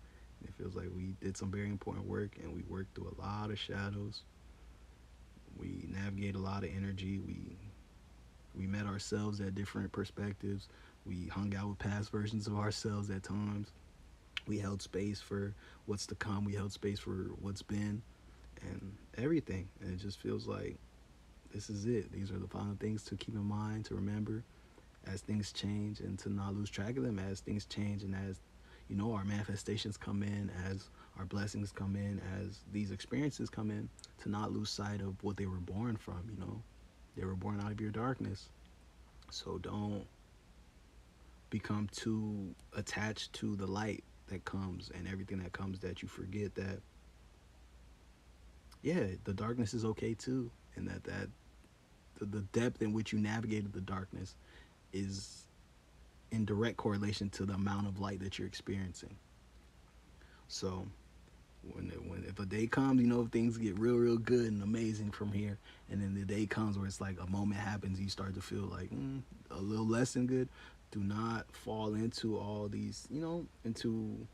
It feels like we did some very important work, and we worked through a lot of shadows. We navigated a lot of energy. We met ourselves at different perspectives. We hung out with past versions of ourselves at times. We held space for what's to come. We held space for what's been and everything. And it just feels like this is it. These are the final things to keep in mind, to remember as things change, and to not lose track of them as things change, and as our manifestations come in, as our blessings come in, as these experiences come in, to not lose sight of what they were born from. They were born out of your darkness. So don't become too attached to the light that comes and everything that comes, that you forget that the darkness is okay too, and that the depth in which you navigated the darkness is in direct correlation to the amount of light that you're experiencing. So if a day comes, things get real, real good and amazing from here, and then the day comes where it's like a moment happens, you start to feel like a little less than good. Do not fall into all these, into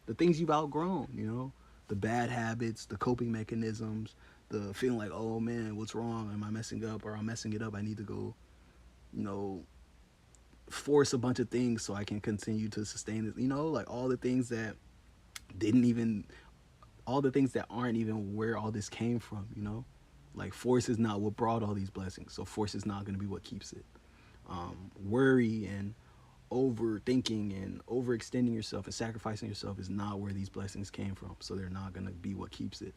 the things you've outgrown, the bad habits, the coping mechanisms, the feeling like, oh man, what's wrong? Am I messing up, or I'm messing it up? I need to go, you know, force a bunch of things so I can continue to sustain it. You know, like all the things that didn't even, all the things that aren't even where all this came from, you know? Like force is not what brought all these blessings. So force is not going to be what keeps it. Worry and overthinking and overextending yourself and sacrificing yourself is not where these blessings came from. So they're not going to be what keeps it.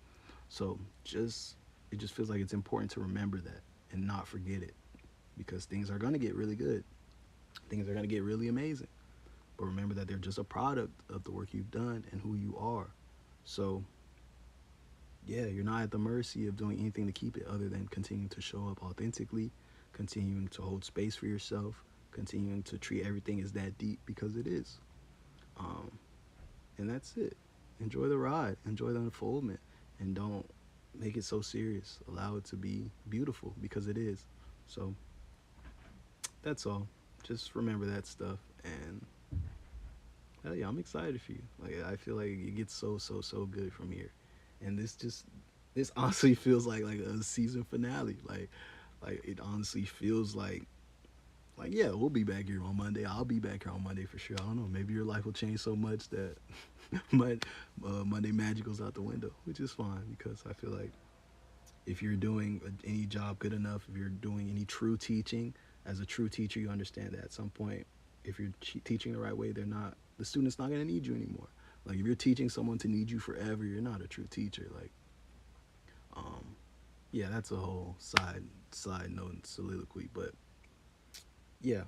So just, it just feels like it's important to remember that and not forget it, because things are going to get really good. Things are going to get really amazing. But remember that they're just a product of the work you've done and who you are. So yeah, you're not at the mercy of doing anything to keep it other than continuing to show up authentically, continuing to hold space for yourself, continuing to treat everything as that deep, because it is. Um, and that's it. Enjoy the ride, enjoy the unfoldment, and don't make it so serious. Allow it to be beautiful, because it is. So that's all. Just remember that stuff, and hell yeah, I'm excited for you. Like I feel like it gets so good from here, and this honestly feels like a season finale. Like it honestly feels like yeah, we'll be back here on Monday. I'll be back here on Monday for sure. I don't know. Maybe your life will change so much that Monday magic goes out the window, which is fine, because I feel like if you're doing any job good enough, if you're doing any true teaching, as a true teacher, you understand that at some point, if you're teaching the right way, the student's not going to need you anymore. Like if you're teaching someone to need you forever, you're not a true teacher. Like, um, yeah, that's a whole side note and soliloquy. But yeah,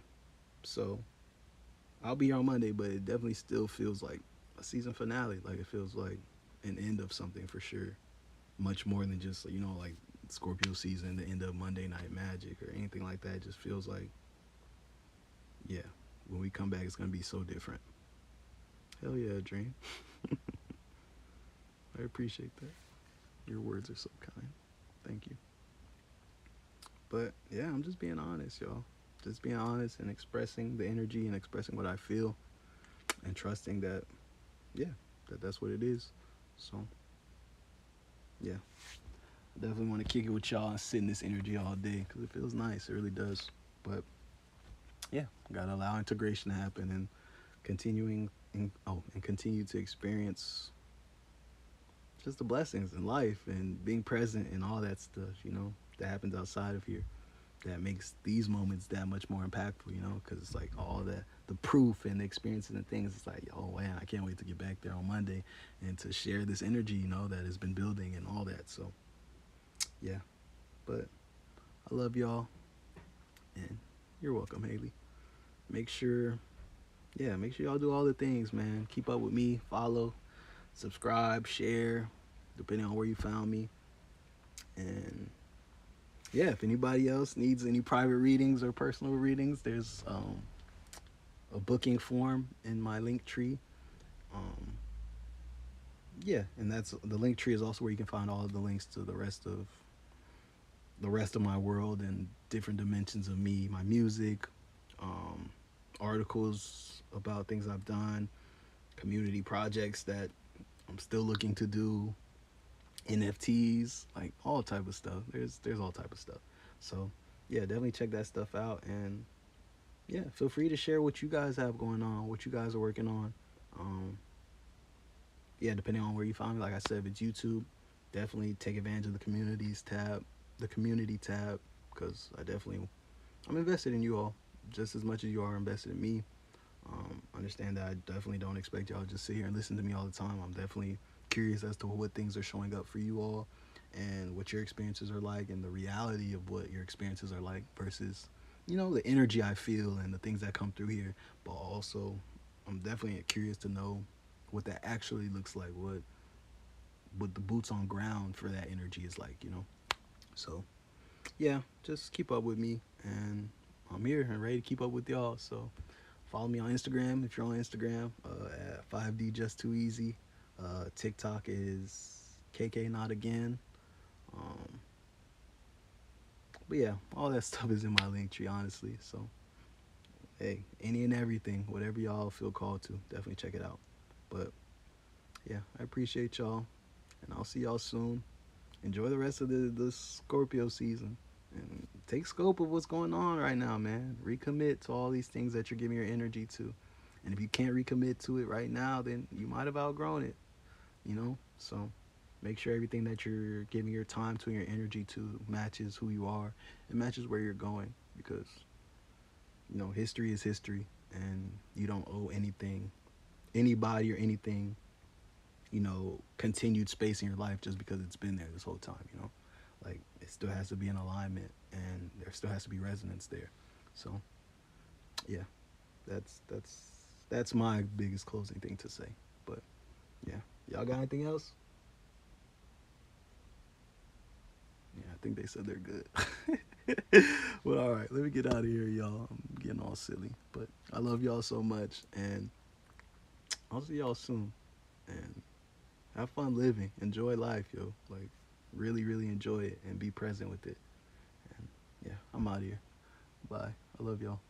so I'll be here on Monday, but it definitely still feels like a season finale. Like it feels like an end of something for sure. Much more than just like Scorpio season, the end of Monday Night Magic or anything like that. It just feels like yeah, when we come back, it's gonna be so different. Hell yeah, Dream. I appreciate that. Your words are so kind. Thank you. But yeah, I'm just being honest, y'all. Just being honest and expressing the energy and expressing what I feel and trusting that, yeah, that's what it is. So yeah, I definitely want to kick it with y'all and sit in this energy all day because it feels nice. It really does. But yeah, gotta allow integration to happen and and continue to experience just the blessings in life and being present and all that stuff. That happens outside of here. That makes these moments that much more impactful. Because it's like all that the proof and the experiences and things. It's like, oh man, I can't wait to get back there on Monday and to share this energy, that has been building and all that. So yeah, but I love y'all, and you're welcome, Haley. Make sure, yeah, make sure y'all do all the things, man. Keep up with me, follow, subscribe, share, depending on where you found me. And yeah, if anybody else needs any private readings or personal readings, there's a booking form in my link tree. Um, yeah, and that's the link tree is also where you can find all of the links to the rest of my world and different dimensions of me, my music, um, articles about things I've done, community projects that I'm still looking to do, NFTs, like all type of stuff. There's all type of stuff. So yeah, definitely check that stuff out, and yeah, feel free to share what you guys have going on, what you guys are working on. Um, yeah, depending on where you find me, like I said, if it's YouTube, definitely take advantage of the community tab, because I'm invested in you all just as much as you are invested in me. Understand that I definitely don't expect y'all to just sit here and listen to me all the time. I'm definitely curious as to what things are showing up for you all and what your experiences are like and the reality of what your experiences are like versus, the energy I feel and the things that come through here. But also, I'm definitely curious to know what that actually looks like, what the boots on ground for that energy is like. So, yeah, just keep up with me, and I'm here and ready to keep up with y'all. So, follow me on Instagram if you're on Instagram at 5D Just Too Easy. TikTok is KK Not Again. Um, but yeah, all that stuff is in my link tree, honestly. So hey, any and everything, whatever y'all feel called to, definitely check it out. But yeah, I appreciate y'all, and I'll see y'all soon. Enjoy the rest of the Scorpio season, and take scope of what's going on right now, man. Recommit to all these things that you're giving your energy to. And if you can't recommit to it right now, then you might have outgrown it, you know? So make sure everything that you're giving your time to and your energy to matches who you are. It matches where you're going because, history is history and you don't owe anything, anybody or anything, continued space in your life just because it's been there this whole time. Like it still has to be in alignment and there still has to be resonance there. So yeah, that's my biggest closing thing to say. But yeah, y'all got anything else? Yeah, I think they said they're good. Well, all right, let me get out of here, y'all. I'm getting all silly, but I love y'all so much, and I'll see y'all soon. And have fun living, enjoy life, yo. Like, really, really enjoy it and be present with it. And yeah, I'm out of here. Bye. I love y'all.